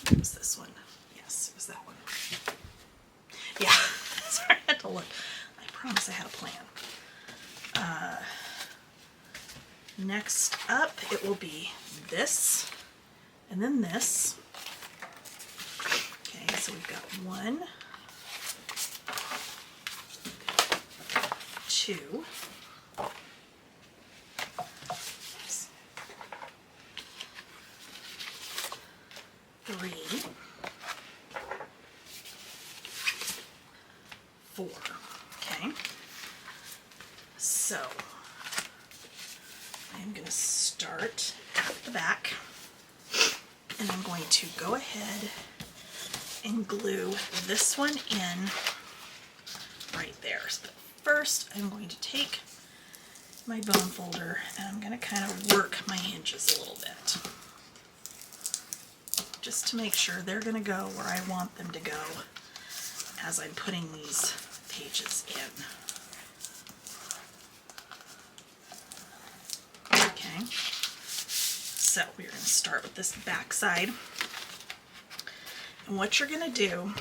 It was this one. Yes, it was that one. Yeah, sorry, I had to look. I promise I had a plan. Next up, it will be this, and then this. Okay, so we've got 1, 2, 3, 4. Okay, so I'm going to start at the back, and I'm going to go ahead and glue this one in right there. So first I'm going to take my bone folder and I'm going to kind of work my hinges a little bit, just to make sure they're going to go where I want them to go as I'm putting these pages in. Okay, so we're going to start with this back side. And what you're going to do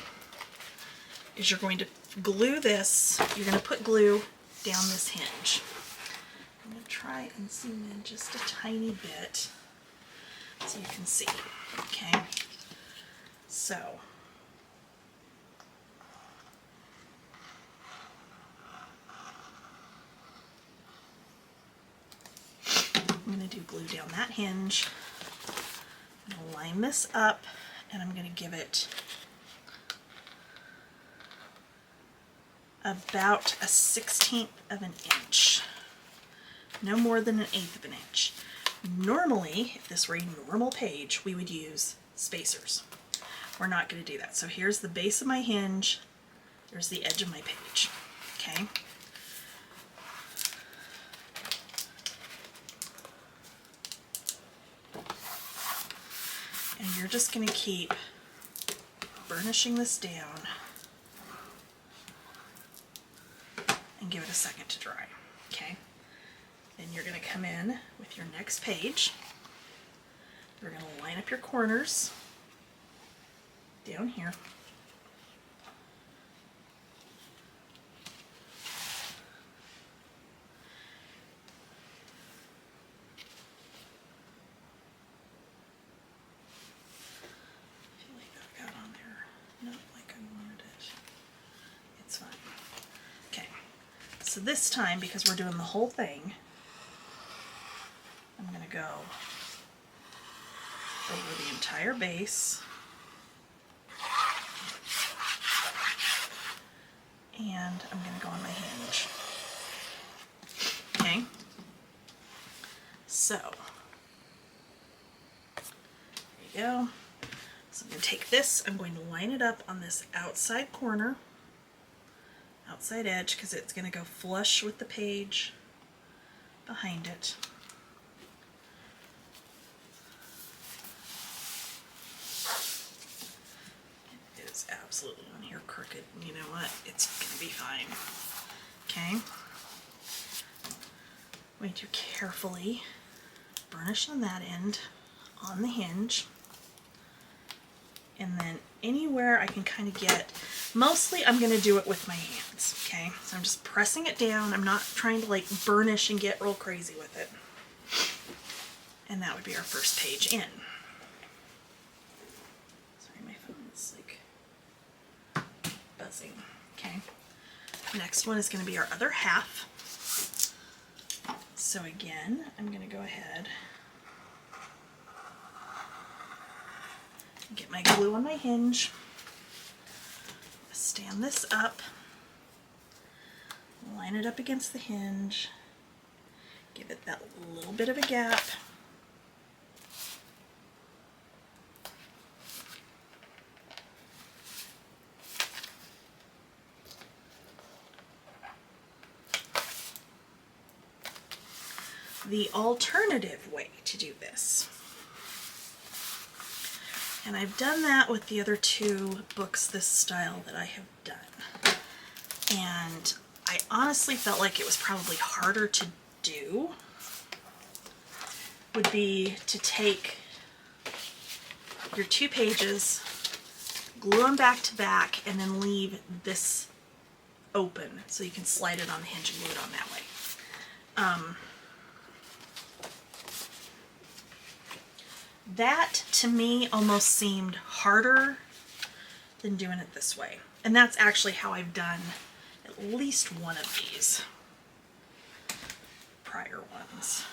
is you're going to glue this, you're going to put glue down this hinge. I'm going to try and zoom in just a tiny bit so you can see. Okay, so I'm going to do glue down that hinge. I'm going to line this up and I'm going to give it about a 1/16 of an inch. No more than 1/8 of an inch. Normally, if this were a normal page, we would use spacers. We're not going to do that. So here's the base of my hinge. There's the edge of my page. Okay. And you're just going to keep burnishing this down and give it a second to dry. Okay. Then you're going to come in with your next page. You're going to line up your corners down here. I feel like that got on there not like I wanted it. It's fine. Okay, so this time, because we're doing the whole thing, I'm going to go over the entire base and I'm going to go on my hinge. Okay, so there you go. So I'm going to take this, I'm going to line it up on this outside corner, outside edge, because it's going to go flush with the page behind it. It is absolutely on here crooked. You know what? It's going to be fine. Okay. I'm going to carefully burnish on that end on the hinge. And then anywhere I can kind of get, mostly I'm going to do it with my hands, okay? So I'm just pressing it down. I'm not trying to like burnish and get real crazy with it. And that would be our first page in. Sorry, my phone is like buzzing. Okay. Next one is going to be our other half. So again, I'm going to go ahead, get my glue on my hinge, stand this up, line it up against the hinge, give it that little bit of a gap, the alternative way to do this, and I've done that with the other two books this style that I have done, and I honestly felt like it was probably harder to do, would be to take your two pages, glue them back to back, and then leave this open so you can slide it on the hinge and glue it on that way. That, to me, almost seemed harder than doing it this way. And that's actually how I've done at least one of these prior ones.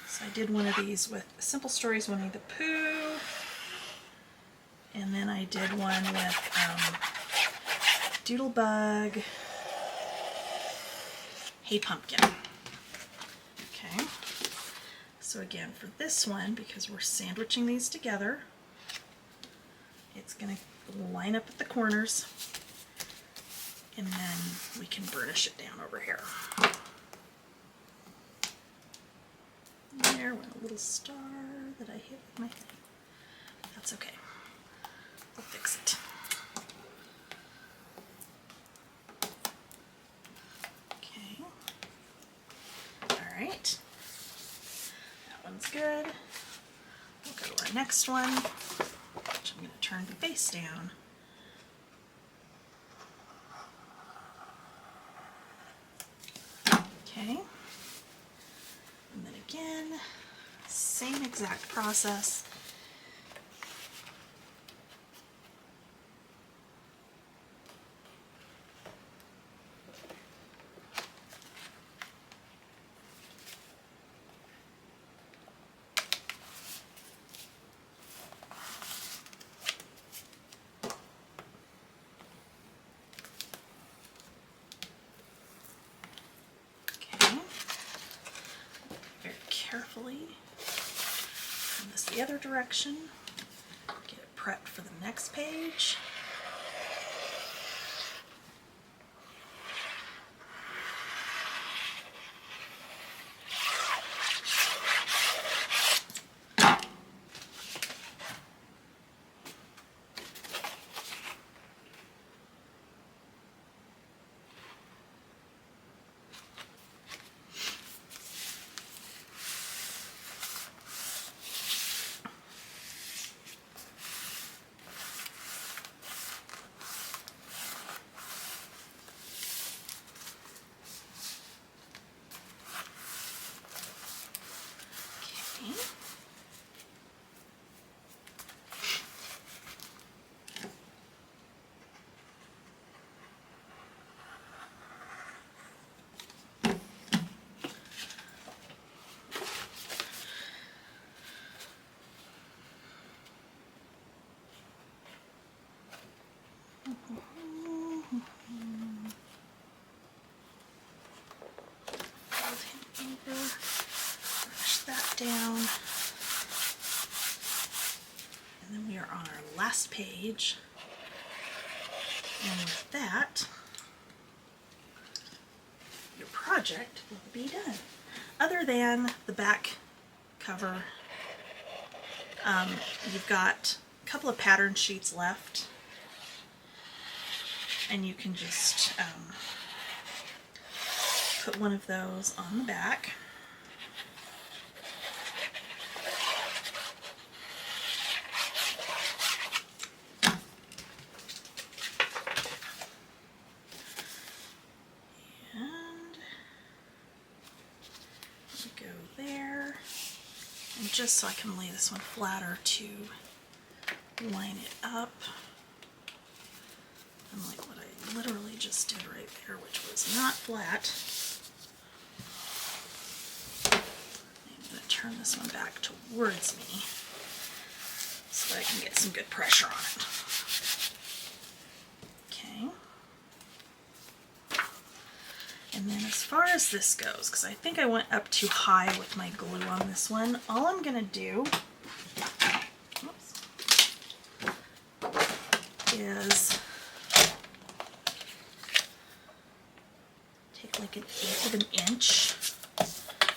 So I did one of these with Simple Stories Winnie the Pooh, and then I did one with Doodlebug, Hey Pumpkin. Okay, so again for this one, because we're sandwiching these together, it's going to line up at the corners, and then we can burnish it down over here. There went a little star that I hit with my thing. That's okay. We'll fix it. Okay. Alright. That one's good. We'll go to our next one, which I'm going to turn the face down. Okay. And then again, same exact process. Carefully turn this the other direction, get it prepped for the next page. Fold him over, brush that down, and then we are on our last page, and with that, your project will be done. Other than the back cover, you've got a couple of pattern sheets left, and you can just put one of those on the back. And go there, and just so I can lay this one flatter to line it up, unlike what I literally just did right there, which was not flat. I'm going to turn this one back towards me so that I can get some good pressure on it. Okay. And then as far as this goes, because I think I went up too high with my glue on this one, all I'm going to do is take like 1/8 of an inch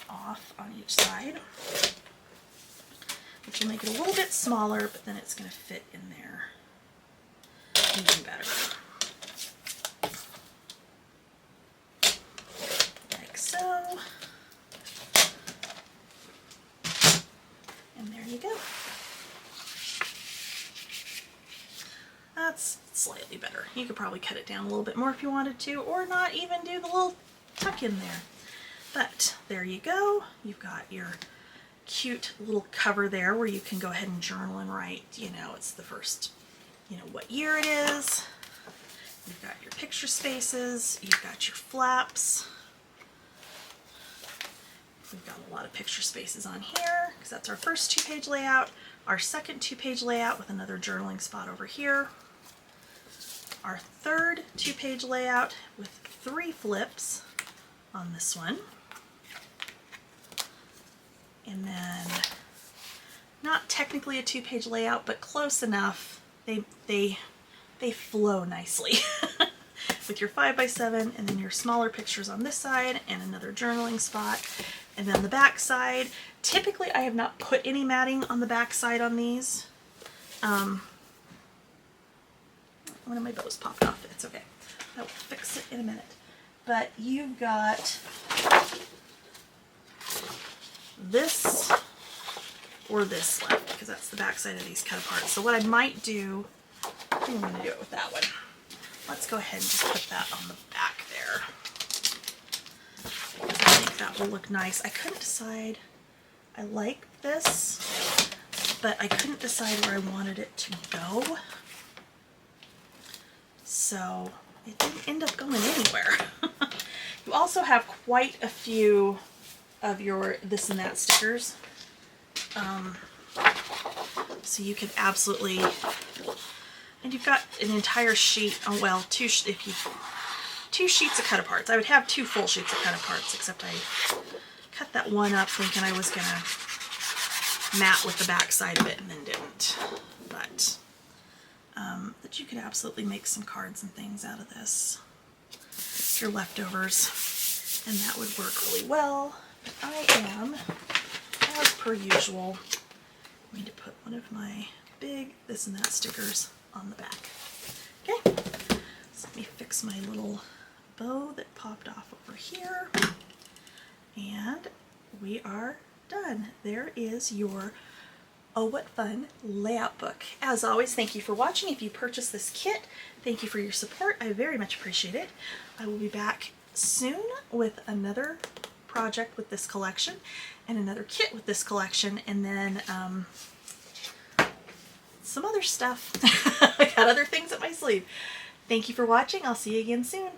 off on each side, which will make it a little bit smaller, but then it's going to fit in there even better. Like so. And there you go. That's slightly better. You could probably cut it down a little bit more if you wanted to, or not even do the little tuck in there. But there you go. You've got your cute little cover there where you can go ahead and journal and write, you know, it's the first, you know, what year it is. You've got your picture spaces, you've got your flaps. We've got a lot of picture spaces on here because that's our first 2-page layout. Our second 2-page layout with another journaling spot over here. Our third 2-page layout with 3 flips on this one. And then, not technically a 2-page layout, but close enough. They flow nicely. With your 5x7 and then your smaller pictures on this side and another journaling spot. And then the back side, typically I have not put any matting on the back side on these. One of my bows popped off. It's okay. I will fix it in a minute. But you've got this or this left because that's the back side of these cut apart. So what I might do, I think I'm going to do it with that one. Let's go ahead and just put that on the back there. I think that will look nice. I couldn't decide. I like this, but I couldn't decide where I wanted it to go. So it didn't end up going anywhere. You also have quite a few of your this and that stickers. So you could absolutely, and you've got an entire sheet, oh well, two sheets of cut aparts. I would have 2 full sheets of cut aparts, except I cut that one up thinking I was gonna mat with the back side of it and then didn't. But you could absolutely make some cards and things out of this. Your leftovers, and that would work really well. But I am, as per usual, going to put one of my big this and that stickers on the back. Okay, so let me fix my little bow that popped off over here, and we are done. There is your Oh What Fun layout book. As always, thank you for watching. If you purchased this kit, thank you for your support. I very much appreciate it. I will be back soon with another project with this collection and another kit with this collection, and then some other stuff. I got other things up my sleeve. Thank you for watching. I'll see you again soon.